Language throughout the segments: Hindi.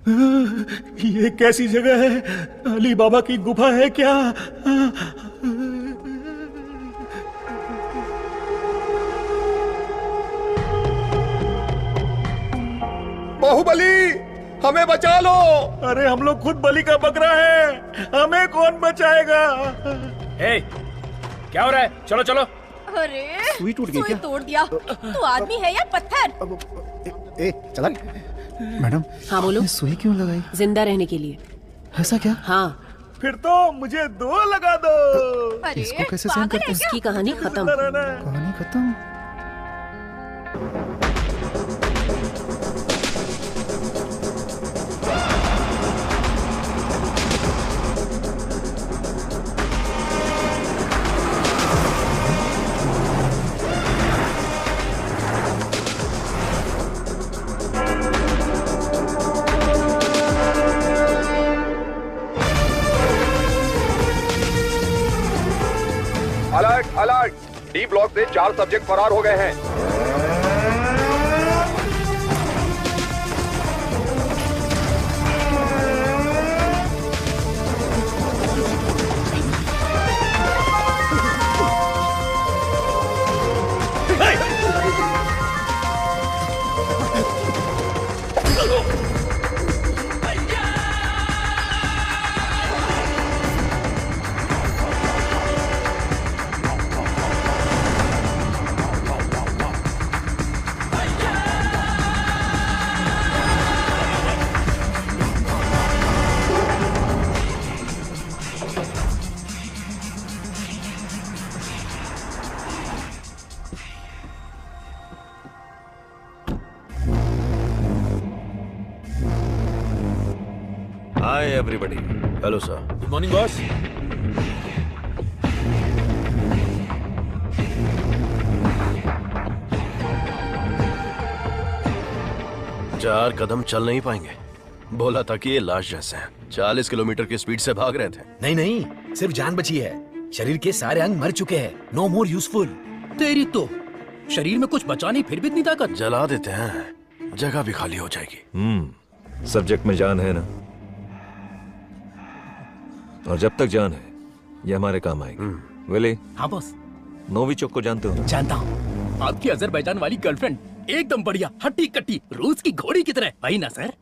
ये कैसी जगह है? अली बाबा की गुफा है क्या? बाहुबली, हमें बचा लो। अरे हम लोग खुद बलि का बकरा है, हमें कौन बचाएगा? हे, क्या हो रहा है? चलो चलो। अरे सुई टूट गई क्या? तोड़ दिया। तू आदमी है या पत्थर? चला। मैडम, हाँ बोलो। सुई क्यों लगाई? जिंदा रहने के लिए। ऐसा क्या? हाँ। फिर तो मुझे 2 लगा दो। अरे इसको कैसे सहन करते हैं? इसकी कहानी खत्म। कहानी खत्म? अलर्ट अलर्ट, डी ब्लॉक से 4 सब्जेक्ट फरार हो गए हैं। Hi everybody. Hello sir. Good morning boss. चार कदम चल नहीं पाएंगे। बोला था कि ये लाश जैसे हैं। 40 किलोमीटर की स्पीड से भाग रहे थे। नहीं नहीं, सिर्फ जान बची है। शरीर के सारे अंग मर चुके हैं। No more useful. तेरी तो शरीर में कुछ बचा नहीं, फिर भी इतनी ताकत। जला देते हैं, जगह भी खाली हो जाएगी। सब्जेक्ट में जान है ना, और जब तक जान है ये हमारे काम आएगी। विली। हाँ बॉस। नोविचोक को जानते हो? जानता हूँ। आपकी अजरबैजान वाली गर्लफ्रेंड एकदम बढ़िया, हट्टी कट्टी, रूस की घोड़ी की तरह। वही ना sir?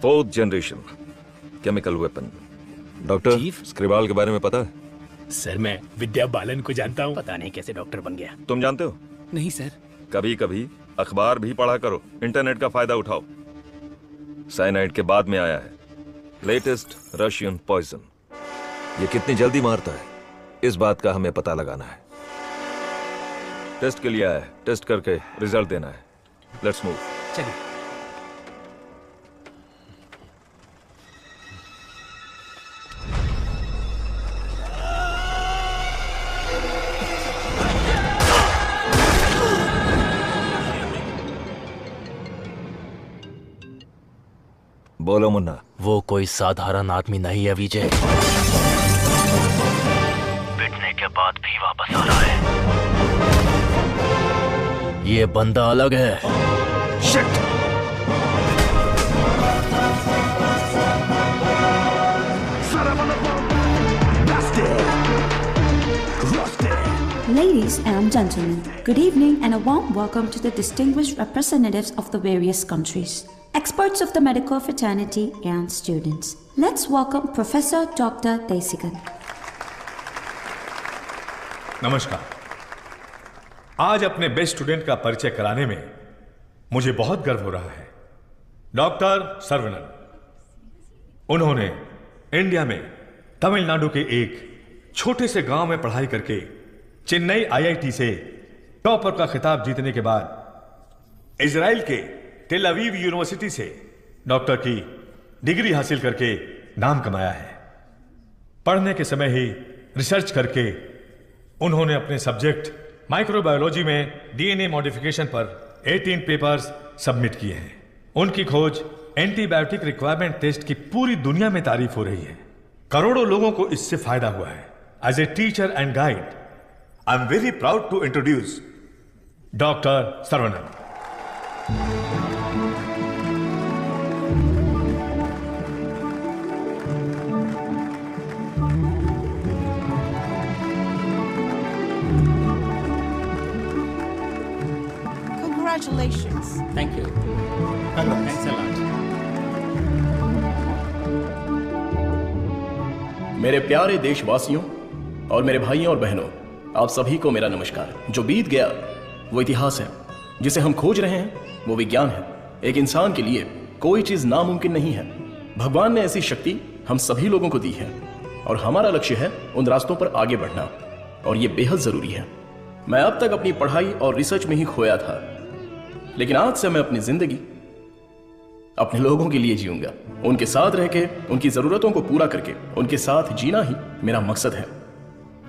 4th generation chemical weapon. Doctor Skripal के बारे में पता है? सर मैं विद्या बालन को जानता हूँ। पता नहीं कैसे डॉक्टर बन गया। तुम जानते हो? नहीं सर। कभी कभी अखबार भी पढ़ा करो, इंटरनेट का फायदा उठाओ। साइनाइड के बाद में आया है लेटेस्ट रशियन पॉइजन। ये कितनी जल्दी मारता है, इस बात का हमें पता लगाना है। टेस्ट के लिए आया है, टेस्ट करके रिजल्ट देना है। Let's move. चलिए। बोलो मुन्ना। वो कोई साधारण आदमी नहीं है विजय। पिटने के बाद भी वापस आ रहा है। ये बंदा अलग है। Shit! Ladies and gentlemen, good evening and a warm welcome to the distinguished representatives of the various countries, experts of the medical fraternity and students. Let's welcome Professor Dr. Desikan. नमस्कार। आज अपने बेस्ट स्टूडेंट का परिचय कराने में मुझे बहुत गर्व हो रहा है। डॉक्टर सर्वनन। उन्होंने इंडिया में तमिलनाडु के एक छोटे से गांव में पढ़ाई करके चेन्नई आईआईटी से टॉपर का खिताब जीतने के बाद इजराइल के टेल अवीव यूनिवर्सिटी से डॉक्टर की डिग्री हासिल करके नाम कमाया है। पढ़ने के समय ही रिसर्च करके उन्होंने अपने सब्जेक्ट माइक्रोबायोलॉजी में डीएनए मॉडिफिकेशन पर 18 पेपर्स सबमिट किए हैं। उनकी खोज एंटीबायोटिक रिक्वायरमेंट टेस्ट की पूरी दुनिया में तारीफ हो रही है। करोड़ों लोगों को इससे फायदा हुआ है। As a teacher and guide, I am very proud to introduce doctor Saravanan. Thank you, thanks a lot. मेरे प्यारे देशवासियों और मेरे भाइयों और बहनों, आप सभी को मेरा नमस्कार। जो बीत गया वो इतिहास है, जिसे हम खोज रहे हैं वो विज्ञान है। एक इंसान के लिए कोई चीज नामुमकिन नहीं है। भगवान ने ऐसी शक्ति हम सभी लोगों को दी है और हमारा लक्ष्य है उन रास्तों पर आगे बढ़ना, और ये बेहद जरूरी है। मैं अब तक अपनी पढ़ाई और रिसर्च में ही खोया था, लेकिन आज से मैं अपनी जिंदगी अपने लोगों के लिए जीऊंगा। उनके साथ रह के, उनकी जरूरतों को पूरा करके, उनके साथ जीना ही मेरा मकसद है।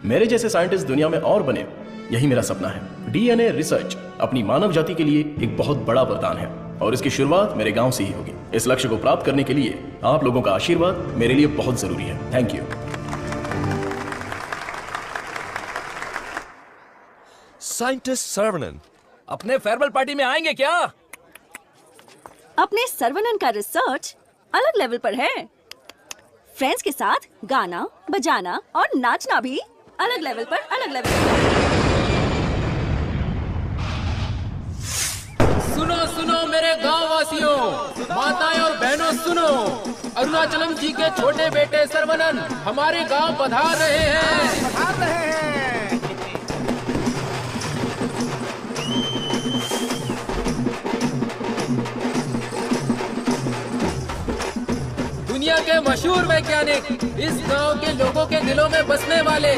मेरे जैसे साइंटिस्ट दुनिया में और बने, यही मेरा सपना है। डीएनए रिसर्च अपनी मानव जाति के लिए एक बहुत बड़ा वरदान है और इसकी शुरुआत मेरे गांव से ही होगी। इस लक्ष्य को प्राप्त करने के लिए आप लोगों का आशीर्वाद मेरे लिए बहुत जरूरी है। Thank you. साइंटिस्ट सर्वनन अपने फेयरवेल पार्टी में आएंगे क्या? अपने सर्वनन का रिसर्च अलग लेवल पर है। फ्रेंड्स के साथ गाना बजाना और नाचना भी अलग लेवल पर, अलग लेवल पर। सुनो सुनो मेरे गांव वासियों, माताएं और बहनों सुनो, अरुणाचलम जी के छोटे बेटे सर्वनन हमारे गांव पधार रहे हैं। दुनिया के मशहूर वैज्ञानिक, इस गांव के लोगों के दिलों में बसने वाले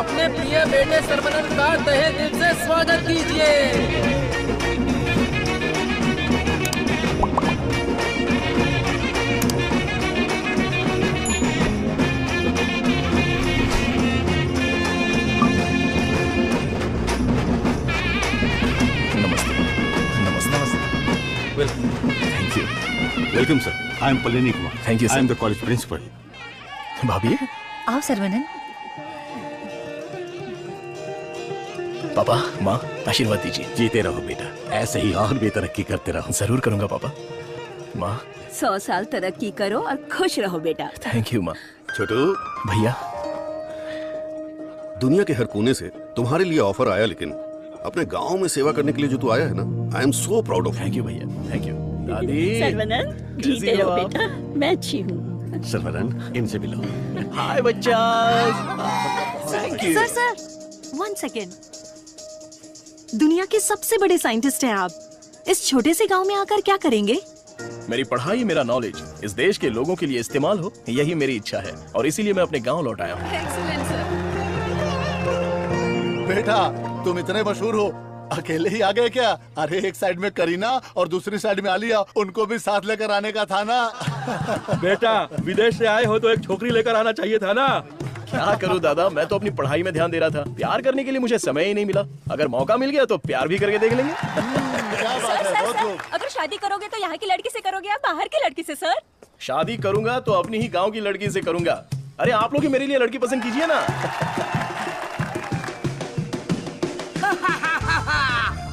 अपने प्रिय बेटे सर्वनन का तहे दिल से स्वागत कीजिए। Thank you. Welcome, sir. I am Palini Kumar. Thank you, sir. I am the college principal. भाभी, आओ सर्वनन। पापा, माँ, आशीर्वाद दीजिए। जीते रहो बेटा, ऐसे ही और भी तरक्की करते रहो। जरूर करूंगा पापा। माँ, 100 साल तरक्की करो और खुश रहो बेटा। थैंक यू माँ। छोटू भैया, दुनिया के हर कोने से तुम्हारे लिए ऑफर आया, लेकिन अपने गांव में सेवा करने के लिए जो तू आया है ना, आई am so proud of. Thank you भैया, थैंक यू। दादी, सर्वनन, जीते रहो बेटा, मैं अच्छी हूँ। सर्वनन, इनसे मिलो। हाय बच्चा। Thank you. Sir 1 second. दुनिया के सबसे बड़े साइंटिस्ट हैं आप, इस छोटे से गांव में आकर क्या करेंगे? मेरी पढ़ाई, मेरा नॉलेज इस देश के लोगों के लिए इस्तेमाल हो, यही मेरी इच्छा है और इसीलिए मैं अपने गांव लौट आया हूँ। Excellent sir. बेटा, तुम इतने मशहूर हो, अकेले ही आ गए क्या? अरे एक साइड में करीना और दूसरी साइड में आलिया, उनको भी साथ लेकर आने का था ना। बेटा, विदेश से आए हो तो एक छोकरी लेकर आना चाहिए था ना। क्या करूं दादा, मैं तो अपनी पढ़ाई में ध्यान दे रहा था। प्यार करने के लिए मुझे समय ही नहीं मिला। अगर मौका मिल गया तो प्यार भी करके देख लेंगे। क्या बात है, बहुत खूब। अगर शादी करोगे तो यहाँ की लड़की से करोगे या बाहर की लड़की से सर? शादी करूंगा तो अपनी ही गांव की लड़की से करूंगा। अरे आप लोग ही मेरे लिए लड़की पसंद कीजिए ना।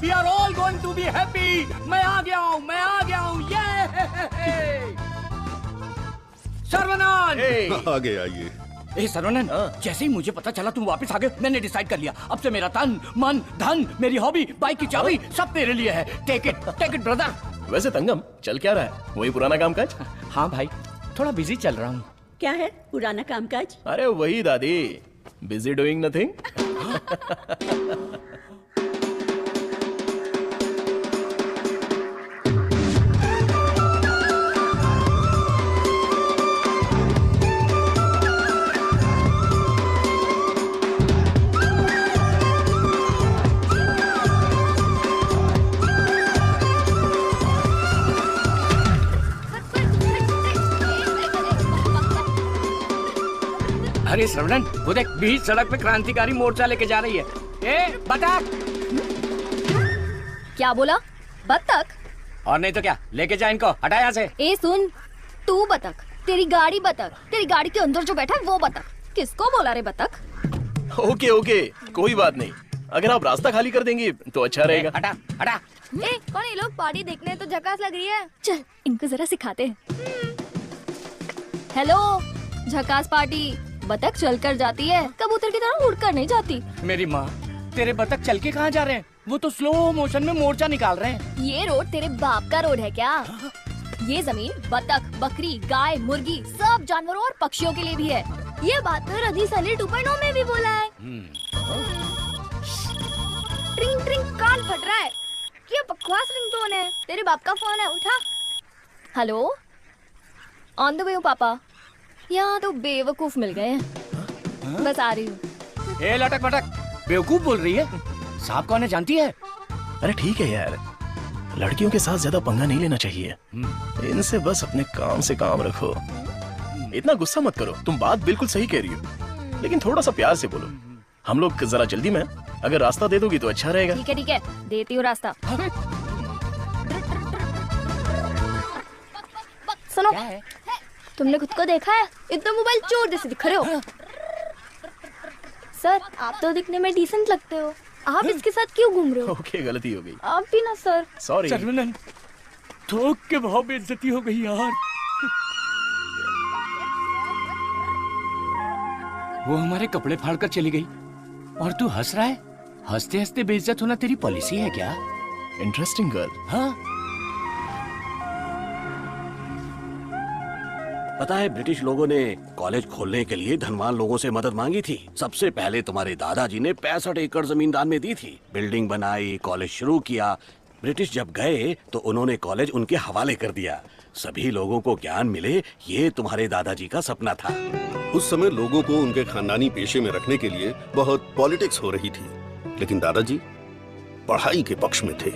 We are all going to be happy. मैं आ गया हूँ, मैं आ गया हूँ। ये सर्वनन। आगे आइए। ए सर्वनन, जैसे ही मुझे पता चला तुम वापस आ गए, मैंने डिसाइड कर लिया, अब से मेरा तन, मन, धन, मेरी हॉबी, बाइक की चाबी सब तेरे लिए है। Take it brother. वैसे तंगम, चल क्या रहा है? वही पुराना कामकाज? हाँ भाई, थोड़ा बिजी चल रहा हूँ। क्या है पुराना कामकाज? अरे वही दादी, बिजी डूइंग नथिंग। अरे श्रवणन, वो देख, बीच सड़क पे क्रांतिकारी मोर्चा लेके जा रही है। ए बतख। क्या बोला? बतख? और नहीं तो क्या, लेके जा इनको, हटा यहाँ से। ए सुन, तू बतख, तेरी गाड़ी बतख, तेरी गाड़ी के अंदर जो बैठा है वो बतख। किसको बोला रे बतख? ओके ओके, कोई बात नहीं। अगर आप रास्ता खाली कर देंगी तो अच्छा रहेगा। हटा हटा। ए, कौन ये लोग? पार्टी देखने तो झकास लग रही है। चल इनको जरा सिखाते हैं। हेलो, झकास पार्टी। बतख चलकर जाती है, कबूतर की तरह उड़कर नहीं जाती। मेरी माँ, तेरे बतख चल के कहाँ जा रहे हैं? वो तो स्लो मोशन में मोर्चा निकाल रहे हैं। ये रोड तेरे बाप का रोड है क्या? ये जमीन बतख, बकरी, गाय, मुर्गी सब जानवरों और पक्षियों के लिए भी है। ये बात तो रदीस अली 2.0 में भी बोला है। ट्रिंग ट्रिंग कान फट रहा है। क्या बकवास रिंगटोन है? तेरे बाप का फोन है, उठा। हेलो, ऑन द वे हूँ पापा। यहाँ तो बेवकूफ मिल गए हैं। बस आ रही हूँ। ए लटक पटक, बेवकूफ बोल रही है? साहब कौन है जानती है? अरे ठीक है यार, लड़कियों के साथ ज्यादा पंगा नहीं लेना चाहिए। इनसे बस अपने काम से काम रखो। इतना गुस्सा मत करो, तुम बात बिल्कुल सही कह रही हो, लेकिन थोड़ा सा प्यार से बोलो। हम लोग जरा जल्दी में, अगर रास्ता दे दोगी तो अच्छा रहेगा। ठीक है, देती हूँ रास्ता। सुनो, तुमने खुद को देखा है? इतना मोबाइल चोर जैसे दिख रहे हो। सर, आप तो दिखने में डिसेंट लगते हो, आप इसके साथ क्यों घूम रहे हो? ओके, गलती हो गई। आप भी ना सर। सॉरी। सर्वनन, थोक के भाव बेइज्जती हो गई यार। वो हमारे कपड़े फाड़ कर चली गई और तू हंस रहा है? हंसते हंसते बेइज्जत होना तेरी पॉलिसी है क्या? Interesting girl. हाँ, पता है ब्रिटिश लोगों ने कॉलेज खोलने के लिए धनवान लोगों से मदद मांगी थी। सबसे पहले तुम्हारे दादाजी ने 65 एकड़ जमीन दान में दी थी। बिल्डिंग बनाई, कॉलेज शुरू किया। ब्रिटिश जब गए तो उन्होंने कॉलेज उनके हवाले कर दिया। सभी लोगों को ज्ञान मिले, ये तुम्हारे दादाजी का सपना था। उस समय लोगों को उनके खानदानी पेशे में रखने के लिए बहुत पॉलिटिक्स हो रही थी, लेकिन दादाजी पढ़ाई के पक्ष में थे।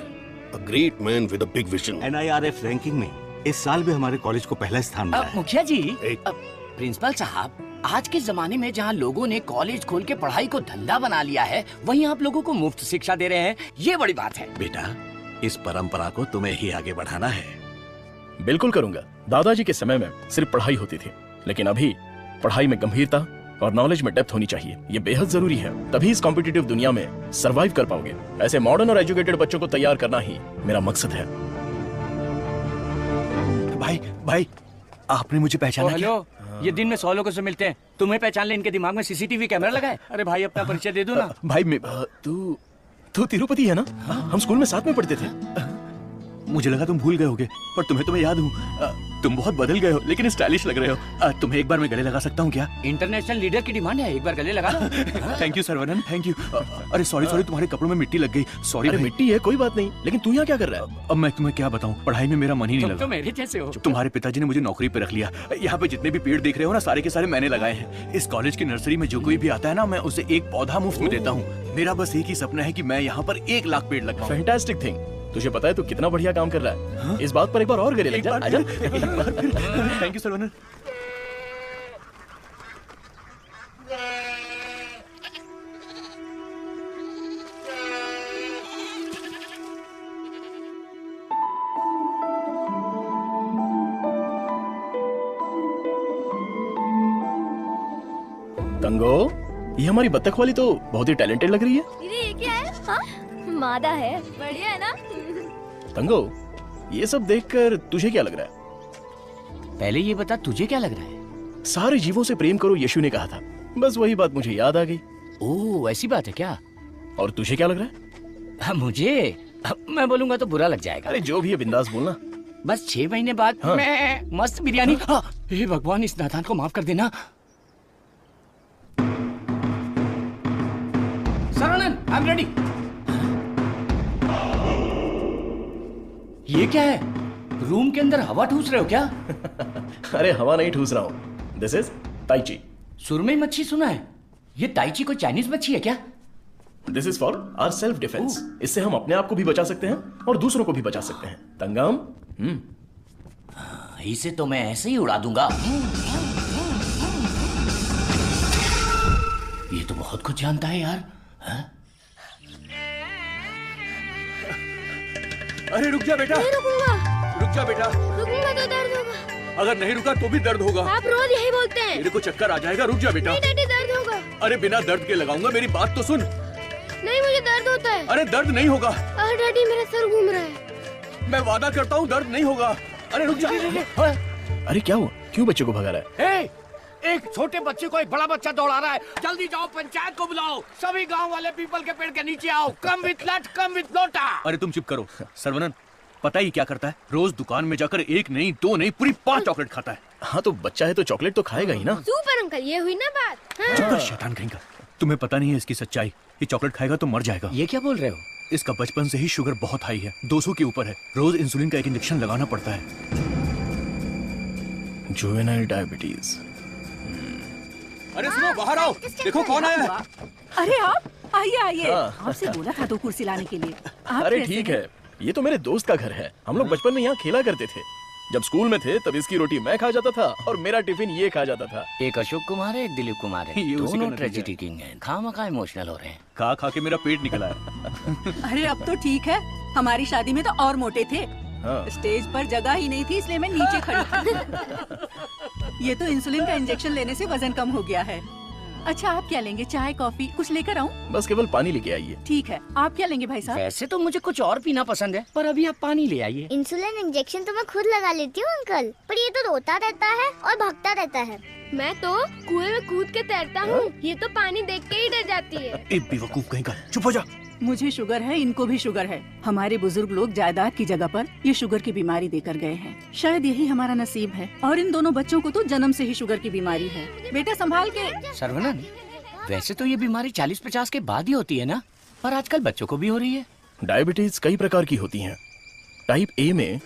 A great man with a big vision. NIRF ranking में इस साल भी हमारे कॉलेज को पहला स्थान मिला है। मुखिया जी, प्रिंसिपल साहब, आज के जमाने में जहाँ लोगों ने कॉलेज खोल के पढ़ाई को धंधा बना लिया है, वहीं आप लोगों को मुफ्त शिक्षा दे रहे हैं। ये बड़ी बात है। बेटा, इस परंपरा को तुम्हें ही आगे बढ़ाना है। बिल्कुल करूंगा। दादाजी के समय में सिर्फ पढ़ाई होती थी, लेकिन अभी पढ़ाई में गंभीरता और नॉलेज में डेप्थ होनी चाहिए। ये बेहद जरूरी है, तभी इस कॉम्पिटिटिव दुनिया में सरवाइव कर पाओगे। ऐसे मॉडर्न और एजुकेटेड बच्चों को तैयार करना ही मेरा मकसद है। भाई, आपने मुझे पहचाना? हेलो, ये दिन में 100 लोगों से मिलते हैं, तुम्हें पहचान ले इनके दिमाग में सीसीटीवी कैमरा लगा है? अरे भाई, अपना परिचय दे दो ना। भाई, तू तिरुपति है ना? हम स्कूल में साथ में पढ़ते थे। मुझे लगा तुम भूल गए होगे, पर तुम्हें तो मैं याद हूँ। तुम बहुत बदल गए हो, लेकिन स्टाइलिश लग रहे हो। तुम्हें एक बार मैं गले लगा सकता हूँ क्या? इंटरनेशनल लीडर की डिमांड है, एक बार गले लगा लो। Thank you Saravanan, thank you. अरे सॉरी, तुम्हारे कपड़ों में मिट्टी लग गई। सॉरी। अरे मिट्टी है, कोई बात नहीं, लेकिन तू यहाँ क्या कर रहा है? अब मैं तुम्हें क्या बताऊँ, पढ़ाई में मेरा मन ही नहीं लगा। तो मेरे जैसे हो। तुम्हारे पिताजी ने मुझे नौकरी पे रख लिया। यहाँ पे जितने भी पेड़ देख रहे हो ना, सारे के सारे मैंने लगाए हैं। इस कॉलेज की नर्सरी में जो कोई भी आता है ना, मैं उसे एक पौधा मुफ्त में देता हूँ। मेरा बस एक ही सपना है कि मैं यहाँ पर 1 लाख पेड़ लगाऊं। Fantastic thing. तुझे पता है तू कितना बढ़िया काम कर रहा है? हाँ? इस बात पर एक बार और गले लग जा। आजा। Thank you Saravanan. तंगो, ये हमारी बत्तख वाली तो बहुत ही टैलेंटेड लग रही है। दीदी, ये क्या है? हाँ? मादा है, बढ़िया है ना? तंगो, ये सब देखकर तुझे क्या लग रहा है? पहले ये बता, तुझे क्या लग रहा है? सारे जीवों से प्रेम करो, यीशु ने कहा था। बस वही बात मुझे याद आ गई। ओह, ऐसी बात है क्या? और तुझे क्या लग रहा है? मुझे, मैं बोलूंगा तो बुरा लग जाएगा। अरे जो भी है, बिंदास बोलना। बस 6 महीने बाद हाँ। मैं मस्त बिरयानी। हे भगवान, इस नादान को माफ कर देना। Saravanan, I am ready. ये क्या है? रूम के अंदर हवा ठूस रहे हो क्या? अरे हवा नहीं ठूस रहा हूँ। This is tai chi. सुरमई मच्छी सुना है? ये ताइची कोई चाइनीज मच्छी है क्या? This is for our self defence. इससे हम अपने आप को भी बचा सकते हैं और दूसरों को भी बचा सकते हैं। तंगम, इसे तो मैं ऐसे ही उड़ा दूंगा। ये तो बहुत कुछ जानता है यार। हाँ? अरे रुक जा बेटा। नहीं रुकूंगा। रुक जा बेटा। रुकूंगा तो दर्द होगा। अगर नहीं रुका तो भी दर्द होगा। आप रोज यही बोलते हैं। मेरे को चक्कर आ जाएगा, रुक जा बेटा। नहीं डैडी, दर्द होगा। अरे बिना दर्द के लगाऊंगा, मेरी बात तो सुन। नहीं, मुझे दर्द होता है। अरे दर्द नहीं होगा। डैडी, मेरा सर घूम रहा है। मैं वादा करता हूँ दर्द नहीं होगा। अरे रुक जा। अरे क्या हुआ? क्यों बच्चे को भगा रहा है? एक छोटे बच्चे को एक बड़ा बच्चा दौड़ा रहा है। जल्दी जाओ, पंचायत को बुलाओ, सभी गांव वाले पीपल के पेड़ के नीचे आओ। कम विथ लट, कम विथ लोटा। अरे तुम चुप करो। सर्वनन पता ही क्या करता है, रोज दुकान में जाकर 1 नहीं 2 नहीं पूरी 5 चॉकलेट खाता है। हाँ तो बच्चा है तो चॉकलेट तो खाएगा ही ना। सुपर अंकल, ये हुई ना बात। हाँ। चुप कर शैतान कहीं का। तुम्हें पता नहीं है इसकी सच्चाई। ये चॉकलेट खाएगा तो मर जाएगा। ये क्या बोल रहे हो? इसका बचपन से ही शुगर बहुत हाई है, 200 के ऊपर है। रोज इंसुलिन का एक इंजेक्शन लगाना पड़ता है। Juvenile diabetes. अरे सुनो, बाहर आओ, देखो कौन आया है। अरे आप आइए आइए। हाँ। आपसे बोला था 2 कुर्सी लाने के लिए। आप अरे कैसे ठीक हैं? है, ये तो मेरे दोस्त का घर है। हम लोग बचपन में यहाँ खेला करते थे। जब स्कूल में थे तब इसकी रोटी मैं खा जाता था और मेरा टिफिन ये खा जाता था। एक अशोक कुमार है, एक दिलीप कुमार है। ये उसी का दोनों नतीजा ट्रेजेडी किंग हैं। खामखा इमोशनल हो रहे हैं। खा खा के मेरा पेट निकला है। अरे अब तो ठीक है, हमारी शादी में तो और मोटे थे। हाँ। स्टेज पर जगह ही नहीं थी, इसलिए मैं नीचे खड़ी थी। ये तो इंसुलिन का इंजेक्शन लेने से वजन कम हो गया है। अच्छा आप क्या लेंगे, चाय कॉफी कुछ लेकर आऊं? बस केवल पानी लेके आइए। ठीक है, आप क्या लेंगे भाई साहब? वैसे तो मुझे कुछ और पीना पसंद है, पर अभी आप पानी ले आइए। इंसुलिन इंजेक्शन तो मैं खुद लगा लेती हूँ अंकल, पर ये तो रोता रहता है और भागता रहता है। मैं तो कुएं में कूद के तैरता हूँ, ये तो पानी देख के ही डर जाती है। ए बेवकूफ कहीं का, चुप हो जा। मुझे शुगर है, इनको भी शुगर है। हमारे बुजुर्ग लोग जायदाद की जगह पर ये शुगर की बीमारी देकर गए हैं। शायद यही हमारा नसीब है। और इन दोनों बच्चों को तो जन्म से ही शुगर की बीमारी है। बेटा संभाल के। सर्वनन, वैसे तो ये बीमारी 40-50 के बाद ही होती है ना, पर आजकल बच्चों को भी हो रही है। डायबिटीज कई प्रकार की होती हैं। टाइप ए में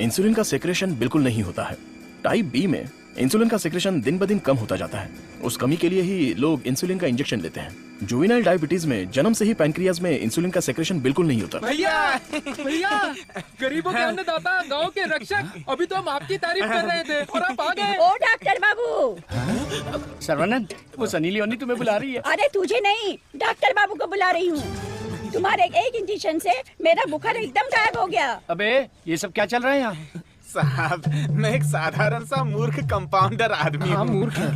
इंसुलिन का सेक्रेशन बिल्कुल नहीं होता है। टाइप बी में इंसुलिन का सेक्रेशन दिन ब दिन कम होता जाता है। उस कमी के लिए ही लोग इंसुलिन का इंजेक्शन लेते हैं। जुवेनाइल डायबिटीज में जन्म से ही पैंक्रियाज में इंसुलिन का सेक्रेशन बिल्कुल नहीं होता। भैया गरीबों के अन्नदाता, गांव के रक्षक, अभी तो हम आपकी तारीफ कर रहे थे और आप आ गए। ओ डॉक्टर बाबू। सर्वनन, वो सनी लियोनी तुम्हें बुला रही है। अरे तुझे नहीं, डॉक्टर बाबू को बुला रही हूँ। तुम्हारे एक इंजेक्शन से मेरा बुखार एकदम गायब हो गया। अबे ये सब क्या चल रहा है यहाँ? साहब मैं एक साधारण सा मूर्ख कंपाउंडर आदमी हूँ। मूर्ख है।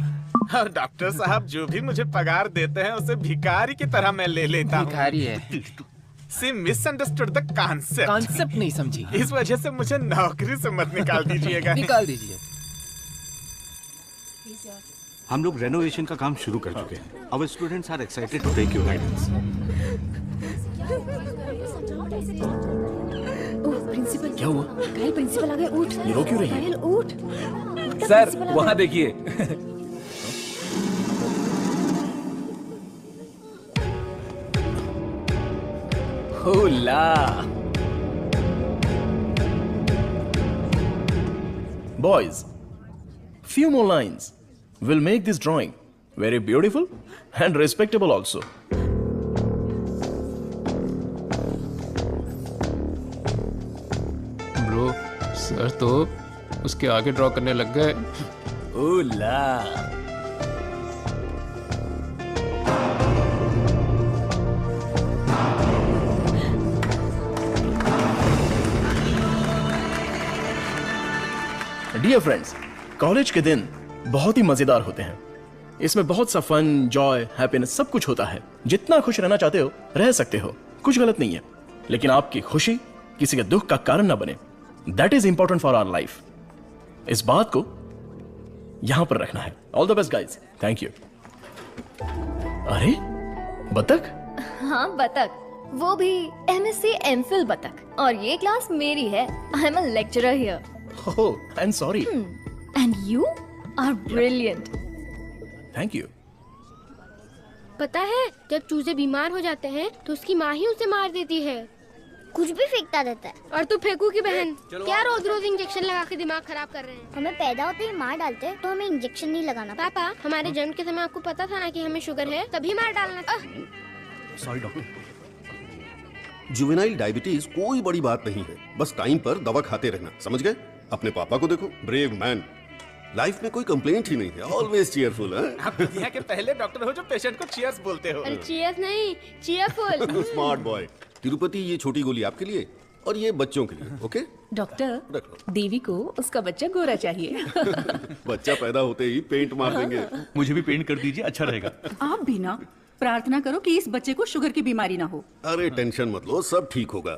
और डॉक्टर साहब जो भी मुझे पगार देते हैं उसे भिखारी की तरह मैं ले लेता हूँ। भिखारी है। सी मिसअंडरस्टूड द कॉन्सेप्ट। कॉन्सेप्ट नहीं समझी। इस वजह से मुझे नौकरी से मत निकाल दीजिएगा। निकाल दीजिए। हम लोग रेनोवेशन का काम शुरू कर चुके हैं। Our students are excited to take your guidance. Principal क्या हुआ? कल प्रिंसिपल आ गए, उठ। ये रो क्यों रही है? कल उठ। सर वहाँ देखिए। Boys, few more lines will make this drawing very beautiful and respectable also. Bro, sir तो उसके आगे ड्रॉ करने लग गए। ओला। डियर फ्रेंड्स, कॉलेज के दिन बहुत ही मजेदार होते हैं। इसमें बहुत सा फन, जॉय, हैप्पीनेस सब कुछ होता है। जितना खुश रहना चाहते हो रह सकते हो, कुछ गलत नहीं है। लेकिन आपकी खुशी किसी के दुख का कारण ना बने, that is important for our life. इस बात को यहां पर रखना है। All the best guys, thank you. अरे बतख? हाँ बतख, वो भी MSc MPhil बतख। और ये क्लास मेरी है। आई am a lecturer here. Oh, I'm sorry. And you are brilliant. Thank you. पता है जब चूजे बीमार हो जाते हैं तो उसकी माँ ही उसे मार देती है। कुछ भी फेंकता रहता है। और तू फेंकू की बहन, क्या रोज रोज इंजेक्शन लगा के दिमाग खराब कर रहे हैं। हमें पैदा होते ही मार डालते हैं तो हमें इंजेक्शन नहीं लगाना। पापा, हमारे जन्म के समय आपको पता था ना कि हमें शुगर है, तभी मार डालना था। Sorry doctor. जुवेनाइल डायबिटीज कोई बड़ी बात नहीं है, बस टाइम पर दवा खाते रहना, समझ गए? अपने पापा को देखो, ब्रेव मैन, लाइफ में कोई कंप्लेंट ही नहीं है, ऑलवेज चीयरफुल है। आप दुनिया के पहले डॉक्टर हो जो पेशेंट को चीयर्स बोलते हो। अरे चीयर्स नहीं, चीयरफुल। Smart boy. तिरुपति, ये छोटी गोली आपके लिए और ये बच्चों के लिए, ओके? डॉक्टर, देवी को उसका बच्चा गोरा चाहिए। बच्चा पैदा होते ही पेंट मार देंगे। मुझे भी पेंट कर दीजिए, अच्छा रहेगा। आप भी ना प्रार्थना करो कि इस बच्चे को शुगर की बीमारी ना हो। अरे टेंशन मत लो, सब ठीक होगा।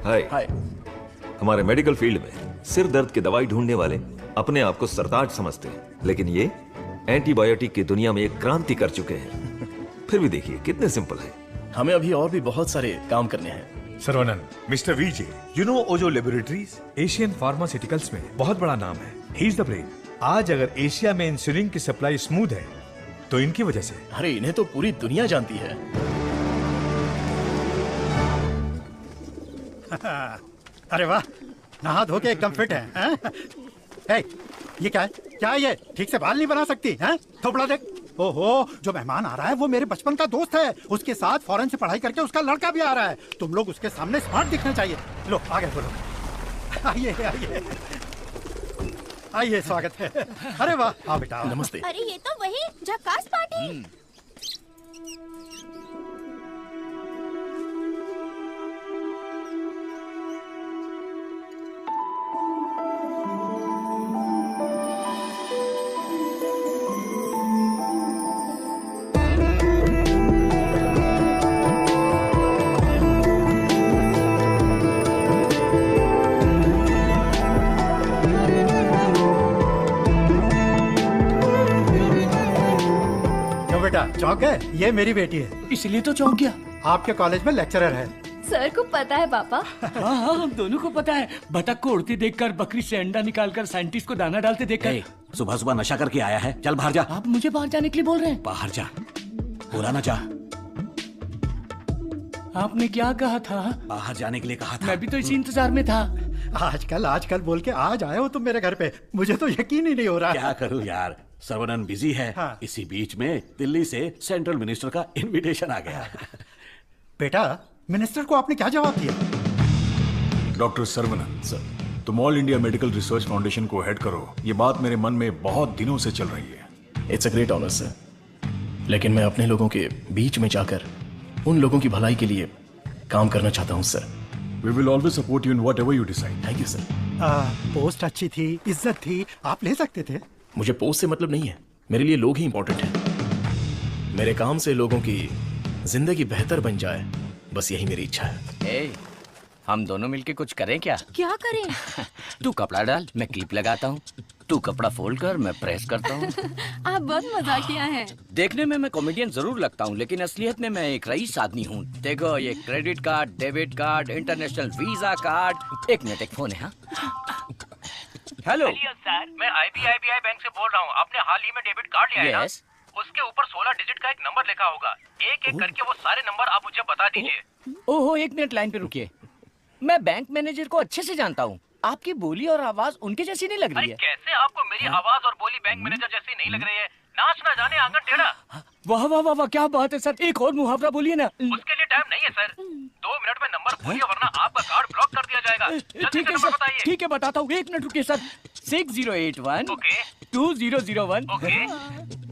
हाय। हमारे मेडिकल फील्ड में सिर दर्द की दवाई ढूंढने वाले अपने आप को सरताज समझते हैं, लेकिन ये एंटीबायोटिक की दुनिया में एक क्रांति कर चुके हैं। फिर भी देखिए कितने सिंपल है। हमें अभी और भी बहुत सारे काम करने हैं। Saravanan, mister VJ, you know Ojo laboratories Asian pharmaceuticals में बहुत बड़ा नाम है। He is the brain. आज अगर एशिया में इंसुलिन की सप्लाई स्मूथ है तो इनकी वजह से। अरे इन्हें तो पूरी दुनिया जानती है। अरे वाह, नहा धो के एकदम फिट है, हैं? हे, ये क्या है? क्या है ये? ठीक से बाल नहीं बना सकती हैं? थोपड़ा देख। ओहो, जो मेहमान आ रहा है वो मेरे बचपन का दोस्त है। उसके साथ फॉरेन से पढ़ाई करके उसका लड़का भी आ रहा है। तुम लोग उसके सामने स्मार्ट दिखने चाहिए। लो आगे बोलो। आइए आइए आइए, स्वागत है। अरे वाह, हाँ बेटा नमस्ते। अरे ये तो वही झक्कास पार्टी। चौंक गए? ये मेरी बेटी है। इसलिए तो चौंक गया। आपके कॉलेज में लेक्चरर है। सर को पता है पापा। हाँ हाँ, हम दोनों को पता है। बतख को उड़ती देखकर, बकरी से अंडा निकालकर, साइंटिस्ट को दाना डालते देखकर। सुबह सुबह नशा करके आया है, चल बाहर जा। आप मुझे बाहर जाने के लिए बोल रहे हैं? बाहर जा, बोला ना जा। आपने क्या कहा था? बाहर जाने के लिए कहा था। मैं भी तो इसी इंतजार में था। आजकल बोल के आज आए हो तुम मेरे घर पे। मुझे तो यकीन ही नहीं हो रहा। क्या करूं यार, सर्वनन बिजी है। हाँ। इसी बीच में दिल्ली से सेंट्रल मिनिस्टर का इनविटेशन आ गया। बेटा, मिनिस्टर को आपने क्या जवाब दिया? डॉक्टर सर्वनन सर, तुम all India medical research foundation को हेड करो, ये बात मेरे मन में बहुत दिनों से चल रही है। It's a great honour sir, लेकिन मैं अपने लोगों के बीच में जाकर उन लोगों की भलाई के लिए काम करना चाहता हूँ sir. We will always support you in whatever you decide. Thank you sir. Post अच्छी थी, इज्जत थी, आप ले सकते थे। मुझे पोस्ट से मतलब नहीं है, मेरे लिए लोग ही इंपॉर्टेंट हैं। मेरे काम से लोगों की जिंदगी बेहतर बन जाए, बस यही मेरी इच्छा है। हम दोनों मिलके कुछ करें क्या? क्या करें? तू कपड़ा डाल, मैं क्लिप लगाता हूँ। तू कपड़ा फोल्ड कर, मैं प्रेस करता हूँ। आप बहुत मजाकिया हैं। देखने में मैं कॉमेडियन जरूर लगता हूँ, लेकिन असलियत में मैं एक रईस आदमी हूँ। देखो, ये credit card, debit card, international visa card. एक मिनट, एक फोन है। हाँ, हेलो सर, मैं IBI बैंक से बोल रहा हूँ। आपने हाल ही में डेबिट कार्ड लिया है ना? उसके ऊपर 16 डिजिट का एक नंबर लिखा होगा। एक एक करके वो सारे नंबर आप मुझे बता दीजिए। ओहो, एक मिनट लाइन पे रुकिए। मैं बैंक मैनेजर को अच्छे से जानता हूँ। आपकी बोली और आवाज उनके जैसी नहीं लग रही है। कैसे आपको मेरी आवाज और बोली बैंक मैनेजर जैसी नहीं लग रही है? नाच ना जाने आंगन टेढ़ा। वाह वाह वाह वाह, क्या बात है सर। एक और मुहावरा बोलिए ना। उसके लिए टाइम नहीं है सर। 2 मिनट में नंबर बोलिए, वरना आपका कार्ड ब्लॉक कर दिया जाएगा। जल्दी से नंबर बताइए। ठीक है, बताता हूँ। एक मिनट रुकिए सर। 6081 2001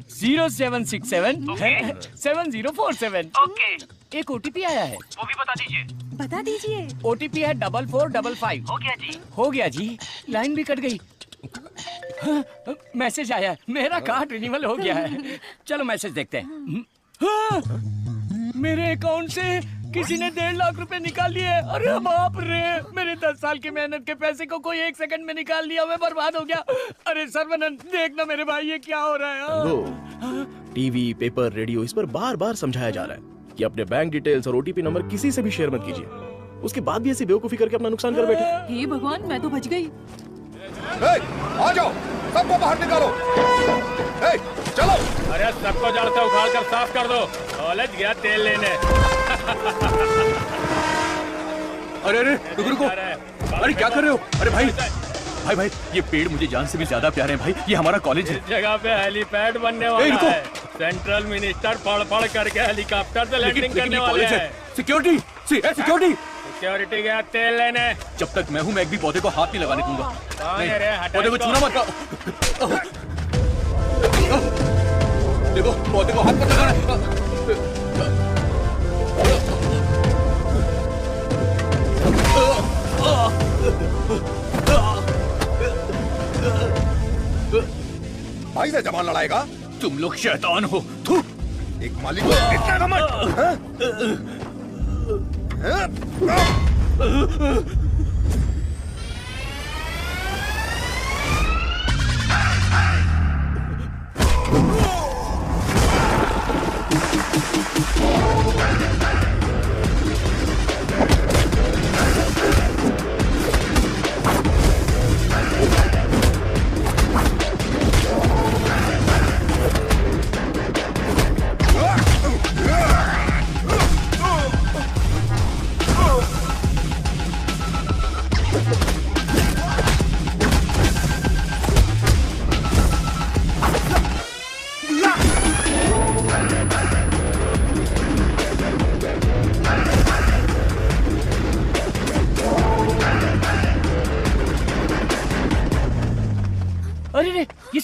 0767 7047। एक OTP आया है, वो भी बता दीजिए। बता दीजिए। OTP है 4455। हो गया जी। हो गया जी। लाइन भी कट गई। हाँ, मैसेज आया है, मेरा कार्ड रिन्यूअल हो गया है। चलो मैसेज देखते हैं। हाँ, मेरे अकाउंट से किसी ने 1.5 लाख रुपए निकाल लिए। अरे बाप रे, मेरे 10 साल की मेहनत के पैसे को कोई 1 सेकंड में निकाल लिया। मैं बर्बाद हो गया। अरे सर्वनन, देखना मेरे भाई, ये क्या हो रहा है? टीवी, पेपर, रेडियो, इस पर बार बार समझाया जा रहा है कि अपने बैंक डिटेल्स और OTP नंबर किसी से भी शेयर मत कीजिए। उसके बाद भी ऐसी बेवकूफी करके अपना नुकसान कर बैठे। हे भगवान, मैं तो बच गई। आ जाओ, सबको बाहर निकालो। चलो। अरे सबको जड़ से उखाड़ कर साफ कर दो। कॉलेज गया तेल लेने। अरे अरे रुको रुको, अरे क्या कर रहे हो? अरे भाई भाई भाई, ये पेड़ मुझे जान से भी ज्यादा प्यारे हैं भाई। ये हमारा कॉलेज है। इस जगह पे हेलीपैड बनने वाला है। सेंट्रल मिनिस्टर पढ़ के हेलीकॉप्टर से लैंडिंग करने वाले हैं। सिक्योरिटी, सिक्योरिटी, सिक्योरिटी गया तेल लेने। जब तक मैं हूँ, मैं एक भी पौधे को हाथ नहीं लगाने दूंगा। पौधे को छूना मत। देखो, पौधे को हाथ मत लगाना। भाई से जबान लड़ाएगा? तुम लोग शैतान हो। थू। एक मालिक को इतना घमंड।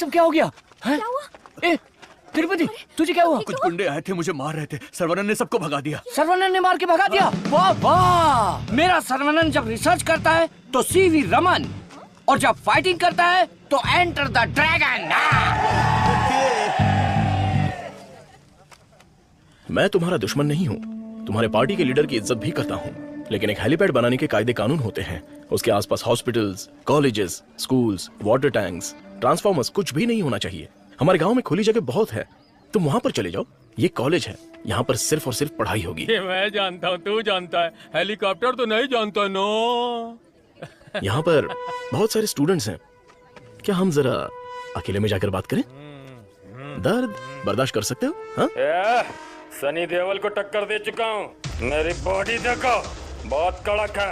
सब क्या हो गया? क्या हुआ? ए, तिरुपति, तुझे क्या हुआ? कुछ गुंडे आए थे, मुझे मार रहे थे। सर्वनन ने सबको भगा दिया। सर्वनन ने मार के भगा दिया? वाह वाह! मेरा सर्वनन जब रिसर्च करता है तो सीवी रमन, और जब फाइटिंग करता है तो एंटर द ड्रैगन। मैं तुम्हारा दुश्मन नहीं हूँ, तुम्हारे पार्टी के लीडर की इज्जत भी करता हूँ, लेकिन एक हेलीपैड बनाने के कायदे कानून होते हैं। उसके आसपास hospitals, colleges, schools, water tanks, transformers कुछ भी नहीं होना चाहिए। हमारे गांव में खुली जगह बहुत है, तुम वहां पर चले जाओ। ये कॉलेज है, यहाँ पर सिर्फ और सिर्फ पढ़ाई होगी। ये मैं जानता हूँ, तू जानता है, हेलीकॉप्टर तो नहीं जानता। नो, यहाँ पर बहुत सारे स्टूडेंट्स हैं, क्या हम जरा अकेले में जाकर बात करें? दर्द बर्दाश्त कर सकते हो? हाँ? सनी देओल को टक्कर दे चुका हूँ, मेरी बॉडी देखो, बहुत कड़क है।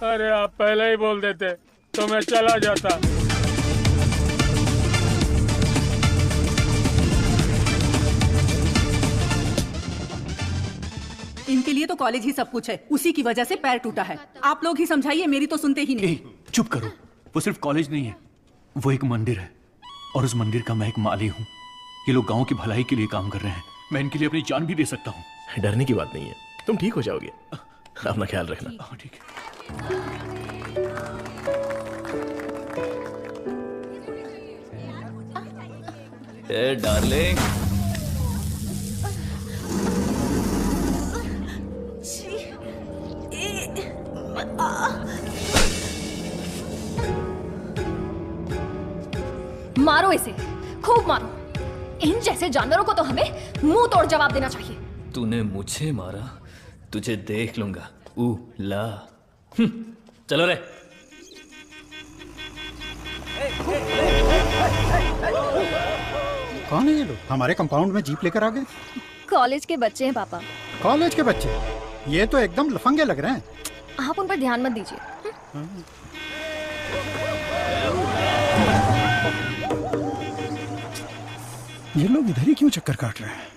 अरे आप पहले ही बोल देते तो मैं चला जाता। इनके लिए तो कॉलेज ही सब कुछ है, उसी की वजह से पैर टूटा है। आप लोग ही समझाइए, मेरी तो सुनते ही नहीं। चुप करो, वो सिर्फ कॉलेज नहीं है, वो एक मंदिर है, और उस मंदिर का मैं एक माली हूँ। ये लोग गांव की भलाई के लिए काम कर रहे हैं, मैं इनके लिए अपनी जान भी दे सकता हूँ। डरने की बात नहीं है, तुम ठीक हो जाओगे, अपना ख्याल रखना। ठीक है। ए डार्लिंग, मारो इसे, खूब मारो। इन जैसे जानवरों को तो हमें मुंह तोड़ जवाब देना चाहिए। तूने मुझे मारा, तुझे देख लूंगा। ला चलो रे। कौन है ये लोग? हमारे कंपाउंड में जीप लेकर आ गए। कॉलेज के बच्चे हैं पापा। कॉलेज के बच्चे? ये तो एकदम लफंगे लग रहे हैं। आप उन पर ध्यान मत दीजिए। ये लोग इधर ही क्यों चक्कर काट रहे हैं?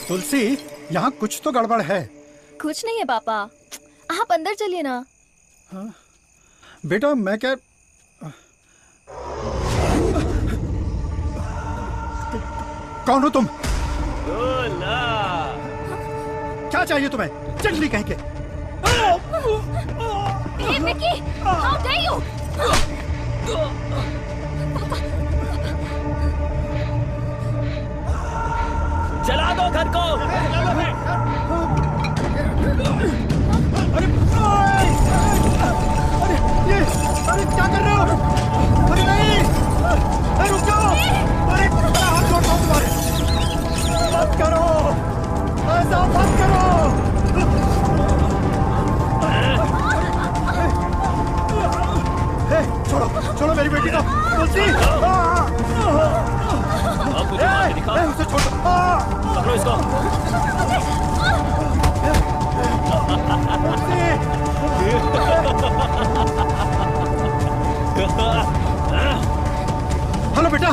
तुलसी, यहाँ कुछ तो गड़बड़ है। कुछ नहीं है पापा, आप अंदर चलिए ना। हाँ? बेटा मैं क्या, कौन हो तुम? क्या चाहिए तुम्हें? जंगली कहीं के। Hey, Vicky! How dare you! चला दो घर को। अरे क्या कर रहे हो? अरे नहीं, अरे रुक जाओ। अरे हाथ छोड़ो तुम्हारे। मत करो, ऐसा मत करो। छोड़ो, छोड़ो मेरी बेटी को। तुलसी, उसे छोड़ो। पकड़ो इसको। हेलो बेटा।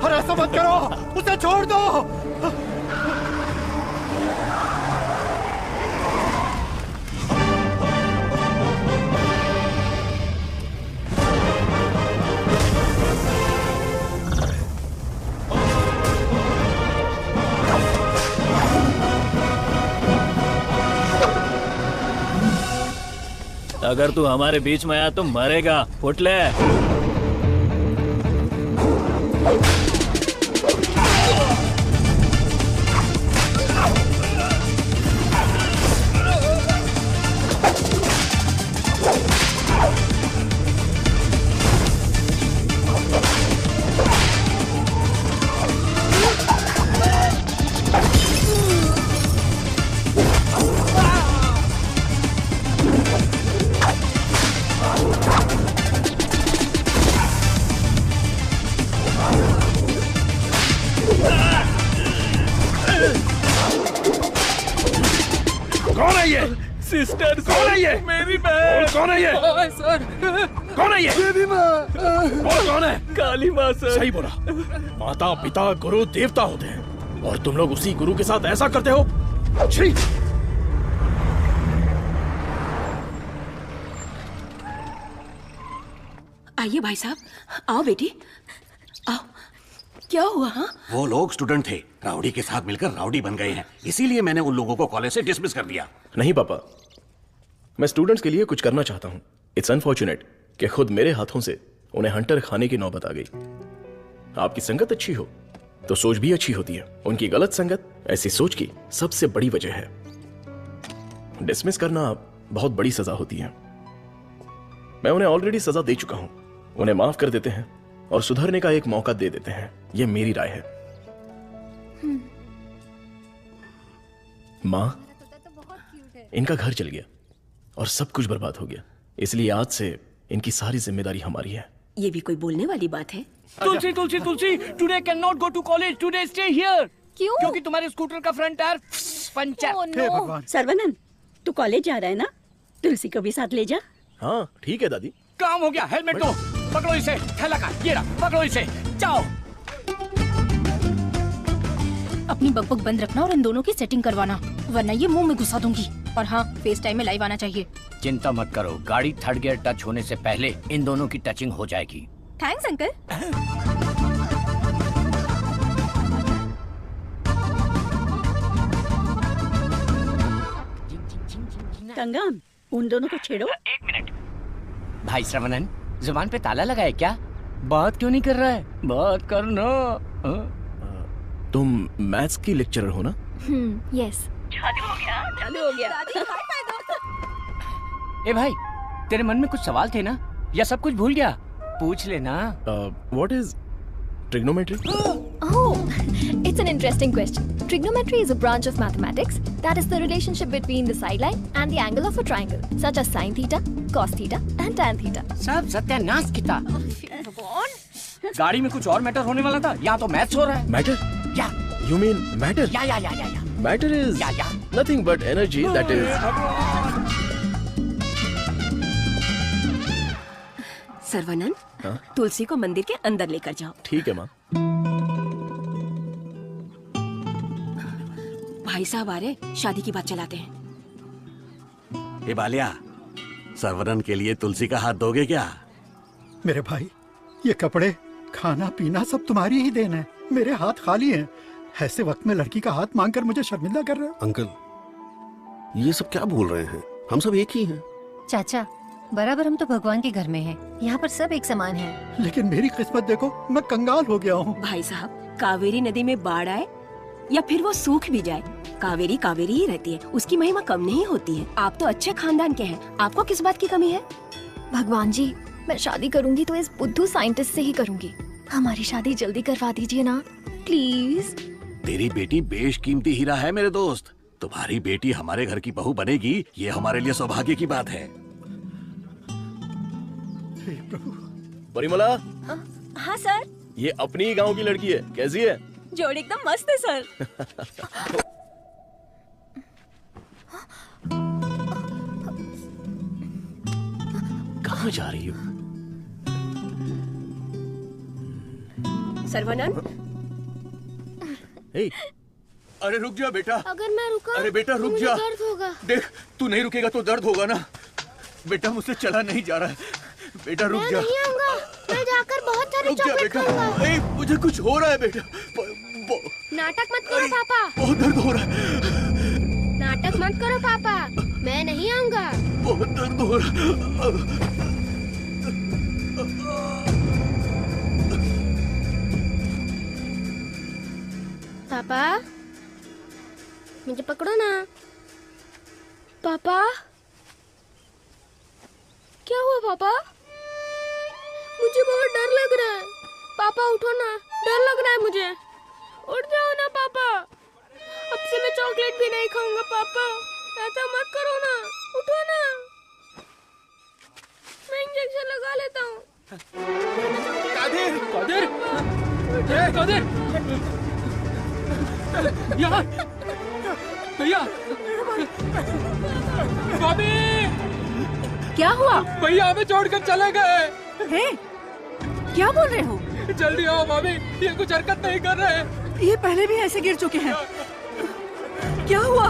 अरे ऐसा मत करो, उसे छोड़ दो। अगर तू हमारे बीच में आया तो मरेगा, फुट ले। सिस्टर कौन है ये? मेरी बहन। कौन है ये? सर कौन है ये? मेरी माँ। कौन है? काली माँ सर। सही बोला। माता पिता गुरु देवता होते हैं और तुम लोग उसी गुरु के साथ ऐसा करते हो। छी! आइए भाई साहब, आओ बेटी, आओ। क्या हुआ? हाँ, वो लोग स्टूडेंट थे, राउडी के साथ मिलकर राउडी बन गए हैं, इसीलिए मैंने उन लोगों को कॉलेज से डिसमिस कर दिया। नहीं पापा, मैं स्टूडेंट्स के लिए कुछ करना चाहता हूँ। इट्स अनफॉर्चुनेट कि खुद मेरे हाथों से उन्हें हंटर खाने की नौबत आ गई। आपकी संगत अच्छी हो तो सोच भी अच्छी होती है। उनकी गलत संगत ऐसी सोच की सबसे बड़ी वजह है। डिसमिस करना बहुत बड़ी सजा होती है। मैं उन्हें ऑलरेडी सजा दे चुका हूं। उन्हें माफ कर देते हैं और सुधरने का एक मौका दे देते हैं। यह मेरी राय है। मां, इनका घर चल गया और सब कुछ बर्बाद हो गया, इसलिए आज से इनकी सारी जिम्मेदारी हमारी है। ये भी कोई बोलने वाली बात है? Tulsi Tulsi Tulsi, today can not go to college, today stay here. क्यों? क्योंकि तुम्हारे स्कूटर का फ्रंट टायर पंचर। सर्वनंद, तू कॉलेज जा रहा है ना? तुलसी को भी साथ ले जा। हाँ ठीक है दादी। काम हो गया। हेलमेट दो, पकड़ो इसे। थैला का ये रहा, पकड़ो इसे, जाओ। अपनी बकबक बंद रखना और इन दोनों की सेटिंग करवाना, वरना ये मुंह में घुसा दूंगी। और हाँ, फेस टाइम में लाइव आना चाहिए। चिंता मत करो, गाड़ी थर्ड गियर टच होने से पहले इन दोनों की टचिंग हो जाएगी। Thanks uncle. कंगन, उन दोनों को छेड़ो। एक मिनट। भाई श्रवणन, जुबान पे ताला लगा है क्या? बात क्यों नहीं कर रहा है? बात करना। तुम मैथ्स की लेक्चरर हो ना? यस। जादू हो गया, जादू हो गया। ए भाई, तेरे मन में कुछ सवाल थे ना, या सब कुछ भूल गया? पूछ लेना। What is trigonometry? Oh, it's an interesting question. Trigonometry is a branch of mathematics that is the relationship between the sideline and the angle of a triangle, such as sin theta, cos theta, and tan theta. सब सत्यानाश किता। गाड़ी में कुछ और मैटर होने वाला था, यहाँ तो मैथ्स हो रहा है। Matter? या। You mean matter? या। Matter is nothing but energy that is. सर्वनंद, हाँ? तुलसी को मंदिर के अंदर लेकर जाओ। ठीक है माँ। भाई साहब आ रहे, शादी की बात चलाते हैं। ए बालिया, सर्वनन के लिए तुलसी का हाथ दोगे क्या? मेरे भाई, ये कपड़े, खाना पीना सब तुम्हारी ही देन है। मेरे हाथ खाली हैं। ऐसे वक्त में लड़की का हाथ मांगकर मुझे शर्मिंदा कर रहे हो? अंकल, ये सब क्या बोल रहे हैं? हम सब एक ही हैं। चाचा, बराबर हम तो भगवान के घर में हैं। यहाँ पर सब एक समान है। लेकिन मेरी किस्मत देखो, मैं कंगाल हो गया हूँ। भाई साहब, कावेरी नदी में बाढ़ आए या फिर वो सूख भी जाए, कावेरी कावेरी ही रहती है। उसकी महिमा कम नहीं होती है। आप तो अच्छे खानदान के हैं, आपको किस बात की कमी है? भगवान जी, मैं शादी करूंगी तो इस बुद्धू साइंटिस्ट से ही करूंगी। हमारी शादी जल्दी करवा दीजिए ना, प्लीज। तेरी बेटी बेशकीमती हीरा है मेरे दोस्त। तुम्हारी बेटी हमारे घर की बहू बनेगी, ये हमारे लिए सौभाग्य की बात है। परिमला, हाँ सर। ये अपनी ही गांव की लड़की है। कैसी है? जोड़ी एकदम मस्त है सर। कहाँ जा रही हो? सर्वनंद, अरे रुक जा बेटा। अगर मैं रुका, अरे बेटा रुक मुझे जा। दर्द होगा। देख, तू नहीं रुकेगा तो दर्द होगा ना। बेटा मुझसे चला नहीं जा रहा है। बेटा रुक जा। मैं नहीं आऊंगा। मैं जाकर बहुत सारे रुक जा चॉकलेट बेटा। खाऊंगा। ए, मुझे कुछ हो रहा है बेटा। नाटक मत करो पापा। बहुत दर्द हो रहा है। नाटक मत करो पापा, मैं नहीं आऊंगा। बहुत दर्द हो रहा है। पापा, मुझे पकड़ो ना। पापा, क्या हुआ पापा? मुझे बहुत डर लग रहा है। पापा उठो ना, डर लग रहा है मुझे। उठ जाओ ना पापा। अब से मैं चॉकलेट भी नहीं खाऊंगा पापा। ऐसा मत करो ना, उठो ना। मैं इंजेक्शन लगा लेता हूँ। कादिर, कादिर, कादिर, यहाँ भैया भाभी, क्या हुआ? भैया हमें छोड़कर चले गए। हे, क्या बोल रहे हो? जल्दी आओ भाभी, ये कुछ हरकत नहीं कर रहे। ये पहले भी ऐसे गिर चुके हैं। क्या हुआ?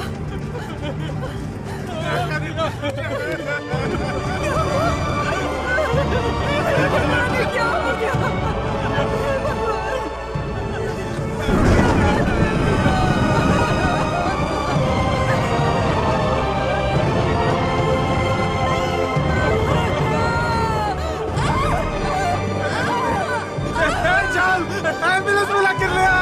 क्या हो गया? एम्बुलेंस बुला कर ले आओ।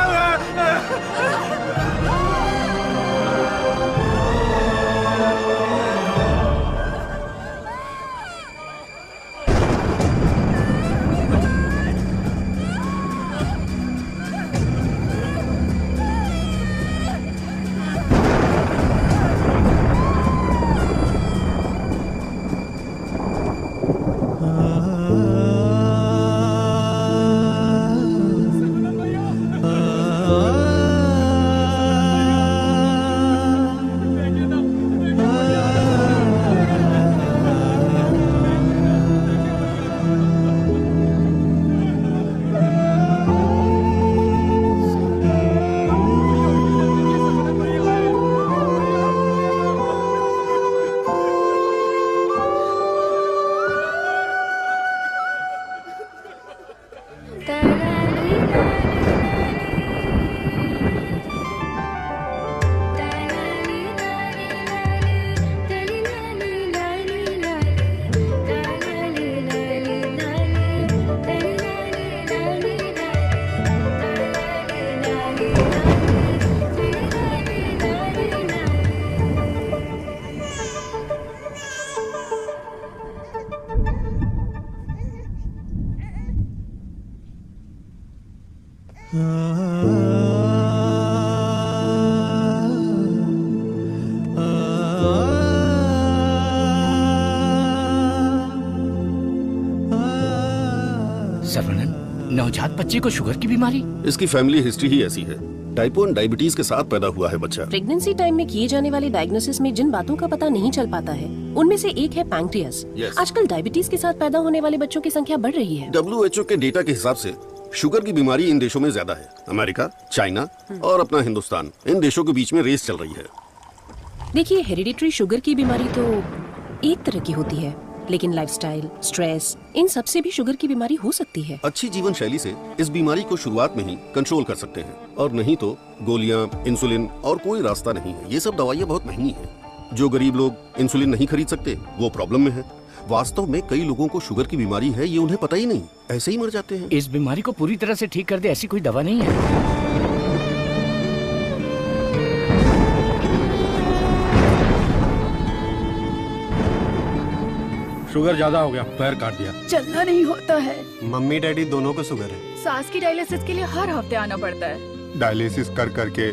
सर्वनन, नवजात बच्चे को शुगर की बीमारी? इसकी फैमिली हिस्ट्री ही ऐसी है। टाइप 1 डायबिटीज के साथ पैदा हुआ है बच्चा। प्रेगनेंसी टाइम में किए जाने वाले डायग्नोसिस में जिन बातों का पता नहीं चल पाता है उनमें से एक है पैंक्रियास। आजकल डायबिटीज के साथ पैदा होने वाले बच्चों की संख्या बढ़ रही है। WHO के डेटा के हिसाब से शुगर की बीमारी इन देशों में ज्यादा है। अमेरिका, चाइना और अपना हिंदुस्तान, इन देशों के बीच में रेस चल रही है। देखिए, हेरिडिटरी शुगर की बीमारी तो एक तरह की होती है, लेकिन लाइफस्टाइल, स्ट्रेस, इन सब से भी शुगर की बीमारी हो सकती है। अच्छी जीवन शैली से इस बीमारी को शुरुआत में ही कंट्रोल कर सकते हैं, और नहीं तो गोलियां, इंसुलिन और कोई रास्ता नहीं है। ये सब दवाइयाँ बहुत महंगी हैं। जो गरीब लोग इंसुलिन नहीं खरीद सकते वो प्रॉब्लम में है। वास्तव में कई लोगों को शुगर की बीमारी है, ये उन्हें पता ही नहीं, ऐसे ही मर जाते हैं। इस बीमारी को पूरी तरह से ठीक कर दे ऐसी कोई दवा नहीं है। शुगर ज्यादा हो गया, पैर काट दिया। चलना नहीं होता है। मम्मी डैडी दोनों को शुगर है। सास की डायलिसिस के लिए हर हफ्ते आना पड़ता है। डायलिसिस कर करके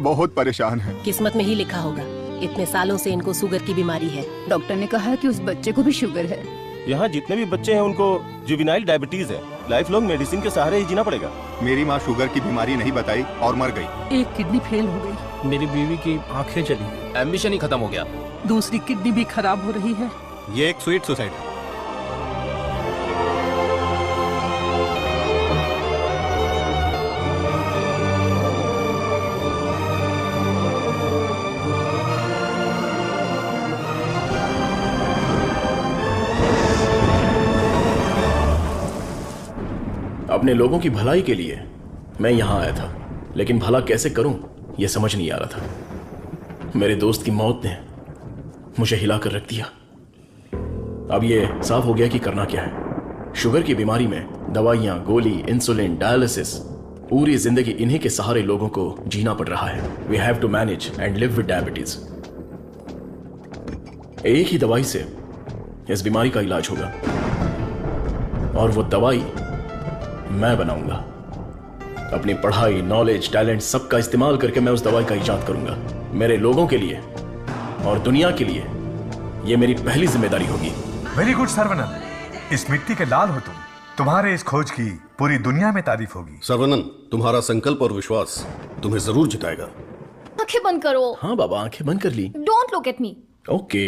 बहुत परेशान है। किस्मत में ही लिखा होगा, इतने सालों से इनको शुगर की बीमारी है। डॉक्टर ने कहा कि उस बच्चे को भी शुगर है। यहाँ जितने भी बच्चे हैं उनको जुवेनाइल डायबिटीज है। लाइफ लॉन्ग मेडिसिन के सहारे ही जीना पड़ेगा। मेरी माँ शुगर की बीमारी नहीं बताई और मर गई। एक किडनी फेल हो गई। मेरी बीवी की आंखें चली, एम्बिशन ही खत्म हो गया। दूसरी किडनी भी खराब हो रही है। ये एक स्वीट सुसाइड है। अपने लोगों की भलाई के लिए मैं यहाँ आया था, लेकिन भला कैसे करूं यह समझ नहीं आ रहा था। मेरे दोस्त की मौत ने मुझे हिलाकर रख दिया। अब ये साफ हो गया कि करना क्या है। शुगर की बीमारी में दवाइयां, गोली, इंसुलिन, डायलिसिस, पूरी जिंदगी इन्हीं के सहारे लोगों को जीना पड़ रहा है। We have to manage and live with diabetes. एक ही दवाई से इस बीमारी का इलाज होगा, और वो दवाई मैं बनाऊंगा। अपनी पढ़ाई, नॉलेज, टैलेंट सबका इस्तेमाल करके मैं उस दवाई का इजाद करूंगा। मेरे लोगों के लिए और दुनिया के लिए यह मेरी पहली जिम्मेदारी होगी। वेरी गुड सर्वनन, इस मिट्टी के लाल हो तुम। तुम्हारे इस खोज की पूरी दुनिया में तारीफ होगी। सर्वनन, तुम्हारा संकल्प और विश्वास तुम्हें जरूर जिताएगा। आंखें बंद करो। हाँ बाबा, आंखें बंद कर ली। Don't look at me. Okay.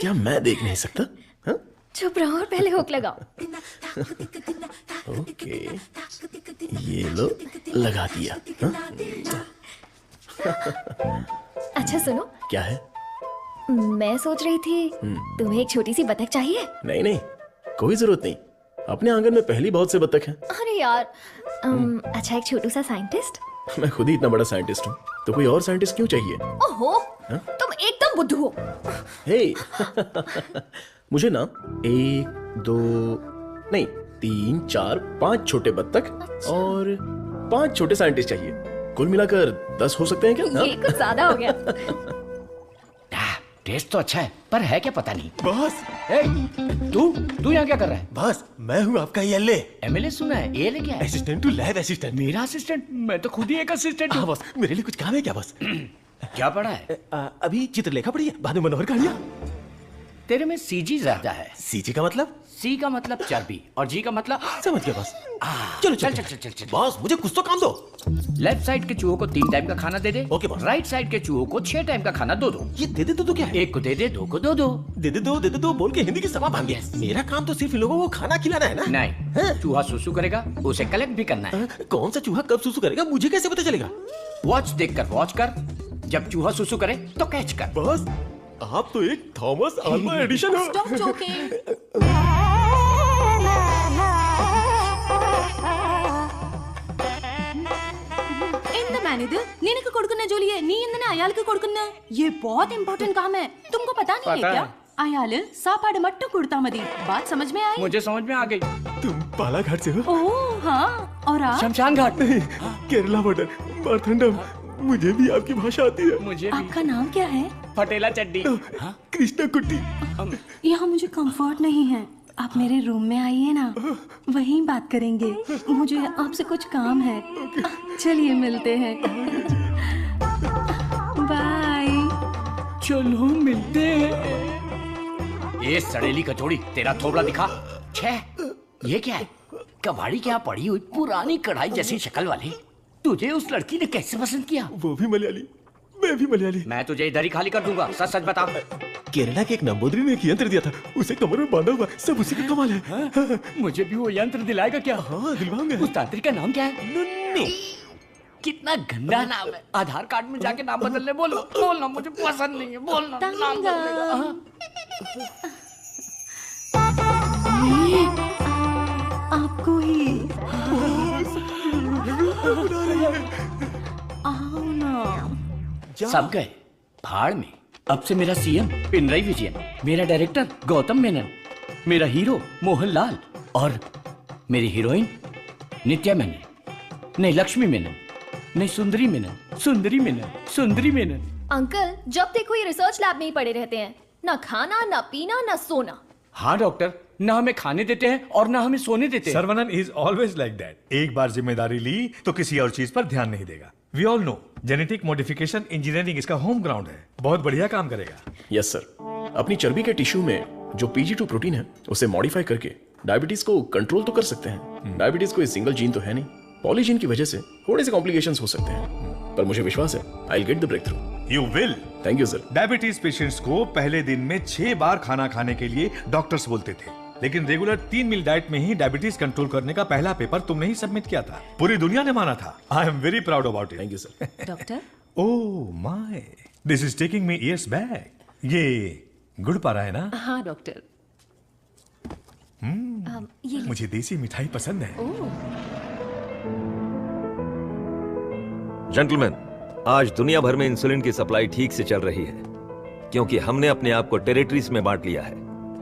क्या मैं देख नहीं सकता? हाँ? चुप रहो और पहले हुक लगाओ। ओके, ये लो, लगा दिया। हाँ? अच्छा सुनो। क्या है? मैं सोच रही थी तुम्हें एक छोटी सी बतख चाहिए? नहीं नहीं, कोई जरूरत नहीं। अपने आंगन में पहली बहुत से बतख हैं। अरे यार, अच्छा एक छोटू सा साइंटिस्ट। मैं खुद ही इतना बड़ा साइंटिस्ट हूँ, तो कोई और साइंटिस्ट क्यों चाहिए? ओहो, तुम एकदम बुद्धू हो। हे, मुझे ना 1, 2 नहीं 3, 4, 5 छोटे बत्तख और 5 छोटे साइंटिस्ट चाहिए। कुल मिलाकर 10 हो सकते हैं क्या? ये कुछ ज्यादा हो गया। टेस्ट तो अच्छा है, पर है क्या पता नहीं। बॉस, तू यहाँ क्या कर रहा है? बॉस, मैं हूँ आपका एमएलए। एमएलए सुना है? एएलए क्या है? Assistant to lab assistant. मेरा असिस्टेंट? मैं तो खुद ही एक असिस्टेंट हूँ। बॉस, मेरे लिए कुछ काम है क्या बॉस? क्या पढ़ा है? अभी चित्रलेखा पढ़ी है, बाद में मनोहर कहानियां। तेरे में सीजी ज्यादा है। सीजी का मतलब? सी का मतलब चर्बी और जी का मतलब समझ गया बॉस। चलो चल। बॉस, मुझे कुछ तो काम दो। लेफ्ट साइड के चूहों को 3 टाइम का खाना दे दे। Okay boss. राइट साइड के चूहों को 6 टाइम का खाना दो। ये दे दे तो क्या है? 1 को दे दे, 2 को दो। दे दे बोल के हिंदी की सभा भांग गया। मेरा काम तो सिर्फ इन लोगों को खाना खिलाना है ना? नहीं, चूहा सुसु करेगा, उसे कलेक्ट भी करना है। कौन सा चूहा कब सुसु करेगा मुझे कैसे पता चलेगा? वॉच देखकर वॉच कर, जब चूहा सुसु करे तो कैच कर। बॉस, आप तो एक थॉमस अल्वा एडिशन हो। Stop joking. मैनेदु నినకు కొడుకున్న జోలియే నీ ఇందనే అయాలకు కొడుకున్న ये बहुत इंपॉर्टेंट काम है, तुमको पता नहीं है क्या? अयाल सापाड़ मट्टू कुड़ता मदी। बात समझ में आई? मुझे समझ में आ गई। तुम बालाघाट से हो? ओह हाँ, और आप? शमशान घाट। नहीं, केरला बॉर्डर, मारथंडम। मुझे भी आपकी भाषा आती है। मुझे भी। आपका नाम क्या है? पटेला चड्डी। कृष्णा कुट्टी। यहाँ मुझे कंफर्ट नहीं है, आप मेरे रूम में आइए ना, वहीं बात करेंगे। मुझे आपसे कुछ काम है। चलिए मिलते हैं। बाय। चलो मिलते हैं। ये सड़ेली कचौड़ी, तेरा थोबड़ा दिखा। छे, ये क्या है? कबाड़ी क्या पड़ी हुई पुरानी कढ़ाई जैसी शक्ल वाली। तुझे उस लड़की ने कैसे पसंद किया? वो भी मलयाली, मैं भी मलयाली। मैं तुझे इधर ही खाली कर दूंगा, सच सच बता। केरला के एक नंबोदरी ने एक यंत्र दिया था, उसे कमर में बांधा हुआ, सब उसी का कमाल है। मुझे भी वो यंत्र दिलाएगा क्या? हाँ, दिलवाऊंगा। उस तांत्रिक का नाम क्या है? नुन्नू। कितना गंदा नाम है। आधार कार्ड में जाके नाम बदलने बोलना, मुझे पसंद नहीं है। बोलना नाम बदलेगा। आपको ही आओ ना। सब गए भाड़ में। अब से मेरा सीएम पिनराई विजयन, मेरा डायरेक्टर गौतम मेनन, मेरा हीरो मोहनलाल और मेरी हीरोइन नित्या मेनन, नहीं लक्ष्मी मेनन, नहीं सुंदरी मेनन। अंकल, जब देखो ये रिसर्च लैब में ही पड़े रहते हैं, ना खाना ना पीना ना सोना। हाँ डॉक्टर, ना हमें खाने देते हैं और ना हमें सोने देते हैं। Saravanan is always like that. एक बार जिम्मेदारी ली तो किसी और चीज पर ध्यान नहीं देगा। We all know genetic modification engineering इसका होम ग्राउंड है। बहुत बढ़िया काम करेगा। Yes sir. अपनी चर्बी के टिश्यू में जो PGI2 प्रोटीन है उसे मॉडिफाई करके डायबिटीज को कंट्रोल तो कर सकते हैं। डायबिटीज कोई सिंगल जीन तो है नहीं, पॉलीजीन की वजह से थोड़े से कॉम्प्लिकेशंस हो सकते हैं, पर मुझे विश्वास है I will get the breakthrough. You will. Thank you sir. Diabetes patients को पहले दिन में 6 बार खाना खाने के लिए डॉक्टर्स बोलते थे, लेकिन रेगुलर 3 मील डाइट में ही डायबिटीज कंट्रोल करने का पहला पेपर तुमने ही सबमिट किया था। पूरी दुनिया ने माना था। आई am very proud about it. Thank you sir. Doctor, oh my, this is taking me years back. ये गुड़ पारा है ना? हाँ डॉक्टर। मुझे देसी मिठाई पसंद है। जेंटलमैन, आज दुनिया भर में इंसुलिन की सप्लाई ठीक से चल रही है, क्योंकि हमने अपने आप को टेरिटरीज में बांट लिया है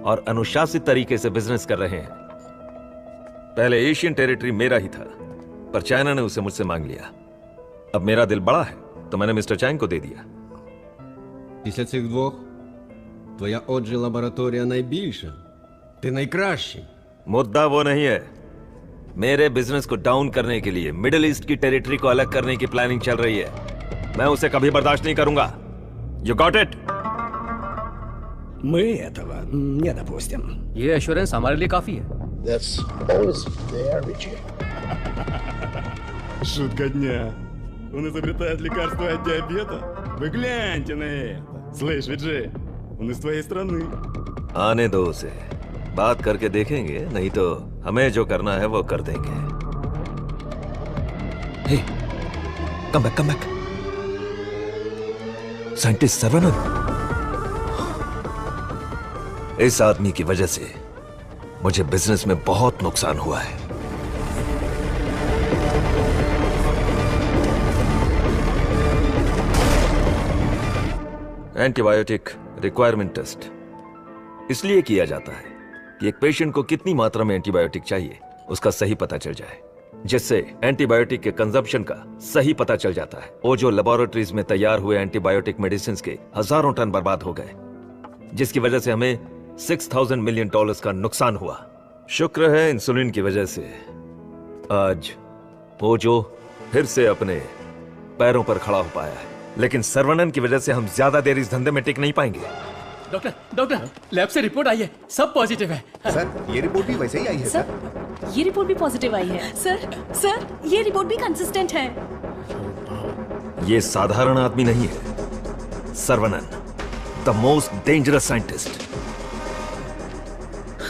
और अनुशासित तरीके से बिजनेस कर रहे हैं। पहले एशियन टेरिटरी मेरा ही था, पर चाइना ने उसे मुझसे मांग लिया। अब मेरा दिल बड़ा है तो मैंने मिस्टर चैंग को दे दिया। Після цих двох твоя отже лабораторія найбільша. Ти найкращий. मुद्दा वो नहीं है। मेरे बिजनेस को डाउन करने के लिए मिडिल ईस्ट की टेरिटरी को अलग करने की प्लानिंग चल रही है। मैं उसे कभी बर्दाश्त नहीं करूंगा। You got it? Мы этого не допустим. ये एश्योरेंस हमारे लिए काफी है। That's always there, Richie. Шутка дня. Он изобретает лекарство от диабета. Вы гляньте на это. Слышь, Виджи, он из твоей страны. आने दो उसे, बात करके देखेंगे, नहीं तो हमें जो करना है वो कर देंगे। Hey, come back, come back. Scientist Saravanan. इस आदमी की वजह से मुझे बिजनेस में बहुत नुकसान हुआ है। एंटीबायोटिक रिक्वायरमेंट टेस्ट इसलिए किया जाता है कि एक पेशेंट को कितनी मात्रा में एंटीबायोटिक चाहिए उसका सही पता चल जाए, जिससे एंटीबायोटिक के कंजप्शन का सही पता चल जाता है। वो जो लेबोरेटरीज में तैयार हुए एंटीबायोटिक मेडिसिन के हजारों टन बर्बाद हो गए, जिसकी वजह से हमें $6,000 मिलियन का नुकसान हुआ। शुक्र है इंसुलिन की वजह से आज वो जो फिर से अपने पैरों पर खड़ा हो पाया है, लेकिन सर्वनन की वजह से हम ज्यादा देर इस धंधे में टिक नहीं पाएंगे। डॉक्टर डॉक्टर, लैब से रिपोर्ट आई है, सब पॉजिटिव है। सर, ये रिपोर्ट भी वैसे ही आई है सर। ये रिपोर्ट भी पॉजिटिव आई है सर, ये रिपोर्ट भी कंसिस्टेंट है। ये साधारण आदमी नहीं है, Saravanan, the most dangerous scientist.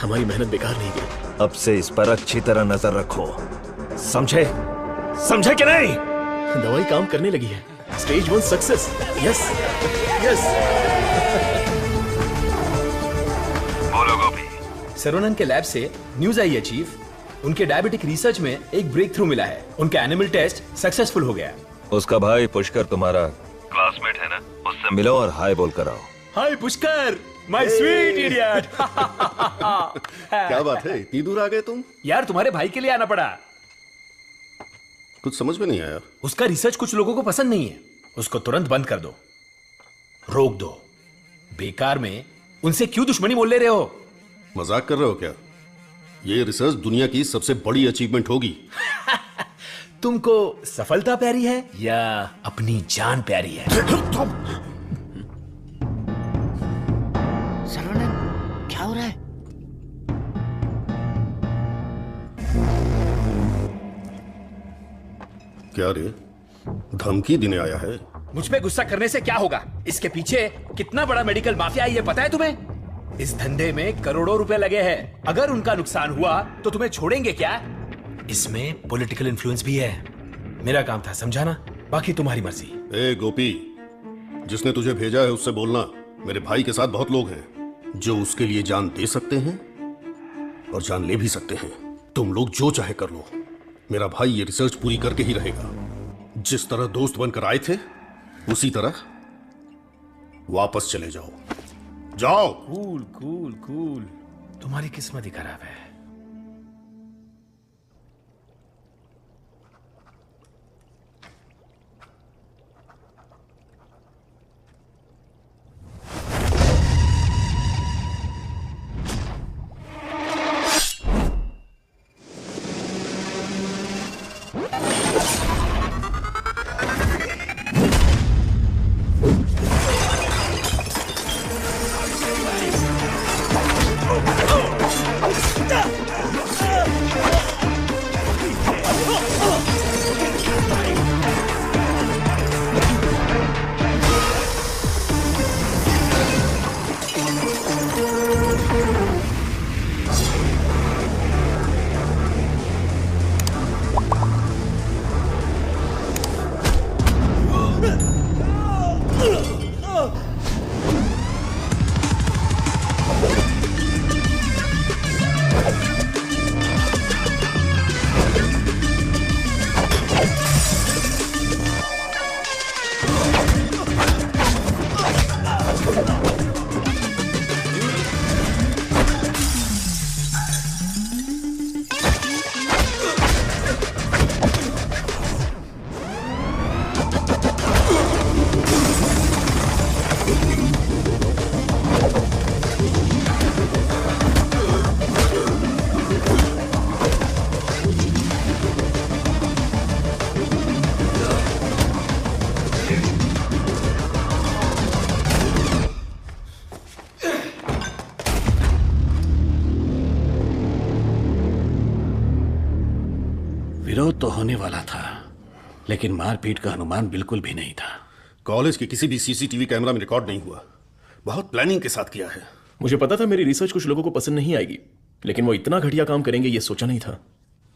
हमारी मेहनत बेकार नहीं गई। अब से इस पर अच्छी तरह नजर रखो, समझे? समझे कि नहीं? दवाई काम करने लगी है। Stage 1 success. Yes yes. बोलो गोपी। सर्वनन के लैब से न्यूज आई है चीफ। उनके डायबिटिक रिसर्च में एक ब्रेक थ्रू मिला है। उनका एनिमल टेस्ट सक्सेसफुल हो गया। उसका भाई पुष्कर तुम्हारा क्लासमेट है ना, उससे मिलो और हाय बोल कर आओ। हाय पुष्कर, माय स्वीट इडियट। क्या बात है, इतनी दूर आ गए तुम? यार तुम्हारे भाई के लिए आना पड़ा। कुछ समझ में नहीं आया। उसका रिसर्च कुछ लोगों को पसंद नहीं है। उसको तुरंत बंद कर दो, रोक दो। बेकार में उनसे क्यों दुश्मनी मोल ले रहे हो? मजाक कर रहे हो क्या? ये रिसर्च दुनिया की सबसे बड़ी अचीवमेंट होगी। तुमको सफलता प्यारी है या अपनी जान प्यारी है? सर्वनन, क्या हो रहा है? क्या रे, धमकी देने आया है? मुझ पे गुस्सा करने से क्या होगा? इसके पीछे कितना बड़ा मेडिकल माफिया है ये पता है तुम्हें? इस धंधे में करोड़ों रुपए लगे हैं। अगर उनका नुकसान हुआ तो तुम्हें छोड़ेंगे क्या? इसमें पॉलिटिकल इन्फ्लुएंस भी है। मेरा काम था समझाना, बाकी तुम्हारी मर्जी। ए गोपी, जिसने तुझे भेजा है उससे बोलना मेरे भाई के साथ बहुत लोग हैं जो उसके लिए जान दे सकते हैं और जान ले भी सकते हैं। तुम लोग जो चाहे कर लो, मेरा भाई ये रिसर्च पूरी करके ही रहेगा। जिस तरह दोस्त बनकर आए थे उसी तरह वापस चले जाओ। जाओ। कूल कूल कूल, तुम्हारी किस्मत ही खराब है। तो होने वाला था, लेकिन मारपीट का अनुमान बिल्कुल भी नहीं था। कॉलेज के किसी भी सीसीटीवी कैमरा में रिकॉर्ड नहीं हुआ। बहुत प्लानिंग के साथ किया है। मुझे पता था मेरी रिसर्च कुछ लोगों को पसंद नहीं आएगी, लेकिन वो इतना घटिया काम करेंगे ये सोचा नहीं था।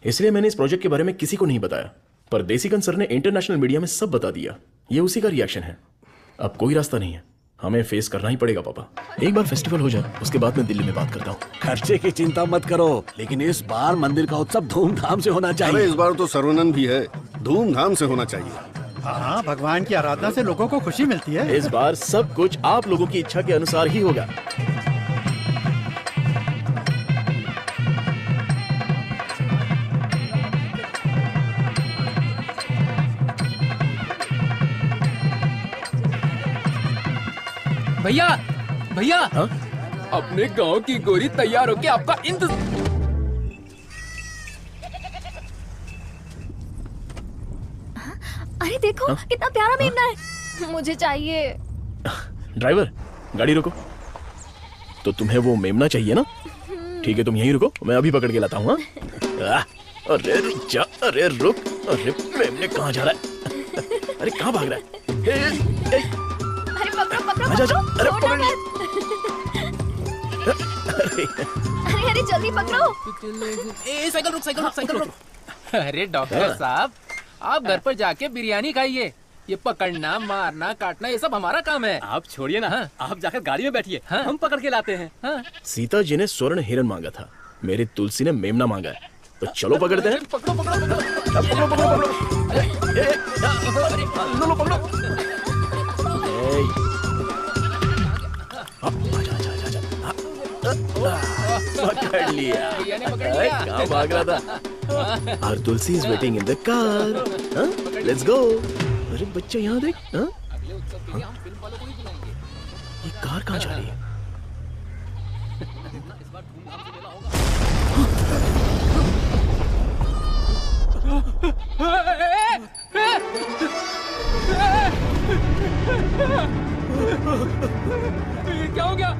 इसलिए मैंने इस प्रोजेक्ट के बारे में किसी को नहीं बताया, पर देसिकन सर ने इंटरनेशनल मीडिया में सब बता दिया। ये उसी का रिएक्शन है। अब कोई रास्ता नहीं है, हमें फेस करना ही पड़ेगा पापा। एक बार फेस्टिवल हो जाए उसके बाद मैं दिल्ली में बात करता हूँ। खर्चे की चिंता मत करो, लेकिन इस बार मंदिर का उत्सव धूमधाम से होना अरे चाहिए। इस बार तो सर्वनन भी है, धूमधाम से होना चाहिए। हाँ, भगवान की आराधना से लोगों को खुशी मिलती है। इस बार सब कुछ आप लोगों की इच्छा के अनुसार ही होगा। भैया भैया, अपने गांव की गोरी तैयार होके आपका इंतजार। अरे देखो कितना प्यारा मेमना है, मुझे चाहिए। ड्राइवर, गाड़ी रोको। तो तुम्हें वो मेमना चाहिए ना? ठीक है, तुम यहीं रुको, मैं अभी पकड़ के लाता हूँ। अरे रुक जा, अरे रुक, अरे मेमने कहाँ जा रहा है? अरे कहाँ भाग रहा है? अरे पकड़ो पकड़ो आजा, आजा, पकड़ो, अरे छोड़ना पकड़ मत। अरे अरे जल्दी पकड़ो। साइकिल रुक, साइकिल रुक, साइकिल रुक। अरे डॉक्टर साहब, आप घर पर जाके बिरयानी खाइए। ये पकड़ना, मारना, काटना ये सब हमारा काम है। आप छोड़िए ना, आप जाकर गाड़ी में बैठिए, हम पकड़ के लाते हैं। सीता जी ने स्वर्ण हिरण मांगा था, मेरी तुलसी ने मेमना मांगा है, तो चलो पकड़ते हैं। पकड़ो पकड़ो पकड़ो पकड़ो पकड़ो पकड़ो, पकड़ो। पकड़ लिया। कहाँ भाग रहा था? Our Tulsi is waiting in the car. Let's go. अरे बच्चा यहाँ देख। ये कार कहाँ जा रही है? क्या हो गया?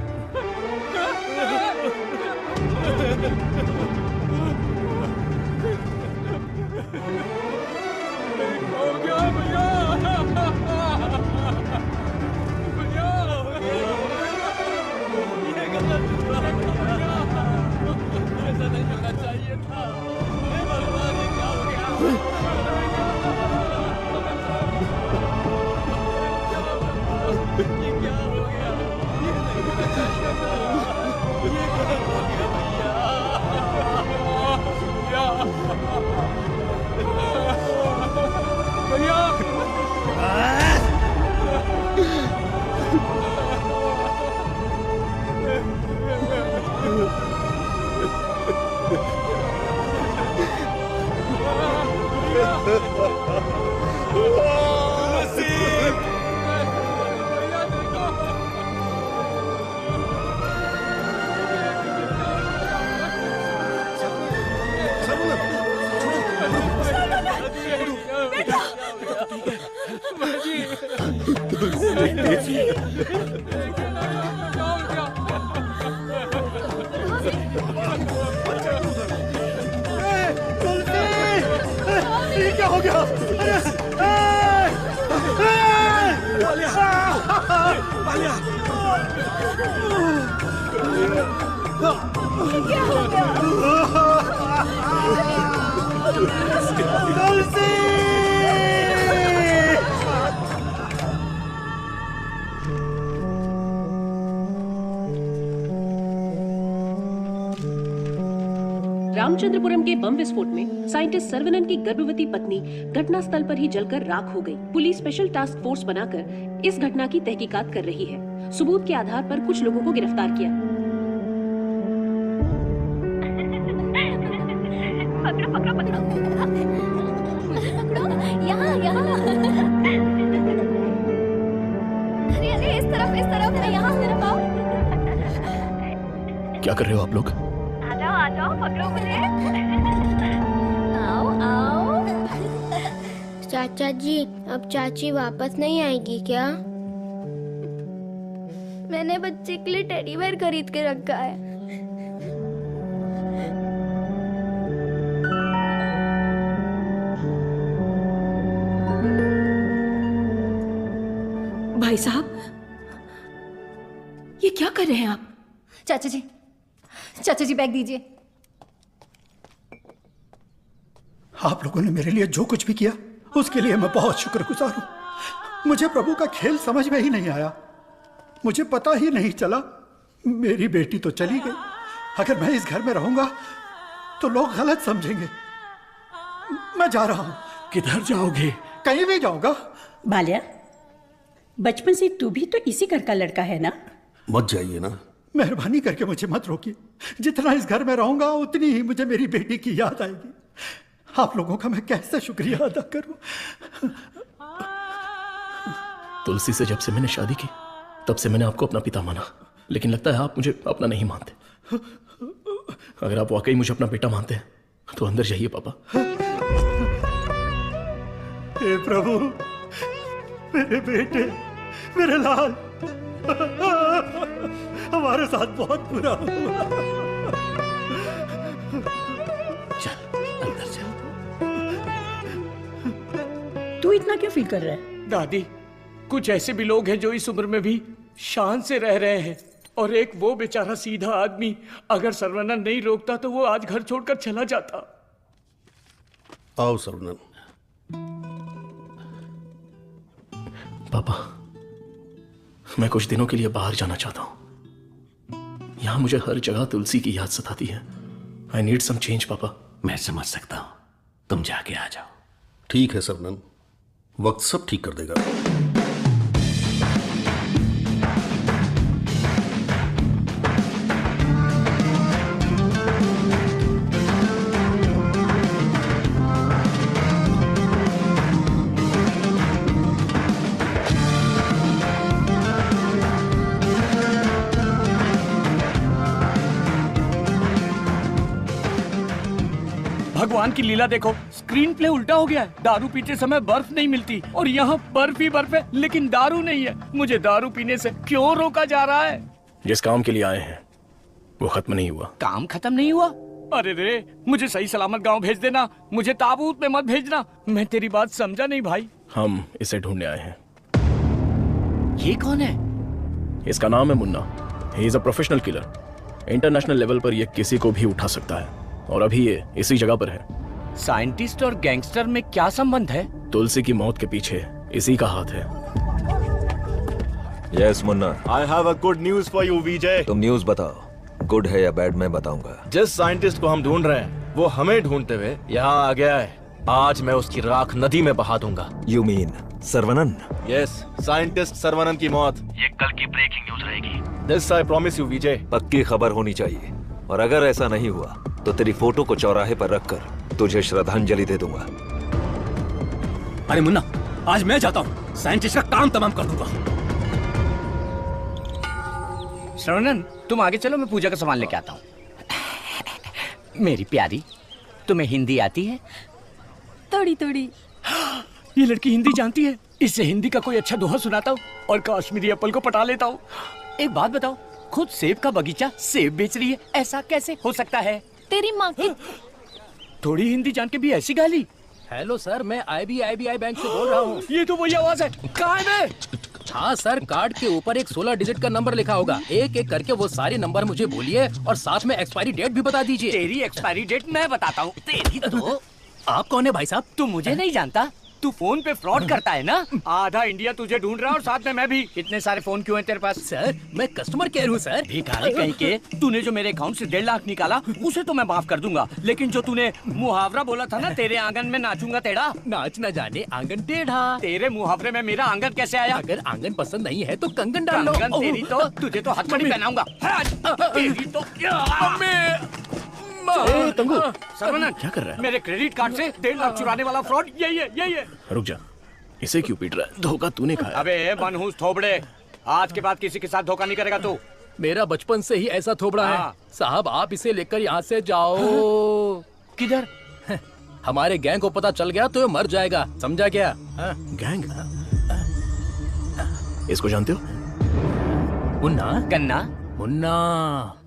क्या हो गया? क्या हो गया? रामचंद्रपुरम के बम विस्फोट में साइंटिस्ट सर्वनन की गर्भवती पत्नी घटनास्थल पर ही जलकर राख हो गई। पुलिस स्पेशल टास्क फोर्स बनाकर इस घटना की तहकीकात कर रही है। सबूत के आधार पर कुछ लोगों को गिरफ्तार किया। पकड़ो पकड़ो पकड़ो पकड़ो, यहाँ यहाँ। अरे अरे इस तरफ यहाँ तरफ आओ। क्या कर रहे हो आप लोग? आ जाओ पकड़ो मुझे। आओ आओ। चाचा जी, अब चाची वापस नहीं आएगी क्या? मैंने बच्चे के लिए टेडी बेयर खरीद के रखा है। भाई साहब, ये क्या कर रहे हैं आप? चाचा जी बैग दीजिए। आप लोगों ने मेरे लिए जो कुछ भी किया उसके लिए मैं बहुत शुक्रगुजार हूं। मुझे प्रभु का खेल समझ में ही नहीं आया, मुझे पता ही नहीं चला। मेरी बेटी तो चली गई, अगर मैं इस घर में रहूंगा तो लोग गलत समझेंगे। मैं जा रहा हूं। किधर जाओगे? कहीं भी जाऊंगा। बाल्या, बचपन से तू भी तो इसी घर का लड़का है ना? मत जाइए ना। मेहरबानी करके मुझे मत रोकिए। जितना इस घर में रहूंगा उतनी ही मुझे मेरी बेटी की याद आएगी। आप लोगों का मैं कैसे शुक्रिया अदा करूं। तुलसी से जब से मैंने शादी की तब से मैंने आपको अपना पिता माना, लेकिन लगता है आप मुझे अपना नहीं मानते। अगर आप वाकई मुझे अपना बेटा मानते हैं तो अंदर जाइए पापा। हे प्रभु, मेरे बेटे, मेरे लाल, हमारे साथ बहुत बुरा हुआ। चल अंदर चल। तू इतना क्यों फील कर रहा है? दादी, कुछ ऐसे भी लोग हैं जो इस उम्र में भी शान से रह रहे हैं, और एक वो बेचारा सीधा आदमी, अगर सर्वनंद नहीं रोकता तो वो आज घर छोड़कर चला जाता। आओ सर्वनंद। पापा, मैं कुछ दिनों के लिए बाहर जाना चाहता हूं। यहां मुझे हर जगह तुलसी की याद सताती है। आई नीड सम चेंज पापा। मैं समझ सकता हूं, तुम जाके आ जाओ। ठीक है सर्वनंद, वक्त सब ठीक कर देगा। भगवान की लीला देखो, स्क्रीन प्ले उल्टा हो गया है। दारू पीते समय बर्फ नहीं मिलती और यहाँ बर्फ ही बर्फ है, लेकिन दारू नहीं है। मुझे दारू पीने से क्यों रोका जा रहा है? जिस काम के लिए आए हैं वो खत्म नहीं हुआ। काम खत्म नहीं हुआ? अरे रे, मुझे सही सलामत गांव भेज देना, मुझे ताबूत में मत भेजना। मैं तेरी बात समझा नहीं भाई। हम इसे ढूंढने आए हैं। ये कौन है? इसका नाम है मुन्ना। ही is a professional killer. International level पर यह किसी को भी उठा सकता है, और अभी ये इसी जगह पर है। साइंटिस्ट और गैंगस्टर में क्या संबंध है? तुलसी की मौत के पीछे इसी का हाथ है। Yes Munna, I have a good news for you Vijay. तुम न्यूज बताओ, गुड है या बैड मैं बताऊंगा। जिस साइंटिस्ट को हम ढूंढ रहे हैं वो हमें ढूंढते हुए यहाँ आ गया है। आज मैं उसकी राख नदी में बहा दूंगा। You mean Sarvanand? Yes, scientist Sarvanand की मौत ये कल की ब्रेकिंग न्यूज रहेगी। This I promise you Vijay. पक्की खबर होनी चाहिए, और अगर ऐसा नहीं हुआ तो तेरी फोटो को चौराहे पर रखकर तुझे श्रद्धांजलि दे दूंगा। अरे मुन्ना, आज मैं जाता हूँ, साइंटिस्ट का काम तमाम कर दूंगा। श्रवणन, तुम आगे चलो, मैं पूजा का सामान लेके आता हूँ। मेरी प्यारी, तुम्हें हिंदी आती है? थोड़ी थोड़ी। ये लड़की हिंदी जानती है। इससे हिंदी का कोई अच्छा दोहा सुनाता हूँ और कश्मीरी एप्पल को पटा लेता हूँ। एक बात बताओ, खुद सेब का बगीचा सेब बेच रही है, ऐसा कैसे हो सकता है? तेरी माँ की थोड़ी हिंदी जान के भी ऐसी गाली। हेलो सर, मैं IBI बैंक से बोल रहा हूँ। ये तो वही आवाज है। कहाँ है मैं? हाँ सर, कार्ड के ऊपर एक 16 डिजिट का नंबर लिखा होगा। एक एक करके वो सारे नंबर मुझे बोलिए और साथ में एक्सपायरी डेट भी बता दीजिए। तेरी एक्सपायरी डेट मैं बताता हूँ। तेरी तो आप कौन है भाई साहब? तू मुझे नहीं जानता? तू फोन पे फ्रॉड करता है ना? आधा इंडिया तुझे ढूंढ रहा है और साथ में मैं भी। इतने सारे फोन क्यों हैं तेरे पास? सर, मैं कस्टमर केयर हूँ सर। भिखारी कहीं के। तूने जो मेरे अकाउंट से 1.5 लाख निकाला उसे तो मैं माफ कर दूंगा, लेकिन जो तूने मुहावरा बोला था ना, तेरे आंगन में नाचूंगा टेढ़ा, नाच न जाने आंगन टेढ़ा। तेरे मुहावरे में मेरा आंगन कैसे आया? अगर आंगन पसंद नहीं है तो कंगन डाल लो। कंगन तेरी तो, तुझे तो हथकड़ी पहनाऊंगा। तेरी तो तंगू, सर्वनंद, क्या कर रहा है? मेरे क्रेडिट कार्ड से 1.5 लाख चुराने वाला फ्रॉड यही है, यही है। रुक जा, इसे क्यों पीट रहा है? धोखा तूने खाया। अबे मनहूस थोबड़े, आज के बाद किसी के साथ धोखा नहीं करेगा तू। मेरा बचपन से ही ऐसा थोबड़ा है साहब। आप इसे लेकर यहाँ से जाओ। किधर? हमारे गैंग को पता चल गया तो ये मर जाएगा, समझा क्या? गैंग? इसको जानते हो? मुन्ना? गन्ना? मुन्ना।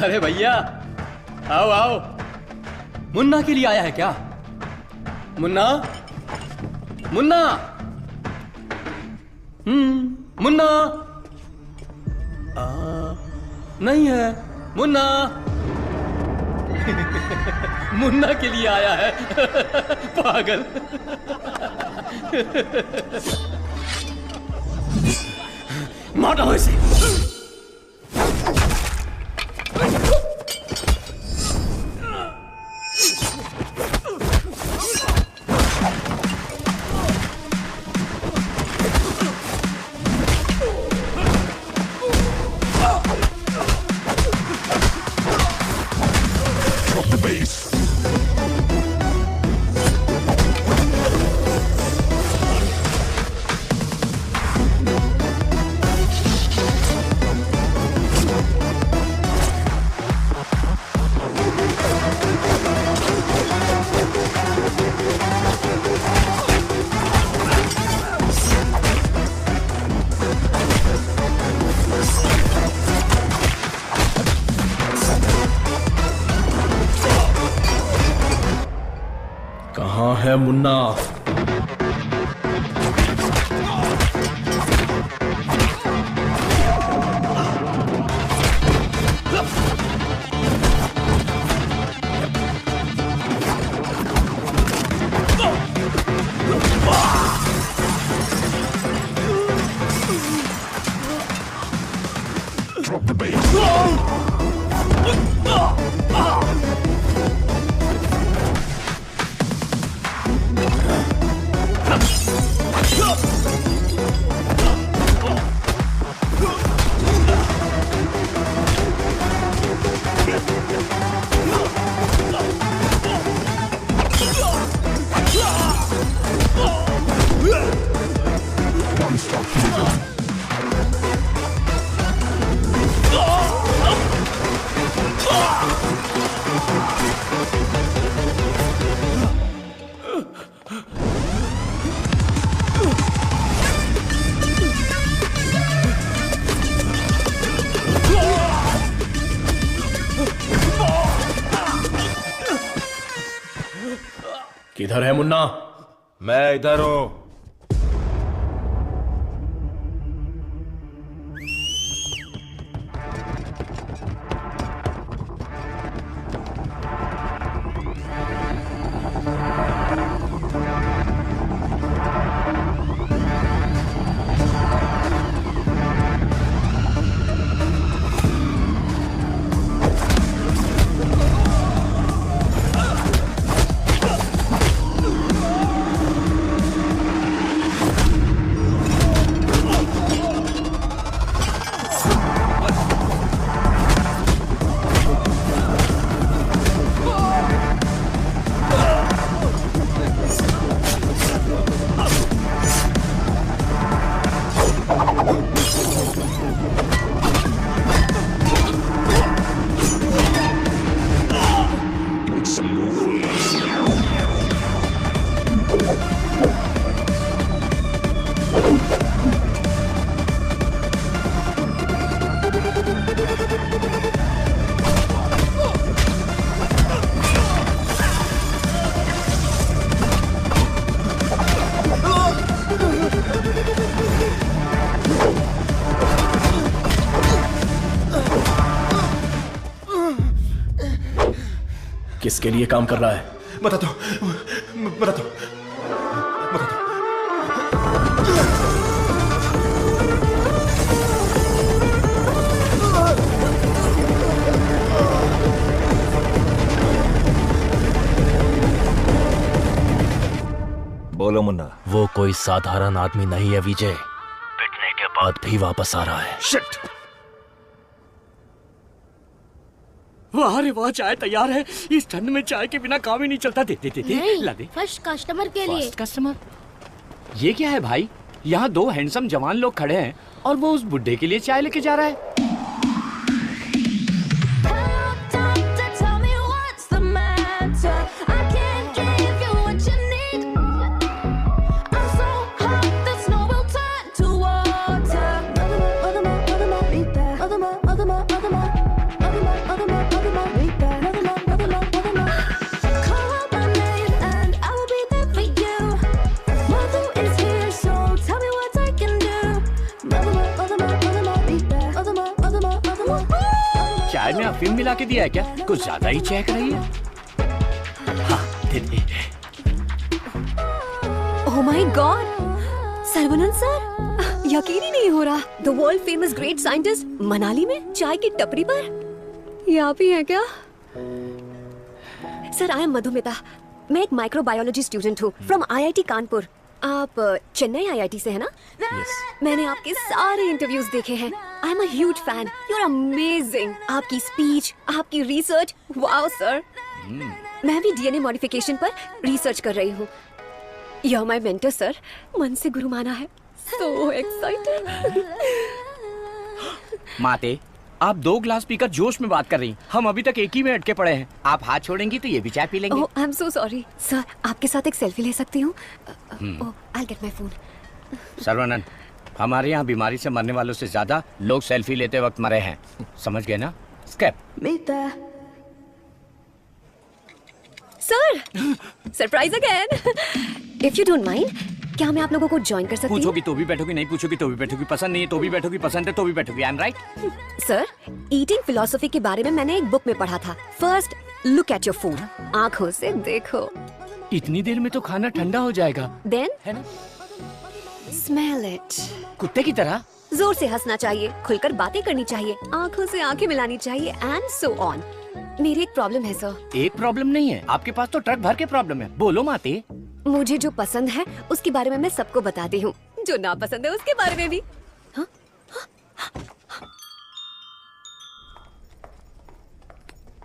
अरे भैया आओ आओ। मुन्ना के लिए आया है क्या? मुन्ना मुन्ना मुन्ना नहीं है मुन्ना। मुन्ना के लिए आया है पागल। मार दो इसे। कहाँ है मुन्ना? किधर है मुन्ना? मैं इधर हूं। किसके लिए काम कर रहा है? बता दो, बता दो, बता दो। बोलो मुन्ना। वो कोई साधारण आदमी नहीं है विजय। पिटने के बाद भी वापस आ रहा है। शिट! वाह रे वाह, चाय तैयार है। इस ठंड में चाय के बिना काम ही नहीं चलता। दे दे दे दे, ला दे। फर्स्ट कस्टमर के लिए। First customer? ये क्या है भाई? यहाँ दो हैंडसम जवान लोग खड़े हैं और वो उस बुड्ढे के लिए चाय लेके जा रहा है। Other चाय में अफीम मिला के दिया है क्या? कुछ ज्यादा ही चहक रही है। हाँ, दे दे। ओह माय गॉड, सर्वनंद सर, यकीन ही नहीं हो रहा। The world famous great scientist Manali में चाय की टपरी पर। ये आप ही हैं क्या? Sir, I am Madhumita. मैं एक माइक्रोबायोलॉजी स्टूडेंट हूँ फ्रॉम IIT कानपुर। आप चेन्नई IIT से है ना? मैंने आपके सारे इंटरव्यूज देखे हैं। I am a huge fan. You are amazing. आपकी स्पीच, आपकी रिसर्च, वाओ सर। मैं भी DNA मॉडिफिकेशन पर रिसर्च कर रही हूँ। You are my mentor sir. मन से गुरु माना है। So excited. माते, आप 2 ग्लास पीकर जोश में बात कर रही हैं। हम अभी तक एक ही में अटके पड़े हैं। आप हाथ छोड़ेंगी तो ये भी चाय पी लेंगे। Oh, I am so sorry sir. आपके साथ एक सेल्फी ले सकती हूँ? Oh, I get my phone. Sarvanand, हमारे यहाँ बीमारी से मरने वालों से ज्यादा लोग सेल्फी लेते वक्त मरे हैं। समझ गए ना? स्केप। Sir, surprise again. If you don't mind, क्या मैं आप लोगों को ज्वाइन कर सकती हूँ? पूछोगी तो भी बैठोगी, नहीं पूछोगी तो भी बैठोगी, पसंद नहीं है तो भी बैठोगी, पसंद है तो भी बैठोगी। I am right? Sir, eating philosophy के बारे में मैंने एक बुक में पढ़ा था। First look at your food, आंखों से देखो। इतनी देर में तो खाना ठंडा हो जाएगा। देन है ना? Smell it. कुत्ते की तरह जोर से हंसना चाहिए, खुलकर बातें करनी चाहिए, आंखों से आंखें मिलानी चाहिए, एंड सो ऑन। मेरी एक प्रॉब्लम है सर। एक प्रॉब्लम नहीं है, आपके पास तो ट्रक भर के प्रॉब्लम है। बोलो माते। मुझे जो पसंद है उसके बारे में मैं सबको बताती हूँ, जो ना पसंद है उसके बारे में भी। हाँ?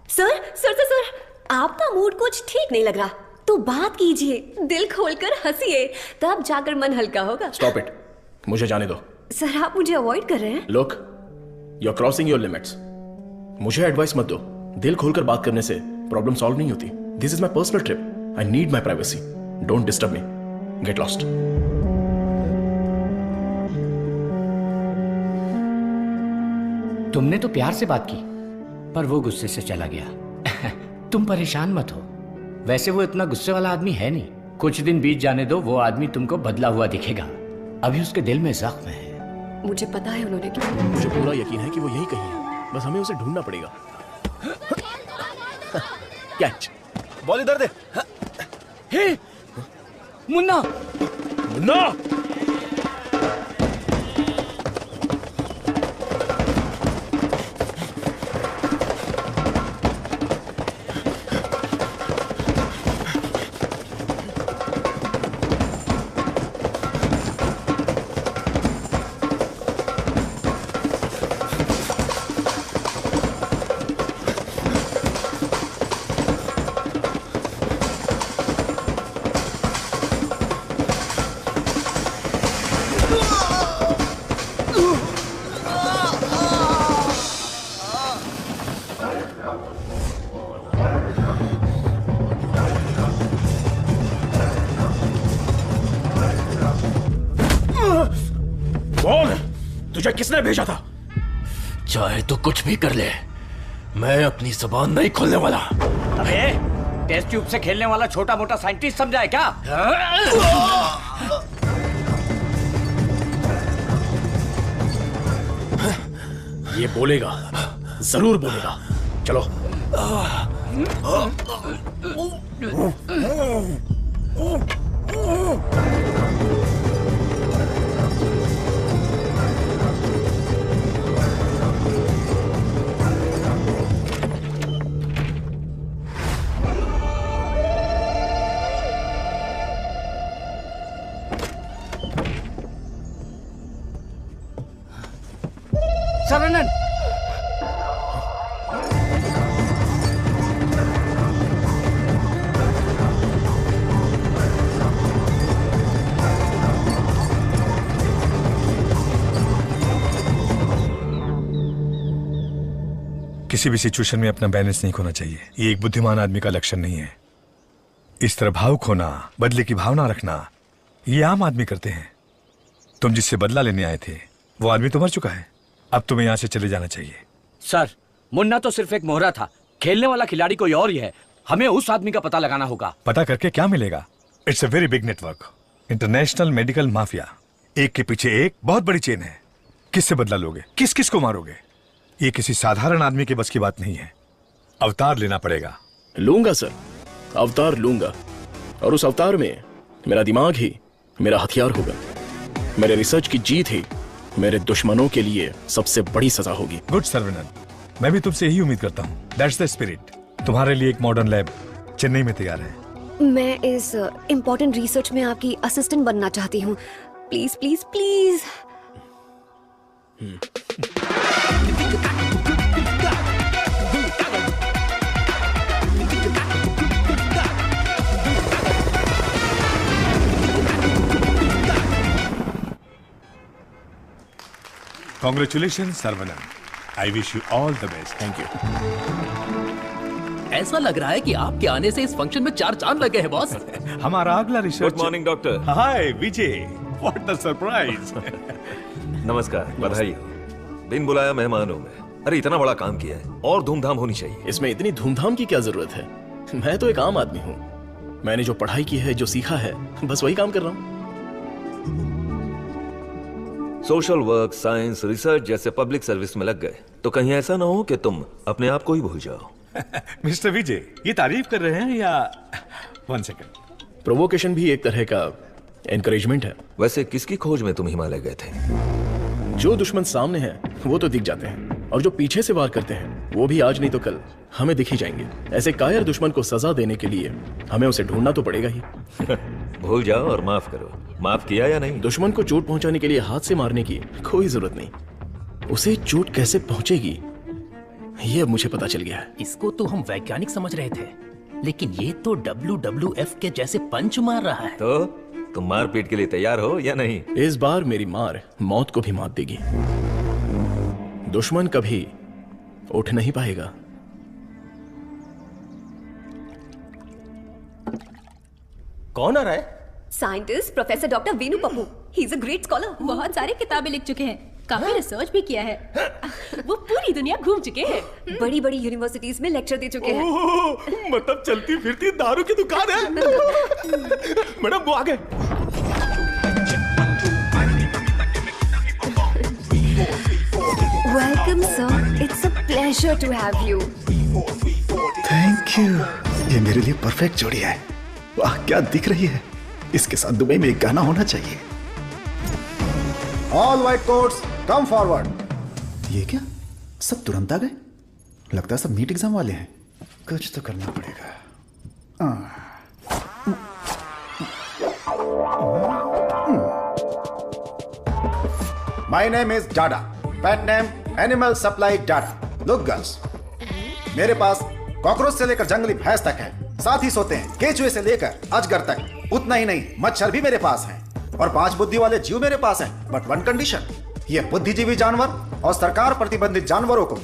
सर सर सर सर, आपका मूड कुछ ठीक नहीं लग रहा, तो बात कीजिए, दिल खोलकर हंसिए, तब जाकर मन हल्का होगा। स्टॉप इट, मुझे जाने दो। सर, आप मुझे अवॉइड कर रहे हैं। Look, you are crossing your limits. मुझे एडवाइस मत दो। दिल खोलकर बात करने से प्रॉब्लम सॉल्व नहीं होती। This is my personal trip. I need my privacy. Don't disturb me. Get lost. तुमने तो प्यार से बात की, पर वो गुस्से से चला गया। तुम परेशान मत हो, वैसे वो इतना गुस्से वाला आदमी है नहीं। कुछ दिन बीत जाने दो, वो आदमी तुमको बदला हुआ दिखेगा। अभी उसके दिल में जख्म है। मुझे पता है उन्होंने क्या। मुझे पूरा यकीन है कि वो यही कहीं है, बस हमें उसे ढूंढना पड़ेगा। कैच। बॉल इधर दे। हे मुन्ना, मुन्ना! तुझे किसने भेजा था? चाहे तो कुछ भी कर ले, मैं अपनी जुबान नहीं खोलने वाला। अबे, टेस्ट ट्यूब से खेलने वाला छोटा मोटा साइंटिस्ट समझा है क्या? ये बोलेगा, जरूर बोलेगा। चलो। सर्वनंद, किसी भी सिचुएशन में अपना बैलेंस नहीं खोना चाहिए। ये एक बुद्धिमान आदमी का लक्षण नहीं है। इस तरह भाव खोना, बदले की भावना रखना, ये आम आदमी करते हैं। तुम जिससे बदला लेने आए थे वो आदमी तो मर चुका है। अब तुम्हें यहाँ से चले जाना चाहिए। सर, मुन्ना तो सिर्फ एक मोहरा था, खेलने वाला खिलाड़ी कोई और ही है। हमें उस आदमी का पता लगाना होगा। पता करके क्या मिलेगा? It's a very big network, international medical mafia. एक के पीछे एक बहुत बड़ी चेन है। किससे बदला लोगे? किस किस को मारोगे? ये किसी साधारण आदमी के बस की बात नहीं है। अवतार लेना पड़ेगा। लूंगा सर, अवतार लूंगा, और उस अवतार में मेरा दिमाग ही मेरा हथियार होगा। मेरे रिसर्च की जीत ही मेरे दुश्मनों के लिए सबसे बड़ी सजा होगी। गुड सर्वनन, मैं भी तुमसे यही उम्मीद करता हूँ। That's the spirit. तुम्हारे लिए एक मॉडर्न लैब चेन्नई में तैयार है। मैं इस इम्पोर्टेंट रिसर्च में आपकी असिस्टेंट बनना चाहती हूँ। Please please please. Congratulations, Sarvanan. I wish you all the best. Thank you. ऐसा लग रहा है कि आपके आने से इस फंक्शन में 4 चांद लगे हैं बॉस। हमारा अगला research. Good morning doctor. Hi Vijay, what the surprise. नमस्कार, बधाई हो। बिन बुलाया मेहमान हूं मैं। अरे इतना बड़ा काम किया है और धूमधाम होनी चाहिए। इसमें इतनी धूमधाम की क्या जरूरत है? मैं तो एक आम आदमी हूँ। मैंने जो पढ़ाई की है, जो सीखा है, बस वही काम कर रहा हूँ। सोशल वर्क, साइंस, रिसर्च जैसे पब्लिक सर्विस में लग गए तो कहीं ऐसा ना हो कि तुम अपने आप को ही भूल जाओ। मिस्टर विजय, ये तारीफ कर रहे हैं या 1 सेकंड? प्रोवोकेशन भी एक तरह का एनकरेजमेंट है। वैसे किसकी खोज में तुम हिमालय गए थे? जो दुश्मन सामने हैं वो तो दिख जाते हैं, और जो पीछे से वार करते हैं वो भी आज नहीं तो कल हमें दिख ही जाएंगे। ऐसे कायर दुश्मन को सजा देने के लिए हमें उसे ढूंढना तो पड़ेगा ही। भूल जाओ और माफ करो। माफ किया या नहीं? दुश्मन को चोट पहुंचाने के लिए हाथ से मारने की कोई जरूरत नहीं। उसे चोट कैसे पहुंचेगी ये अब मुझे पता चल गया है। इसको तो हम वैज्ञानिक समझ रहे थे, लेकिन ये तो WWF के जैसे पंच मार रहा है। तो तुम मारपीट के लिए तैयार हो या नहीं? इस बार मेरी मार मौत को भी मात देगी। दुश्मन कभी उठ नहीं पाएगा। कौन आ रहा है? Scientist professor doctor Veenu Pappu. He is a great scholar. बहुत सारी किताबें लिख चुके हैं, काफी रिसर्च भी किया है। वो पूरी दुनिया घूम चुके हैं। बड़ी बड़ी यूनिवर्सिटीज में लेक्चर दे चुके हैं। मतलब चलती फिरती दारू की दुकान है। मैडम वो आ गए। Welcome sir, it's a pleasure to have you. Thank you. ये मेरे लिए परफेक्ट जोड़ी है। वाह क्या दिख रही है। इसके साथ दुबई में एक गाना होना चाहिए। All white quotes come forward. ये क्या, सब तुरंत आ गए? लगता है सब नीट एग्जाम वाले हैं। कुछ तो करना पड़ेगा। My name is Dada, pet name animal supply Dada. Look girls, मेरे पास कॉकरोच से लेकर जंगली भैंस तक है। साथ ही सोते हैं केचुए से लेकर अजगर तक। उतना ही नहीं, मच्छर भी मेरे पास हैं, और 5 बुद्धि वाले जीव मेरे पास हैं। बट 1 कंडीशन, ये बुद्धिजीवी जानवर और सरकार प्रतिबंधित जानवरों को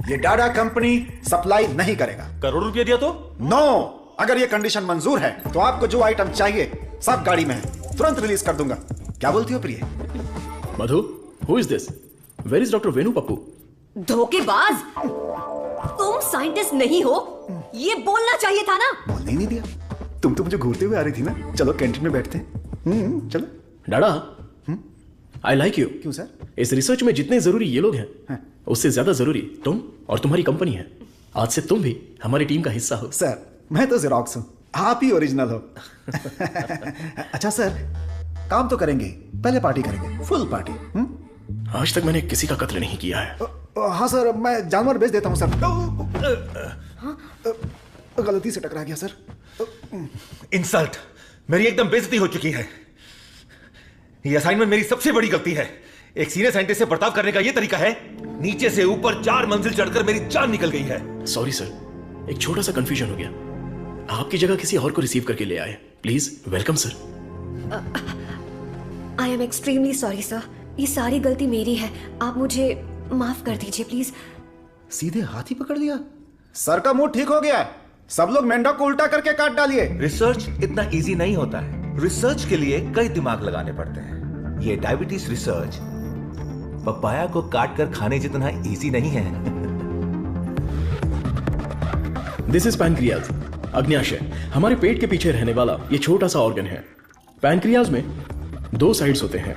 ये डाडा कंपनी सप्लाई नहीं करेगा। करोड़ रुपया दिया तो? नो, अगर ये कंडीशन मंजूर है तो आपको जो आइटम चाहिए सब गाड़ी में है, तुरंत रिलीज कर दूंगा। क्या बोलती हो प्रिय? Madhu, who is this? Where is doctor Venu Pappu? धोखेबाज, तुम साइंटिस्ट नहीं हो, ये बोलना चाहिए था ना। बोलने ही नहीं दिया। तुम तो मुझे घूरते हुए आ रही थी ना। चलो कैंटीन में बैठते हैं। चलो। डाडा, आई लाइक यू। क्यों सर? इस रिसर्च में जितने जरूरी ये लोग हैं, उससे ज्यादा जरूरी तुम और तुम्हारी कंपनी है। आज से तुम भी हमारी टीम का हिस्सा हो। सर मैं तो जेरोक्स हूं, आप ही ओरिजिनल हो। अच्छा सर, काम तो करेंगे, पहले पार्टी करेंगे, फुल पार्टी। आज तक मैंने किसी का कत्ल नहीं किया है। हाँ सर, मैं जानवर बेच देता हूँ सर। गलती से टकरा गया सर। इंसल्ट, मेरी एकदम बेइज्जती हो चुकी है। ये असाइनमेंट मेरी सबसे बड़ी गलती है। एक सीनियर साइंटिस्ट से बर्ताव करने का ये तरीका है? नीचे से ऊपर 4 मंजिल चढ़कर मेरी जान निकल गई है। सॉरी सर, एक छोटा सा कंफ्यूजन हो गया। आपकी जगह किसी और को रिसीव करके ले आए। Please welcome sir. I am extremely sorry sir, ये सारी गलती मेरी है। आप मुझे माफ कर दीजिए प्लीज। सीधे हाथ ही पकड़ लिया। सर का मुंह ठीक हो गया। सब लोग मेंढक को उल्टा करके काट डालिए। रिसर्च इतना इजी नहीं होता है। रिसर्च के लिए कई दिमाग लगाने पड़ते हैं। ये डायबिटीज रिसर्च पपाया को काट कर खाने जितना इजी नहीं है। दिस इज पैनक्रियाज, अग्न्याशय, हमारे पेट के पीछे रहने वाला ये छोटा सा ऑर्गन है। पैनक्रियाज में 2 साइड्स होते हैं,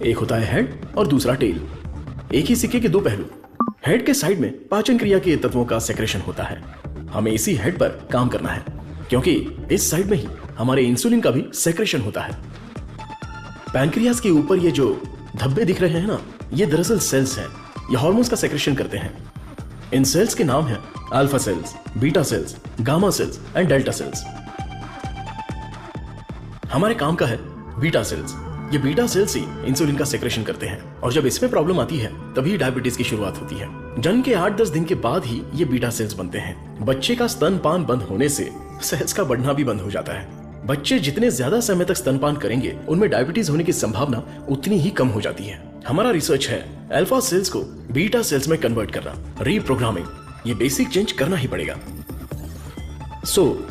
एक होता है हेड और दूसरा टेल। एक ही सिक्के के 2 पहलू। हेड के साइड में पाचन क्रिया के तत्वों का सेक्रेशन होता है। हमें इसी हेड पर काम करना है, क्योंकि इस साइड में ही हमारे इंसुलिन का भी सेक्रेशन होता है। पैनक्रियाज के ऊपर ये जो धब्बे दिख रहे हैं ना, ये दरअसल सेल्स हैं। ये हार्मोन्स का सेक्रेशन करते हैं। इन सेल्स के नाम हैं alpha cells, beta cells, gamma cells and delta cells. हमारे काम का है बीटा सेल्स। ये बीटा सेल्स ही इंसुलिन का सेक्रेशन करते हैं, और जब इसमें प्रॉब्लम आती है तभी डायबिटीज की शुरुआत होती है। जन्म के 8-10 दिन के बाद ही ये बीटा सेल्स बनते हैं। बच्चे का स्तनपान बंद होने से सेल्स का बढ़ना भी बंद हो जाता है। बच्चे जितने ज्यादा समय तक स्तनपान करेंगे, उनमें डायबिटीज होने की संभावना उतनी ही कम हो जाती है। हमारा रिसर्च है अल्फा सेल्स को बीटा सेल्स में कन्वर्ट करना, रीप्रोग्रामिंग। ये बेसिक चेंज करना ही पड़ेगा।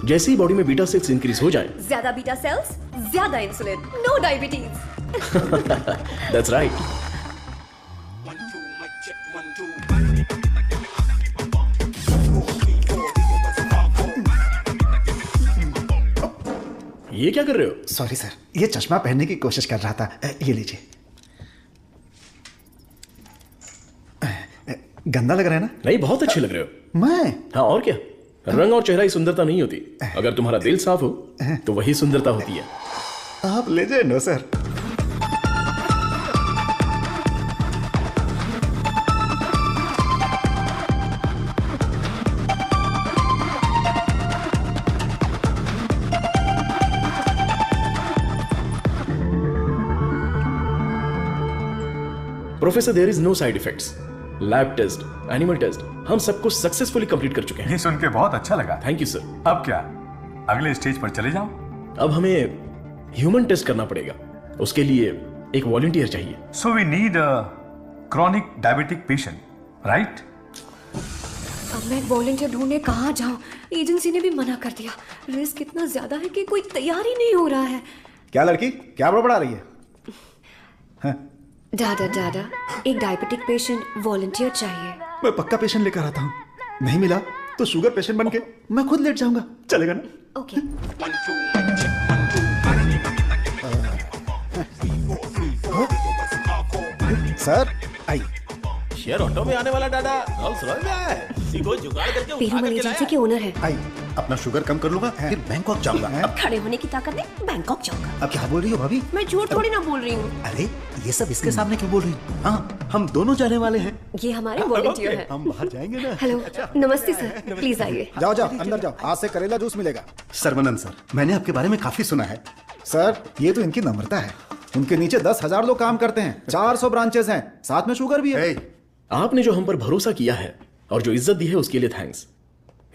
जैसे ही बॉडी में बीटा सेल्स इंक्रीज हो जाए, ज्यादा बीटा सेल्स, ज्यादा insulin, no diabetes. That's right. ये क्या कर रहे हो? सॉरी सर, ये चश्मा पहनने की कोशिश कर रहा था। ये लीजिए। गंदा लग रहा है ना? नहीं, बहुत अच्छे लग रहे हो। मैं? हाँ, और क्या। रंग और चेहरा ही सुंदरता नहीं होती, अगर तुम्हारा दिल साफ हो तो वही सुंदरता होती है। आप लेजेंड हो sir. Professor, there is no side effects. Lab test, animal test, हम सब कुछ सक्सेसफुली कंप्लीट कर चुके हैं। ये सुन के बहुत अच्छा लगा। Thank you sir. अब क्या, अगले स्टेज पर चले जाओ? अब हमें ह्यूमन टेस्ट करना पड़ेगा। उसके लिए एक वॉलंटियर चाहिए। So we need a chronic diabetic patient, right? अब मैं वॉलंटियर ढूंढने कहाँ जाऊँ? एजेंसी ने भी मना कर दिया। रिस्क इतना ज्यादा है कि कोई तैयार ही नहीं हो रहा है। क्या लड़की, क्या बड़बड़ा रही है? दादा, एक डायबिटिक पेशेंट वॉलंटियर चाहिए। मैं पक्का पेशेंट लेकर आता हूँ। नहीं मिला तो शुगर पेशेंट बन के मैं खुद लेट जाऊंगा। चलेगा ना? Okay. Sir I. Share auto में आने वाला दादा रोल्स रॉयस में आया है। इसी को जुगाड़ करके पेरूमल एजेंसी के ओनर है। आई, अपना शुगर कम कर लूंगा, फिर बैंकॉक जाऊंगा। अब खड़े होने की ताकत है, बैंकॉक जाऊंगा। अब क्या बोल रही हो भाभी? मैं झूठ थोड़ी ना बोल रही हूँ। अरे ये सब इसके सामने क्यों बोल रही हो? हाँ, हम दोनों जाने वाले हैं। ये हमारे वॉलंटियर हैं। हम बाहर जाएंगे ना। हेलो, नमस्ते सर, प्लीज आइए। जाओ जाओ अंदर जाओ, आज से करेला जूस मिलेगा। सरवनंद सर, मैंने आपके बारे में काफी सुना है। सर, ये तो इनकी नम्रता है। उनके नीचे 10,000 लोग काम करते हैं, 400 ब्रांचेस हैं, साथ में शुगर भी है। आपने जो हम पर भरोसा किया है और जो इज्जत दी है उसके लिए थैंक्स।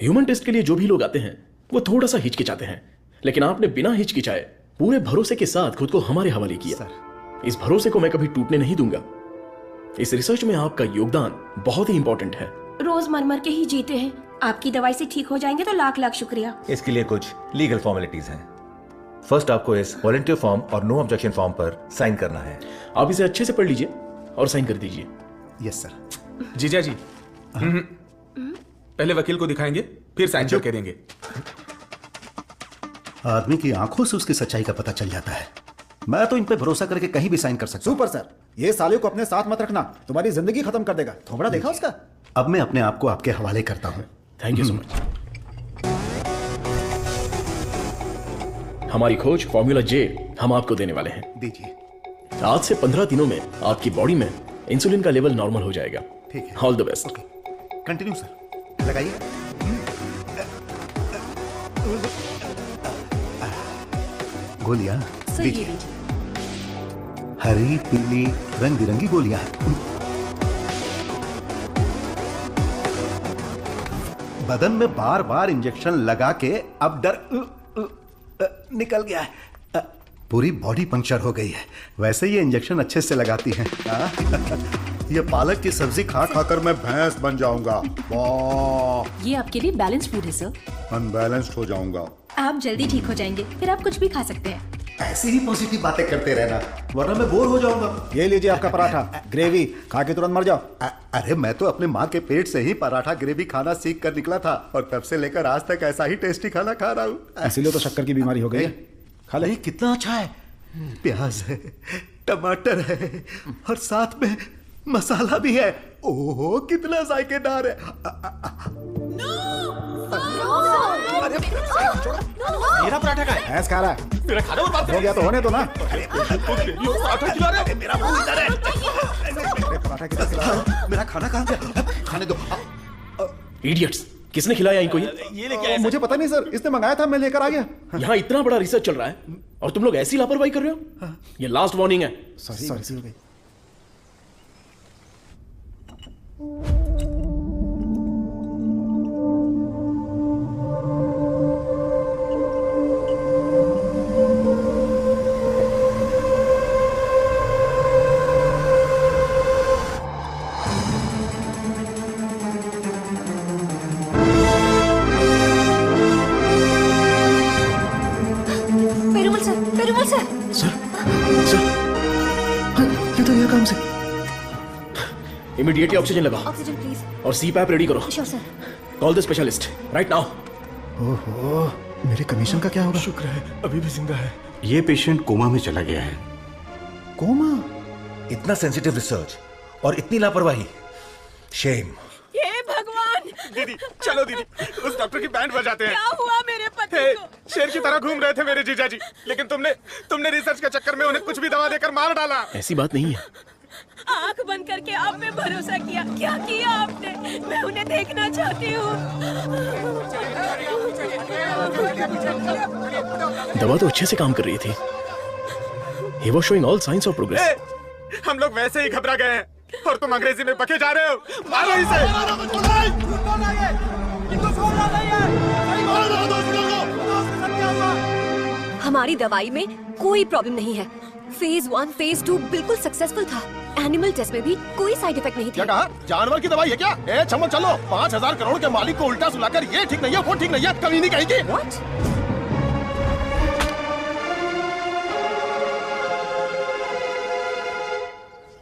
ह्यूमन टेस्ट के लिए जो भी लोग आते हैं वो थोड़ा सा हिचकिचाते हैं, लेकिन आपने बिना हिचकिचाए पूरे भरोसे के साथ खुद को हमारे हवाले किया। इस भरोसे को मैं कभी टूटने नहीं दूंगा। इस रिसर्च में आपका योगदान बहुत ही इंपॉर्टेंट है। रोज मर के ही जीते हैं। आपकी दवाई से ठीक हो जाएंगे तो लाख लाख शुक्रिया। इसके लिए कुछ लीगल फॉर्मेलिटीज हैं। फर्स्ट आपको इस वॉलंटियर फॉर्म और नो ऑब्जेक्शन फॉर्म पर साइन करना है। आप इसे अच्छे से पढ़ लीजिए और साइन कर दीजिए। Yes sir. जीजा जी, पहले वकील को दिखाएंगे, फिर साइन करके देंगे। आदमी की आंखों से उसकी सच्चाई का पता चल जाता है। मैं तो इन पे भरोसा करके कहीं भी साइन कर सकता हूं। सुपर सर, ये साले को अपने साथ मत रखना, तुम्हारी जिंदगी खत्म कर देगा। थोबड़ा देखा उसका? अब मैं अपने आप को आपके हवाले करता हूं। Thank you so much. हमारी खोज फॉर्मूला जे हम आपको देने वाले हैं। दीजिए। आज से 15 दिनों में आपकी बॉडी में इंसुलिन का लेवल नॉर्मल हो जाएगा। ठीक है। All the best. Continue sir, लगाइए। गोलियां दीजिए। हरी पीली रंग बिरंगी गोलियां हैं। बदन में बार बार इंजेक्शन लगा के अब डर निकल गया है। पूरी बॉडी पंक्चर हो गई है। वैसे ये इंजेक्शन अच्छे से लगाती हैं। ये पालक की सब्जी खा खाकर मैं भैंस बन जाऊंगा। वाह, ये आपके लिए बैलेंस फूड है सर। अनबैलेंस्ड हो जाऊंगा। आप जल्दी ठीक हो जाएंगे, फिर आप कुछ भी खा सकते हैं। ऐसी ही पॉजिटिव बातें करते रहना, वरना मैं बोर हो जाऊंगा। ये लीजिए आपका पराठा, ग्रेवी खा के तुरंत मर जाओ। अरे मैं तो अपने माँ के पेट से ही पराठा ग्रेवी खाना सीख कर निकला था, और तब से लेकर आज तक ऐसा ही टेस्टी खाना खा रहा हूँ। इसीलिए तो शक्कर की बीमारी हो गई है। खा ले। कितना अच्छा है। प्याज है, टमाटर है, और साथ में मसाला भी है। ओहो कितना जायकेदार है। मेरा पराठा का है। भैंस खा रहा है। मेरा खाना बर्बाद हो गया तो होने दो ना। पराठा खिला रहे हो? मेरा मुंह इधर है। पराठा कितना खिला रहा है? मेरा खाना कहाँ गया? खाने दो। इडियट्स, किसने खिलाया इनको ये? ये लेके आया मुझे पता नहीं सर, इसने मंगाया था, मैं लेकर आ गया। यहाँ इतना बड़ा रिसर्च चल रहा है और तुम लोग ऐसी लापरवाही कर रहे हो? ये लास्ट वार्निंग है। सॉरी। पेरुमल सर। ये तो यह काम से। इमीडिएटली ऑक्सीजन लगाओ ऑक्सीजन प्लीज। और सीपैप रेडी करो। Sure sir. Call the specialist right now. ओहो, मेरे कमीशन का क्या होगा? शुक्र है अभी भी जिंदा है। ये पेशेंट कोमा में चला गया है। कोमा? इतना सेंसिटिव रिसर्च और इतनी लापरवाही, शेम। हे भगवान। दीदी चलो दीदी, उस डॉक्टर की बैंड बजाते हैं। क्या हुआ मेरे पति को? शेर की तरह घूम रहे थे मेरे जीजा जी, लेकिन तुमने रिसर्च के चक्कर में उन्हें कुछ भी दवा देकर मार डाला। ऐसी बात नहीं है। आंख बंद करके आप पे भरोसा किया। क्या किया आपने? मैं उन्हें देखना चाहती हूँ। दवा तो अच्छे से काम कर रही थी। He was showing all signs of progress. हम लोग वैसे ही घबरा गए हैं और तुम अंग्रेजी में बके जा रहे हो। मारो इसे। हमारी दवाई में कोई प्रॉब्लम नहीं है। फेज 1 फेज 2 बिल्कुल सक्सेसफुल था। एनिमल टेस्ट में भी कोई साइड इफेक्ट नहीं था। क्या कहा? जानवर की दवाई है क्या? ए चमक चलो, 5,000 करोड़ के मालिक को उल्टा सुलाकर ये ठीक नहीं है वो ठीक नहीं है, कभी नहीं कहेगी। What?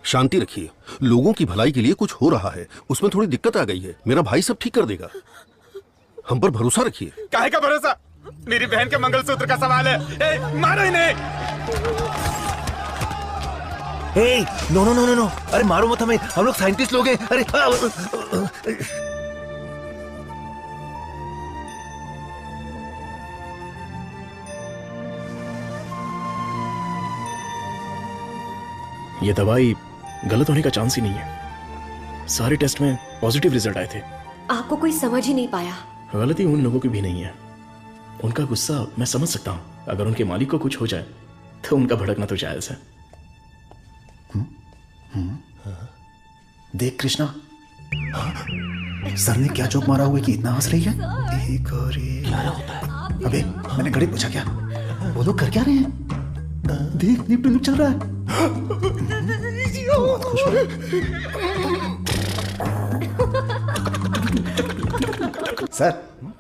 शांति रखिए, लोगों की भलाई के लिए कुछ हो रहा है, उसमें थोड़ी दिक्कत आ गई है, मेरा भाई सब ठीक कर देगा, हम पर भरोसा रखिए। काहे का भरोसा? मेरी बहन के मंगलसूत्र का सवाल है। ए, मारो इन्हें। नो, अरे मारो मत हमें, हम लोग साइंटिस्ट लोग हैं। अरे ये दवाई गलत होने का चांस ही नहीं है। सारे टेस्ट में पॉजिटिव रिजल्ट आए थे। आपको कोई समझ ही नहीं पाया। गलती उन लोगों की भी नहीं है। उनका गुस्सा मैं समझ सकता हूँ। अगर उनके मालिक को कुछ हो जाए तो उनका भड़कना तो जायज है। देख कृष्णा, सर ने क्या जोक मारा हुआ है कि इतना हंस रही है? एक और एक। क्या होता है? अबे मैंने घड़ी पूछा क्या? वो लोग कर क्या रहे हैं? देख निप चल रहा है। बहुत खुश हो रहे। सर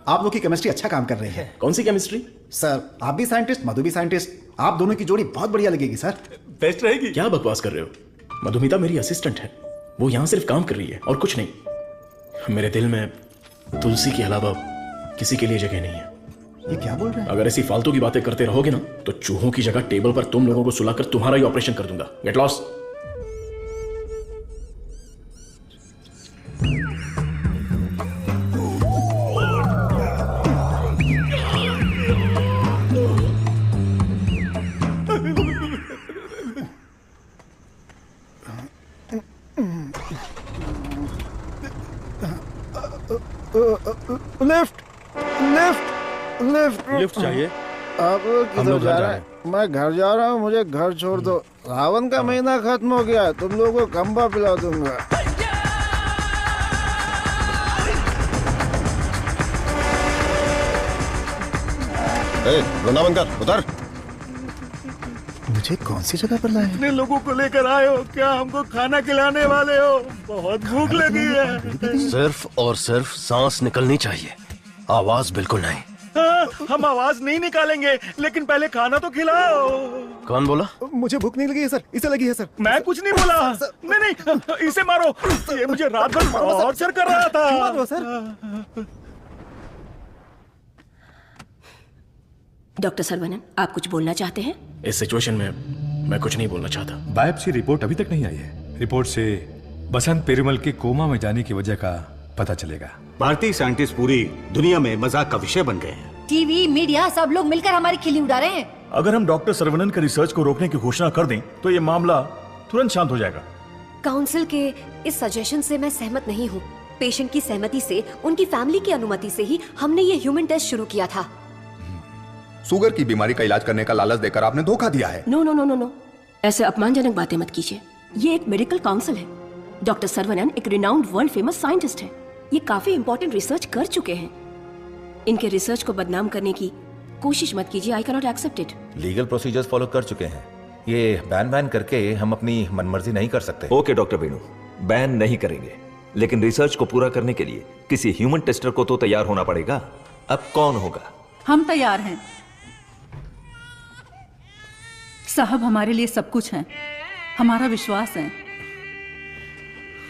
आप लोग की केमिस्ट्री अच्छा काम कर रही है। कौन सी केमिस्ट्री? सर आप भी साइंटिस्ट, मधु भी साइंटिस्ट, आप दोनों की जोड़ी बहुत बढ़िया लगेगी सर। बेस्ट रहेगी। क्या बकवास कर रहे हो? मधुमिता मेरी असिस्टेंट है, वो यहाँ सिर्फ काम कर रही है और कुछ नहीं। मेरे दिल में तुलसी के अलावा किसी के लिए जगह नहीं है। ये क्या बोल रहे हैं? अगर ऐसी फालतू की बातें करते रहोगे ना तो चूहों की जगह टेबल पर तुम लोगों को सुलाकर तुम्हारा ही ऑपरेशन कर दूंगा। Get lost. Lift lift lift lift चाहिए? आप किधर जा रहे हैं? मैं घर जा रहा हूँ, मुझे घर छोड़ दो। सावन का महीना खत्म हो गया, तुम लोगों को खंबा पिला दूंगा। वृंदावन कर उतर। मुझे कौन सी जगह पर लाए? कितने लोगों को लेकर आए हो? क्या हमको खाना खिलाने वाले हो? बहुत भूख लगी है। सिर्फ और सिर्फ सांस निकलनी चाहिए, आवाज बिल्कुल नहीं। हाँ, हम आवाज नहीं निकालेंगे, लेकिन पहले खाना तो खिलाओ। कौन बोला? मुझे भूख नहीं लगी है सर, इसे लगी है सर। मैं कुछ नहीं बोला। नहीं, इसे मारो। ये मुझे रात भर टॉर्चर कर रहा था। सर डॉक्टर सर्वनन, आप कुछ बोलना चाहते हैं? इस सिचुएशन में मैं कुछ नहीं बोलना चाहता। बायोप्सी रिपोर्ट अभी तक नहीं आई है। रिपोर्ट से बसंत पेरुमल के कोमा में जाने की वजह का पता चलेगा। भारतीय साइंटिस्ट पूरी दुनिया में मजाक का विषय बन गए हैं। टीवी मीडिया सब लोग मिलकर हमारी खिल्ली उड़ा रहे हैं। अगर हम डॉक्टर सर्वनन के रिसर्च को रोकने की घोषणा कर दें तो ये मामला तुरंत शांत हो जाएगा। काउंसिल के इस सजेशन से मैं सहमत नहीं हूँ। पेशेंट की सहमति से, उनकी फैमिली की अनुमति से ही हमने ये ह्यूमन टेस्ट शुरू किया था। शुगर की बीमारी का इलाज करने का लालच देकर आपने धोखा दिया है। No no no no no, ऐसे अपमानजनक बातें मत कीजिए। ये एक मेडिकल काउंसिल है। डॉक्टर सर्वनन एक रिनाउंड वर्ल्ड फेमस साइंटिस्ट है। ये काफी इंपॉर्टेंट रिसर्च कर चुके हैं। इनके रिसर्च को बदनाम करने की कोशिश मत कीजिए। I can not accept it. Legal procedures follow कर चुके हैं। ये बैन करके हम अपनी मनमर्जी नहीं कर सकते। ओके डॉक्टर वेणु, बैन नहीं करेंगे, लेकिन रिसर्च को पूरा करने के लिए किसी ह्यूमन टेस्टर को तो तैयार होना पड़ेगा। अब कौन होगा? हम तैयार हैं साहब, हमारे लिए सब कुछ है। हमारा विश्वास है।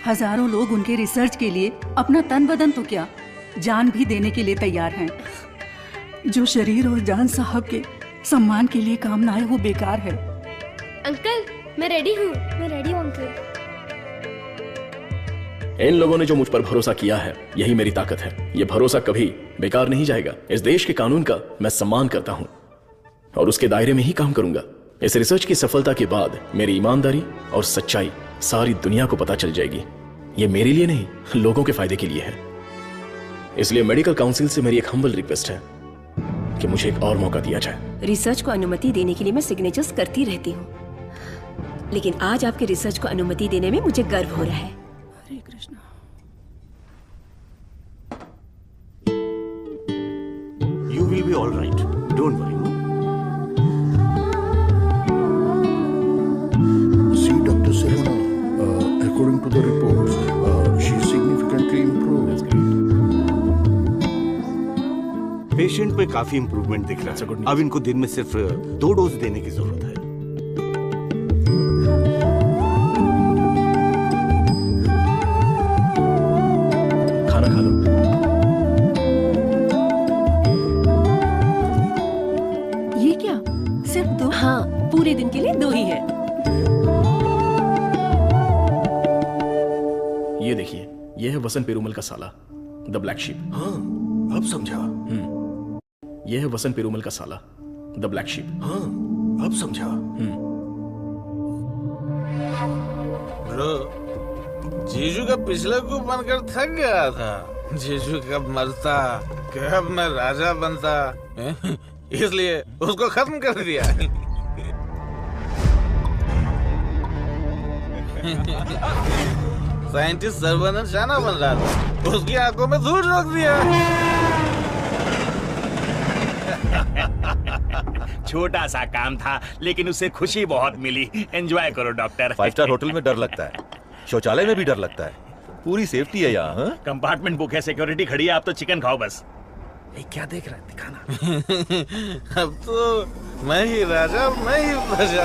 हजारों लोग उनके रिसर्च के लिए अपना तन बदन तो क्या जान भी देने के लिए तैयार हैं। जो शरीर और जान साहब के सम्मान के लिए काम ना आए वो बेकार है। अंकल मैं रेडी हूँ। मैं रेडी हूँ अंकल। इन लोगों ने जो मुझ पर भरोसा किया है, यही मेरी ताकत है। ये भरोसा कभी बेकार नहीं जाएगा। इस देश के कानून का मैं सम्मान करता हूँ और उसके दायरे में ही काम करूंगा। इस रिसर्च की सफलता के बाद मेरी ईमानदारी और सच्चाई सारी दुनिया को पता चल जाएगी। ये मेरे लिए नहीं, लोगों के फायदे के लिए है। इसलिए मेडिकल काउंसिल से मेरी एक हम्बल रिक्वेस्ट है कि मुझे एक और मौका दिया जाए। रिसर्च को अनुमति देने के लिए मैं सिग्नेचर्स करती रहती हूँ, लेकिन आज आपके रिसर्च को अनुमति देने में मुझे गर्व हो रहा है। हरे Krishna. You will be all right. Don't worry. See, Dr. Serena, according to the reports, she significantly improved. Patient पे काफी इंप्रूवमेंट दिख रहा है। अब इनको दिन में सिर्फ 2 डोज देने की जरूरत है। खाना खा लो। ये क्या सिर्फ 2? हाँ, पूरे दिन के लिए 2 ही है। ये देखिए, ये है वसंत पेरुमल का साला, द ब्लैक शीप। हाँ, अब समझा। ये है वसंत पेरुमल का साला, द ब्लैक शीप। हाँ, अब समझा। ब्रो, जीजू का पिछले को बनकर थक गया था। जीजू कब मरता, कब मैं राजा बनता, इसलिए उसको खत्म कर दिया। साइंटिस्ट सर्वनन शाना बन रहा था, उसकी आंखों में धूल झोंक दिया। छोटा सा काम था, लेकिन उससे खुशी बहुत मिली। एंजॉय करो डॉक्टर। 5 स्टार होटल में डर लगता है, शौचालय में भी डर लगता है। पूरी सेफ्टी है यहाँ। कंपार्टमेंट बुक है, सिक्योरिटी खड़ी है। आप तो चिकन खाओ बस। क्या देख रहा है, दिखाना। अब तो मैं ही राजा, मैं ही प्रजा।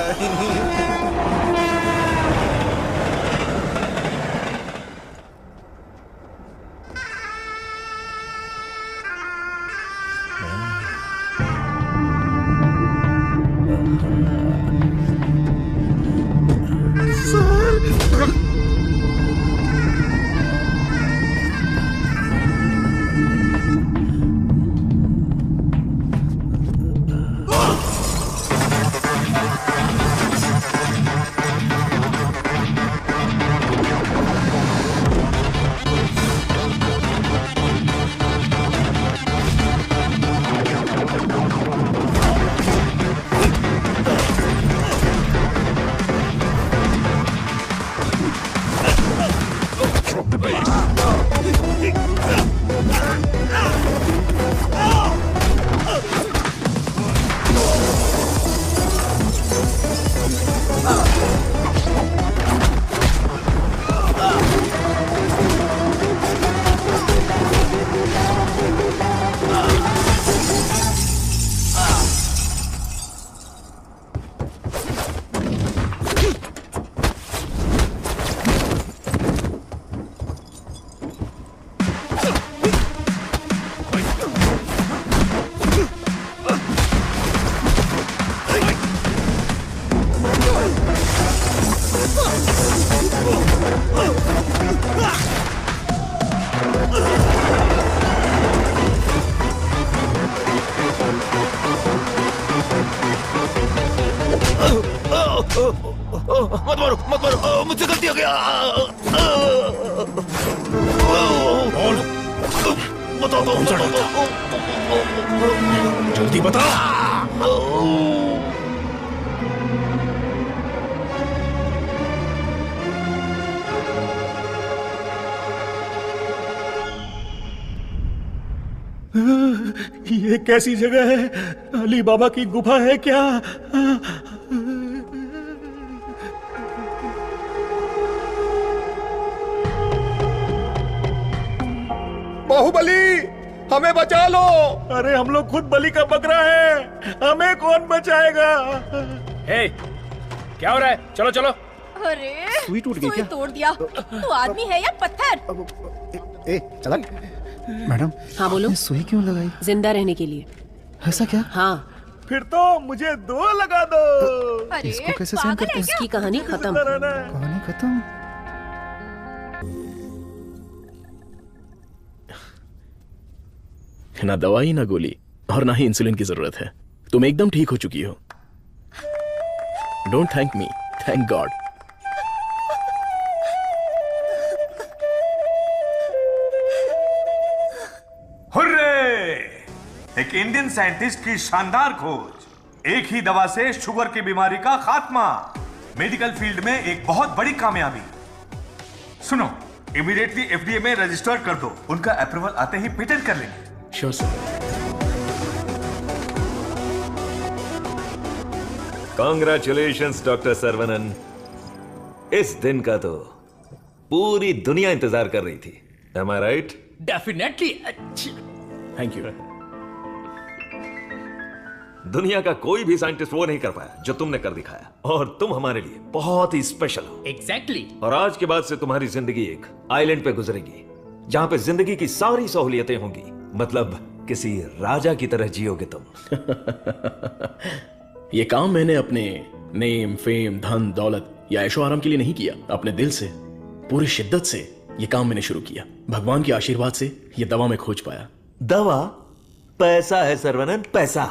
मत मारो मत मारो, मुझसे गलती हो गया। बता दो, जल्दी बता। ये कैसी जगह है? अली बाबा की गुफा है क्या? बाहुबली, हमें बचा लो। अरे हम लोग खुद बलि का बकरा है, हमें कौन बचाएगा? हे, क्या हो रहा है? चलो चलो। अरे सुई टूट गई क्या? तोड़ दिया। तू आदमी है या पत्थर? ए चला। मैडम, हाँ बोलो। सुई क्यों लगाई? जिंदा रहने के लिए। ऐसा क्या? हाँ। फिर तो मुझे 2 लगा दो। अरे इसको कैसे सहन करते हैं? इसकी कहानी खत्म। कहानी खत्म? ना दवाई ना गोली और ना ही इंसुलिन की जरूरत है। तुम एकदम ठीक हो चुकी हो। Don't thank me, thank God. Hurray! एक इंडियन साइंटिस्ट की शानदार खोज, एक ही दवा से शुगर की बीमारी का खात्मा, मेडिकल फील्ड में एक बहुत बड़ी कामयाबी। सुनो, इमीडिएटली एफडीए में रजिस्टर कर दो, उनका अप्रूवल आते ही पेटेंट कर लेंगे। Sure sir. Congratulations doctor Saravanan. इस दिन का तो पूरी दुनिया इंतजार कर रही थी। Am I right? Definitely. Thank you. दुनिया का कोई भी साइंटिस्ट वो नहीं कर पाया जो तुमने कर दिखाया, और तुम हमारे लिए बहुत ही स्पेशल हो। एग्जैक्टली। और आज के बाद से तुम्हारी जिंदगी एक आइलैंड पे गुजरेगी, जहां पे जिंदगी की सारी सहूलियतें होंगी। मतलब किसी राजा की तरह जियोगे तुम। ये काम मैंने अपने नेम, फेम, धन, दौलत या ऐशो आराम के लिए नहीं किया। अपने दिल से, पूरी शिद्दत से ये काम मैंने शुरू किया। भगवान के आशीर्वाद से ये दवा में खोज पाया। दवा? पैसा है सर्वनन, पैसा।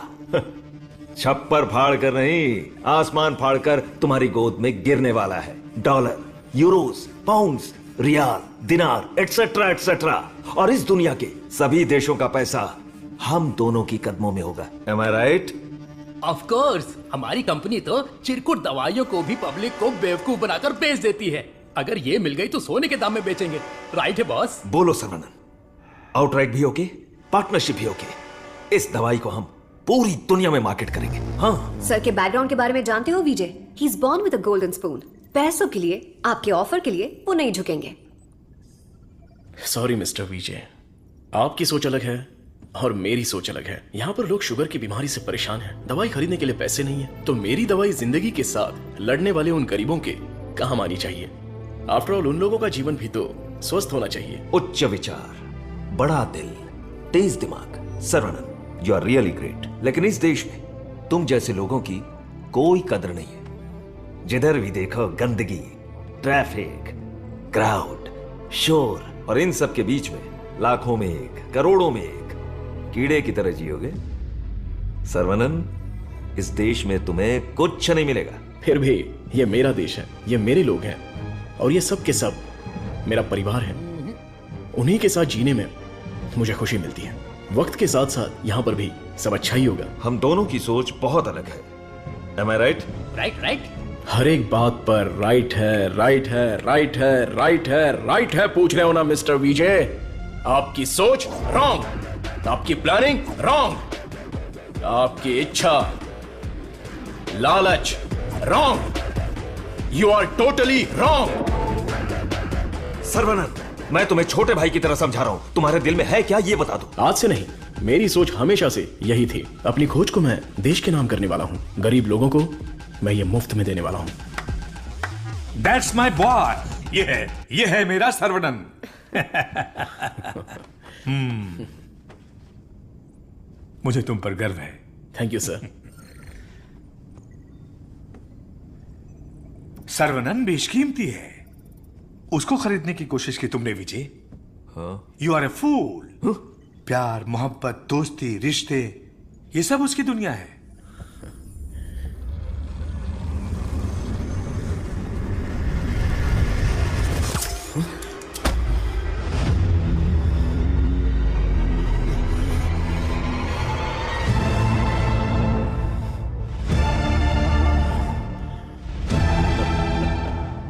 छप्पर फाड़ कर नहीं, आसमान फाड़ कर तुम्हारी गोद में गिरने वाला है। डॉलर, यूरोस, पाउंड्स, रियाल, दिनार, एटसेट्रा एटसेट्रा। और इस दुनिया के सभी देशों का पैसा हम दोनों की कदमों में होगा। Am I right? Of course, हमारी कंपनी तो चिरकुट दवाइयों को भी पब्लिक को बेवकूफ बनाकर बेच देती है। अगर ये मिल गई तो सोने के दाम में बेचेंगे। राइट है बॉस? बोलो सर्वनन, आउटराइट भी होके, पार्टनरशिप भी होके, इस दवाई को हम पूरी दुनिया में मार्केट करेंगे। हाँ। सर के बैकग्राउंड के बारे में जानते हो Vijay? He is born with a golden spoon. पैसों के लिए, आपके ऑफर के लिए वो नहीं झुकेंगे। सॉरी मिस्टर विजय, आपकी सोच अलग है और मेरी सोच अलग है। यहाँ पर लोग शुगर की बीमारी से परेशान हैं, दवाई खरीदने के लिए पैसे नहीं है, तो मेरी दवाई जिंदगी के साथ लड़ने वाले उन गरीबों के काम आनी चाहिए। आफ्टर ऑल उन लोगों का जीवन भी तो स्वस्थ होना चाहिए। उच्च विचार, बड़ा दिल, तेज दिमाग। Saravanan, you are really great. लेकिन इस देश में तुम जैसे लोगों की कोई कदर नहीं है। जिधर भी देखो गंदगी, ट्रैफिक, क्राउड, शोर, और इन सब के बीच में लाखों में एक, करोड़ों में एक कीड़े की तरह जियोगे। सर्वनन, इस देश में तुम्हें कुछ नहीं मिलेगा। फिर भी ये मेरा देश है, ये मेरे लोग हैं, और ये सब के सब मेरा परिवार है। उन्हीं के साथ जीने में मुझे खुशी मिलती है। वक्त के साथ साथ यहाँ पर भी सब अच्छा ही होगा। हम दोनों की सोच बहुत अलग है। Am I right? Right right. हर एक बात पर राइट है, राइट है, राइट है, राइट है, राइट है पूछ रहे हो ना मिस्टर विजय? आपकी सोच रॉन्ग, आपकी प्लानिंग रॉन्ग, आपकी इच्छा, लालच wrong. You are totally wrong. Saravanan, मैं तुम्हें छोटे भाई की तरह समझा रहा हूं। तुम्हारे दिल में है क्या, ये बता दो। आज से नहीं, मेरी सोच हमेशा से यही थी। अपनी खोज को मैं देश के नाम करने वाला हूं। गरीब लोगों को मैं ये मुफ्त में देने वाला हूं। That's my boy. ये है मेरा सर्वनन। मुझे तुम पर गर्व है। Thank you sir. सर्वनन बेशकीमती है, उसको खरीदने की कोशिश की तुमने विजय। यू आर ए फूल। प्यार, मोहब्बत, दोस्ती, रिश्ते, ये सब उसकी दुनिया है।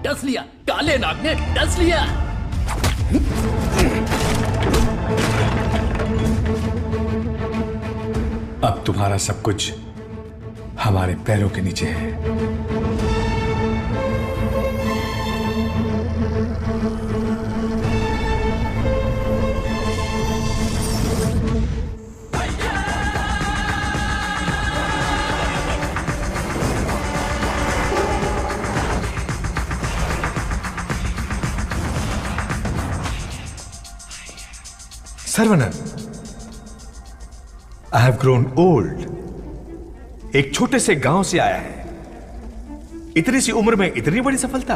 डस लिया, काले नाग ने डस लिया। अब तुम्हारा सब कुछ हमारे पैरों के नीचे है। Saravanan, I have grown old. एक छोटे से गांव से आया है, इतनी सी उम्र में इतनी बड़ी सफलता।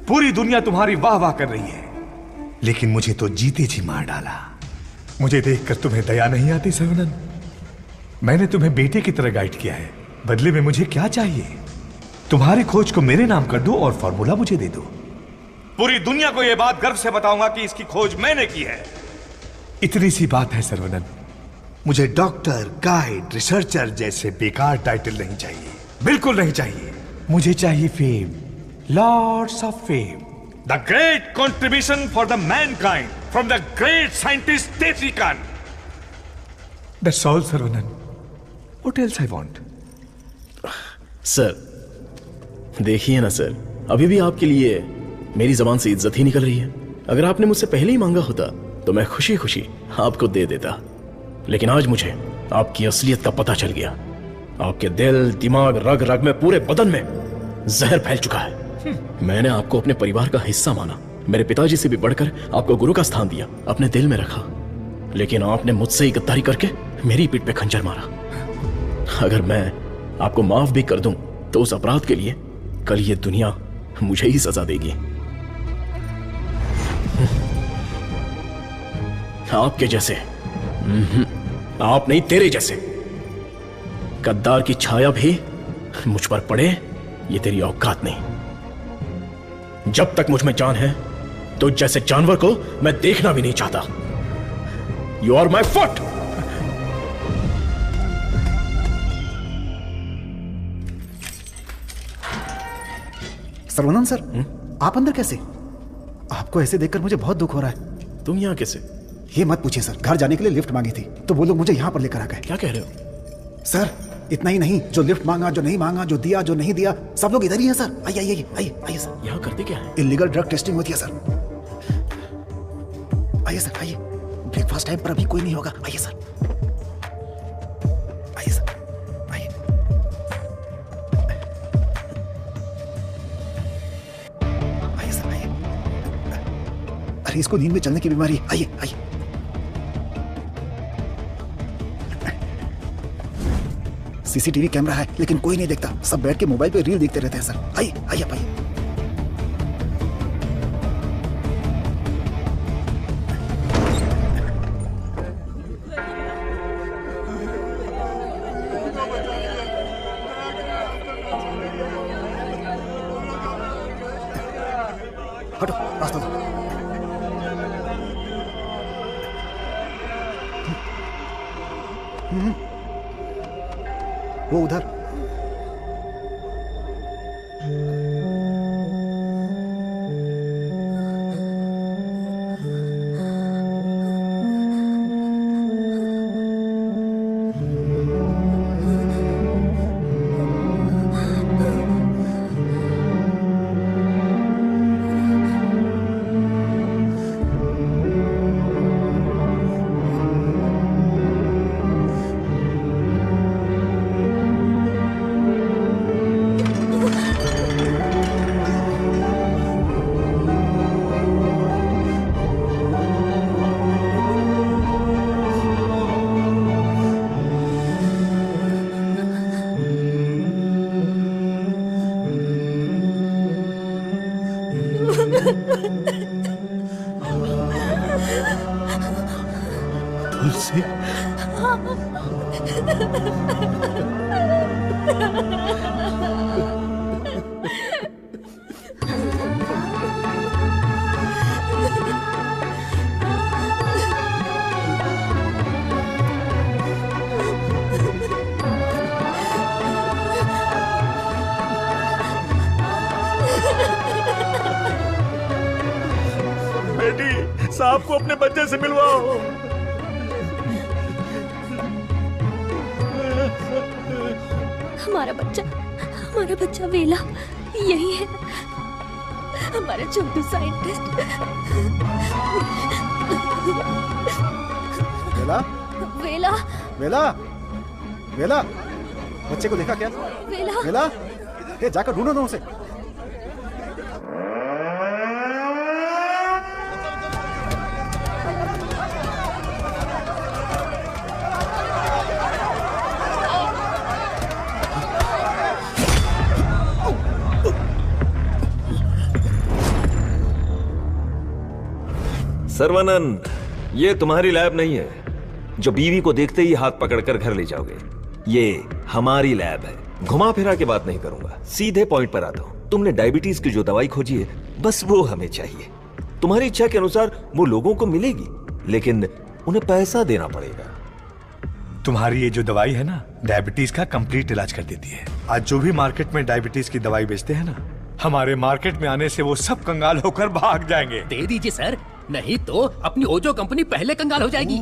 पूरी दुनिया तुम्हारी वाह वाह कर रही है, लेकिन मुझे तो जीते जी मार डाला। मुझे देखकर तुम्हें दया नहीं आती सर्वनन? मैंने तुम्हें बेटे की तरह गाइड किया है, बदले में मुझे क्या चाहिए? तुम्हारी खोज को मेरे नाम कर दो और फॉर्मूला मुझे दे दो। पूरी दुनिया को यह बात गर्व से बताऊंगा कि इसकी खोज मैंने की है। इतनी सी बात है सर्वनन। मुझे डॉक्टर, गाइड, रिसर्चर जैसे बेकार टाइटल नहीं चाहिए, बिल्कुल नहीं चाहिए। मुझे चाहिए fame, lots of fame. The great contribution for the mankind from the great scientist Tesi Kaan. That's all Saravanan. What else I want? Sir देखिए ना सर, अभी भी आपके लिए मेरी जबान से इज्जत ही निकल रही है। अगर आपने मुझसे पहले ही मांगा होता तो मैं खुशी खुशी आपको दे देता, लेकिन आज मुझे आपकी असलियत का पता चल गया। आपके दिल, दिमाग, रग रग में, पूरे बदन में जहर फैल चुका है। मैंने आपको अपने परिवार का हिस्सा माना, मेरे पिताजी से भी बढ़कर आपको गुरु का स्थान दिया, अपने दिल में रखा, लेकिन आपने मुझसे ही गद्दारी करके मेरी पीठ पे खंजर मारा। अगर मैं आपको माफ भी कर दूं तो उस अपराध के लिए कल ये दुनिया मुझे ही सजा देगी। आपके जैसे, आप नहीं, तेरे जैसे गद्दार की छाया भी मुझ पर पड़े, ये तेरी औकात नहीं। जब तक मुझ में जान है तो जैसे जानवर को मैं देखना भी नहीं चाहता। You are my foot. Saravanan sir, आप अंदर कैसे? आपको ऐसे देखकर मुझे बहुत दुख हो रहा है। तुम यहाँ कैसे? ये मत पूछिए सर, घर जाने के लिए लिफ्ट मांगी थी तो वो लोग मुझे यहाँ पर लेकर आ गए। क्या कह रहे हो? सर इतना ही नहीं, जो लिफ्ट मांगा, जो नहीं मांगा, जो दिया, जो नहीं दिया, सब लोग इधर ही हैं सर। आइए आइए आइए आइए सर। यहाँ करते क्या है? इलीगल ड्रग टेस्टिंग होती है सर। आइए सर आइए, ब्रेकफास्ट टाइम पर अभी कोई नहीं होगा। आइए सर, आइए सर, आइए। आइए सर आइए। अरे इसको नींद में चलने की बीमारी। आइए आइए। सीसीटीवी कैमरा है लेकिन कोई नहीं देखता, सब बैठ के मोबाइल पे रील देखते रहते हैं सर। आइए आइए आइए। हटो, रास्ता दो। वो उधर। तुलसी, आपको अपने बच्चे से मिलवाओ। हमारा बच्चा वेला यही है, हमारा चंदू साइंटिस्ट। वेला वेला वेला वेला, बच्चे को देखा क्या? वेला वेला, ये जाकर ढूंढो ना उसे। सर्वानंद, ये तुम्हारी लैब नहीं है जो बीवी को देखते ही हाथ पकड़कर घर ले जाओगे। ये हमारी लैब है। घुमा फिरा के बात नहीं करूंगा, सीधे पॉइंट पर आता हूं। तुमने डायबिटीज की जो दवाई खोजी है, बस वो हमें चाहिए। तुम्हारी इच्छा के अनुसार वो लोगों को मिलेगी, लेकिन उन्हें पैसा देना पड़ेगा। तुम्हारी ये जो दवाई है ना, डायबिटीज का कंप्लीट इलाज कर देती है। आज जो भी मार्केट में डायबिटीज की दवाई बेचते हैं ना, हमारे मार्केट में आने से वो सब कंगाल होकर भाग जाएंगे। दे दीजिए सर, नहीं तो अपनी ओजो कंपनी पहले कंगाल हो जाएगी।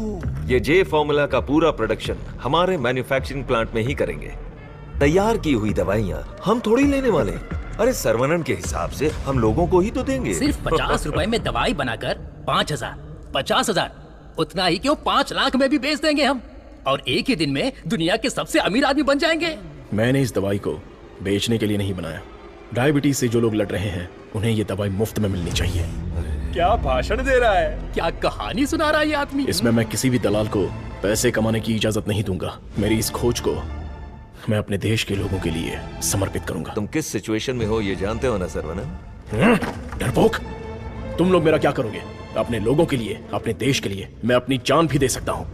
ये जे फॉर्मूला का पूरा प्रोडक्शन हमारे मैन्युफैक्चरिंग प्लांट में ही करेंगे। तैयार की हुई दवाइयाँ हम थोड़ी लेने वाले। अरे सर्वनन के हिसाब से हम लोगों को ही तो देंगे। सिर्फ 50 रुपए में दवाई बनाकर 5,000, 50,000, उतना ही क्यों 5 लाख में भी बेच देंगे हम, और एक ही दिन में दुनिया के सबसे अमीर आदमी बन जाएंगे। मैंने इस दवाई को बेचने के लिए नहीं बनाया। डायबिटीज से जो लोग लड़ रहे हैं, उन्हें ये दवाई मुफ्त में मिलनी चाहिए। क्या भाषण दे रहा है, क्या कहानी सुना रहा है ये आदमी। इसमें मैं किसी भी दलाल को पैसे कमाने की इजाजत नहीं दूंगा। मेरी इस खोज को मैं अपने देश के लोगों के लिए समर्पित करूंगा। तुम किस सिचुएशन में हो ये जानते हो ना सर्वनन? डरपोक, तुम लोग मेरा क्या करोगे? अपने लोगों के लिए, अपने देश के लिए मैं अपनी जान भी दे सकता हूं।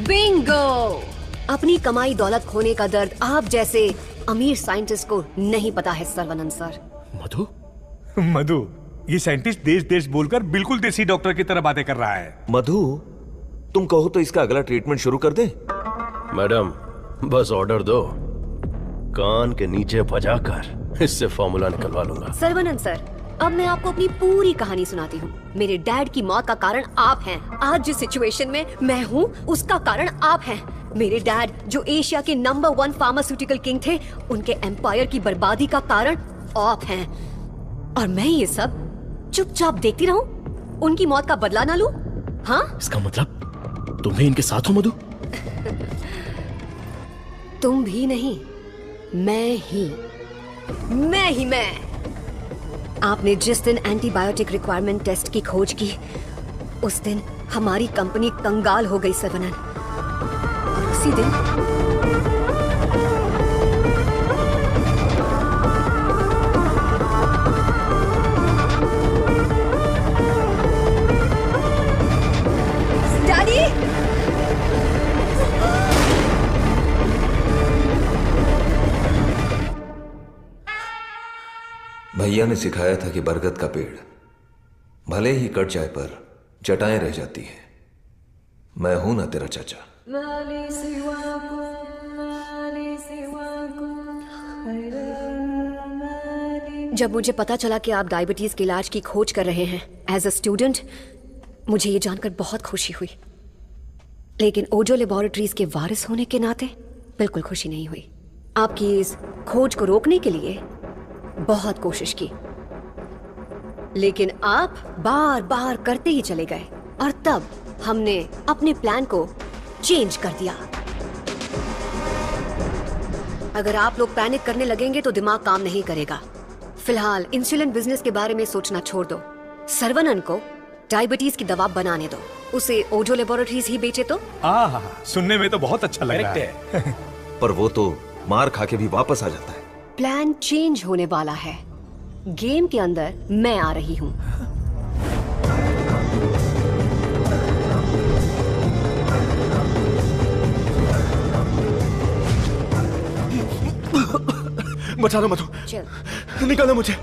बिंगो! अपनी कमाई दौलत खोने का दर्द आप जैसे अमीर साइंटिस्ट को नहीं पता है सर्वनन सर। मधु? मधु, ये साइंटिस्ट देश देश बोलकर बिल्कुल देसी डॉक्टर की तरह बातें कर रहा है। मधु, तुम कहो तो इसका अगला ट्रीटमेंट शुरू कर दे। मैडम, बस ऑर्डर दो, कान के नीचे बजाकर इससे फॉर्मूला निकलवा लूंगा। सर्वनन सर, अब मैं आपको अपनी पूरी कहानी सुनाती हूँ। मेरे डैड की मौत का कारण आप हैं। आज जिस सिचुएशन में मैं हूँ, उसका कारण आप हैं। मेरे डैड जो एशिया के नंबर 1 फार्मास्यूटिकल किंग थे, उनके एम्पायर की बर्बादी का कारण आप हैं। और मैं ये सब चुपचाप देखती रहूं, उनकी मौत का बदला ना लूं? हाँ? इसका मतलब तुम भी इनके साथ हो मधु? तुम भी नहीं, मैं। आपने जिस दिन एंटीबायोटिक रिक्वायरमेंट टेस्ट की खोज की, उस दिन हमारी कंपनी कंगाल हो गई सर्वनन। और उसी दिन डैडी! भैया ने सिखाया था कि बरगद का पेड़ भले ही कट जाए पर जटाएं रह जाती हैं। मैं हूं ना तेरा चाचा। जब मुझे पता चला कि आप डायबिटीज के इलाज की खोज कर रहे हैं एज अ स्टूडेंट, मुझे ये जानकर बहुत खुशी हुई। लेकिन ओजो लेबोरेटरीज के वारिस होने के नाते बिल्कुल खुशी नहीं हुई। आपकी इस खोज को रोकने के लिए बहुत कोशिश की, लेकिन आप बार बार करते ही चले गए, और तब हमने अपने प्लान को चेंज कर दिया। अगर आप लोग पैनिक करने लगेंगे तो दिमाग काम नहीं करेगा। फिलहाल इंसुलिन बिजनेस के बारे में सोचना छोड़ दो। सर्वनन को डायबिटीज की दवा बनाने दो, उसे ओजो लेबोरेटरीज ही बेचे तो। सुनने में तो बहुत अच्छा लग रहा है। पर वो तो मार खा के भी वापस आ जाता है। प्लान चेंज होने वाला है। गेम के अंदर मैं आ रही हूँ। बचाना मत, निकालना मुझे।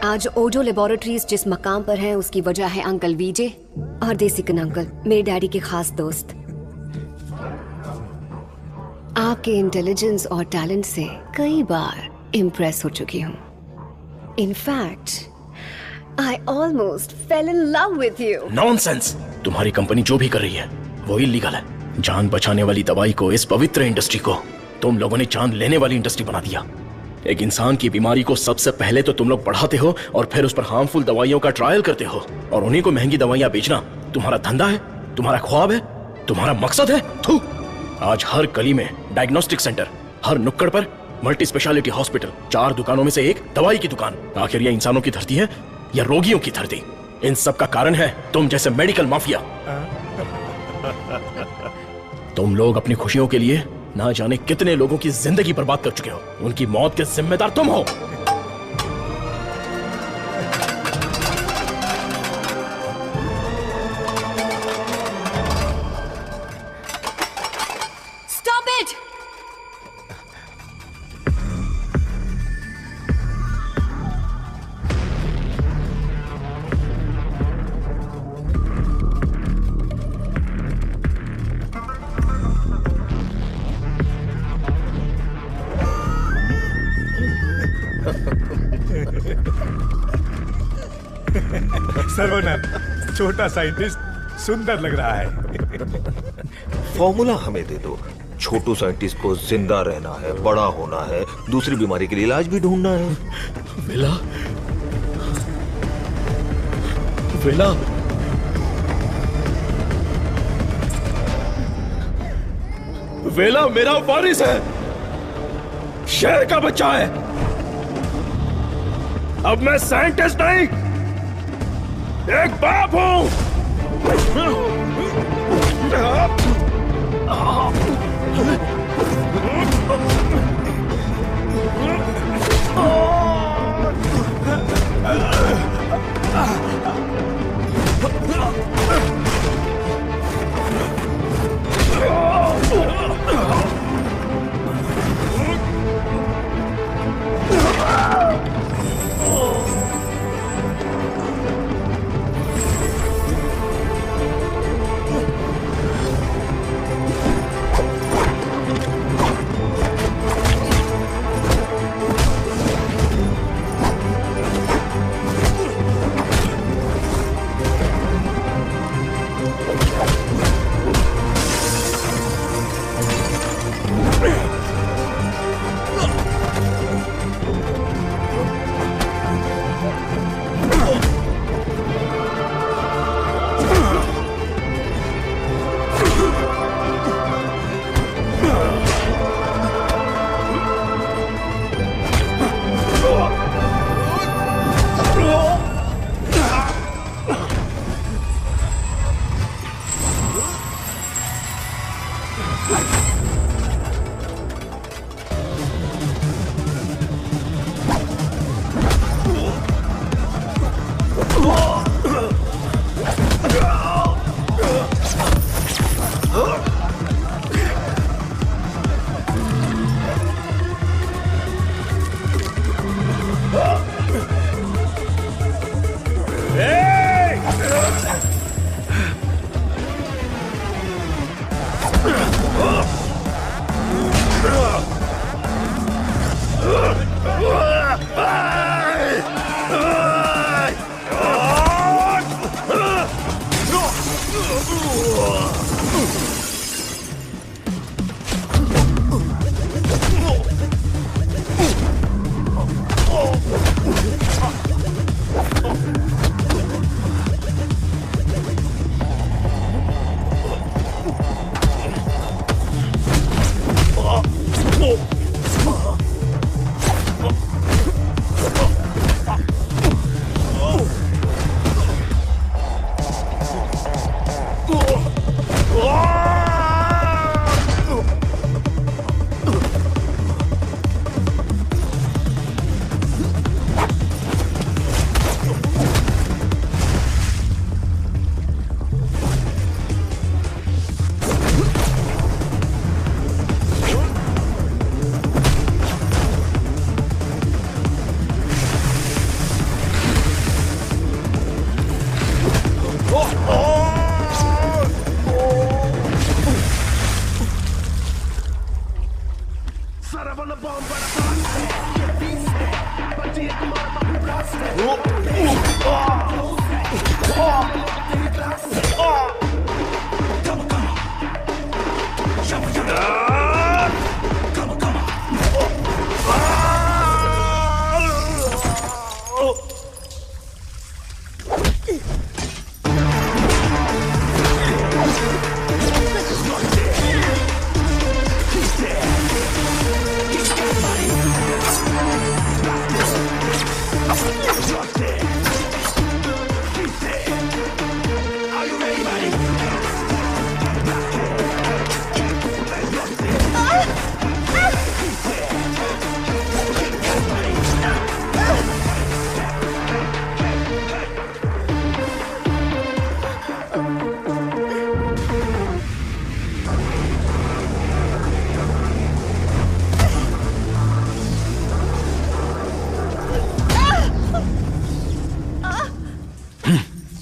आज ओजो लेबोरेटरीज जिस मकाम पर है उसकी वजह है अंकल वीजे और देसिकन अंकल, मेरे डैडी के खास दोस्त। आपके इंटेलिजेंस और टैलेंट से कई बार इम्प्रेस हो चुकी हूँ। In fact I almost fail in love with you. Nonsense! तुम्हारी कंपनी जो भी कर रही है वो इलीगल है। जान बचाने वाली दवाई को, इस पवित्र इंडस्ट्री को तुम लोगों ने जान लेने वाली इंडस्ट्री बना दिया। एक इंसान की बीमारी को सबसे पहले तो तुम लोग बढ़ाते हो और फिर उस पर हार्मफुल दवाइयों का ट्रायल करते हो, और उन्हीं को महंगी दवाइयां बेचना तुम्हारा धंधा है, तुम्हारा ख्वाब है, तुम्हारा मकसद है। थू! आज हर गली में डायग्नोस्टिक सेंटर, हर नुक्कड़ पर मल्टी स्पेशलिटी हॉस्पिटल, 4 दुकानों में से एक दवाई की दुकान। आखिर ये इंसानों की धरती है या रोगियों की धरती? इन सब का कारण है तुम जैसे मेडिकल माफिया। तुम लोग अपनी खुशियों के लिए ना जाने कितने लोगों की जिंदगी बर्बाद कर चुके हो। उनकी मौत के जिम्मेदार तुम हो। Stop it! सर्वनन, छोटा साइंटिस्ट सुंदर लग रहा है। फॉर्मूला हमें दे दो। छोटू साइंटिस्ट को जिंदा रहना है, बड़ा होना है, दूसरी बीमारी के लिए इलाज भी ढूंढना है। वेला, वेला, वेला मेरा वारिस है, शेर का बच्चा है। अब मैं साइंटिस्ट नहीं, एक बाप हूं।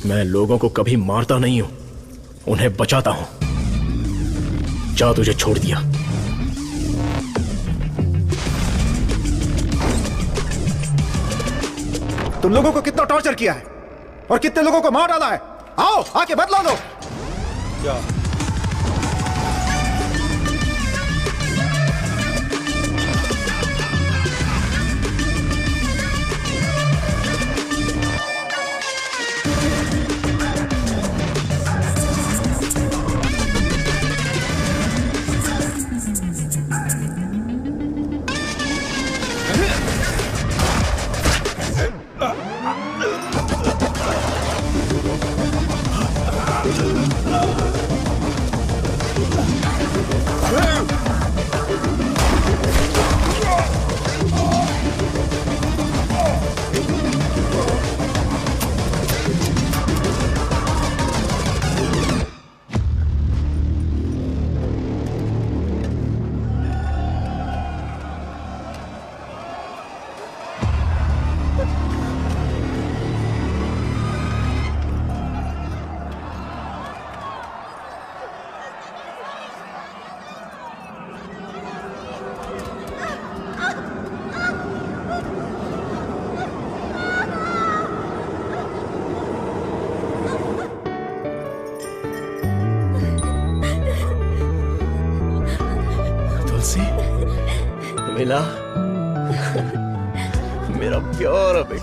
मैं लोगों को कभी मारता नहीं हूं, उन्हें बचाता हूं। जा, तुझे छोड़ दिया। तुम लोगों को कितना टॉर्चर किया है और कितने लोगों को मार डाला है। आओ, आके बदला लो। मिला मेरा प्यारा बेटा।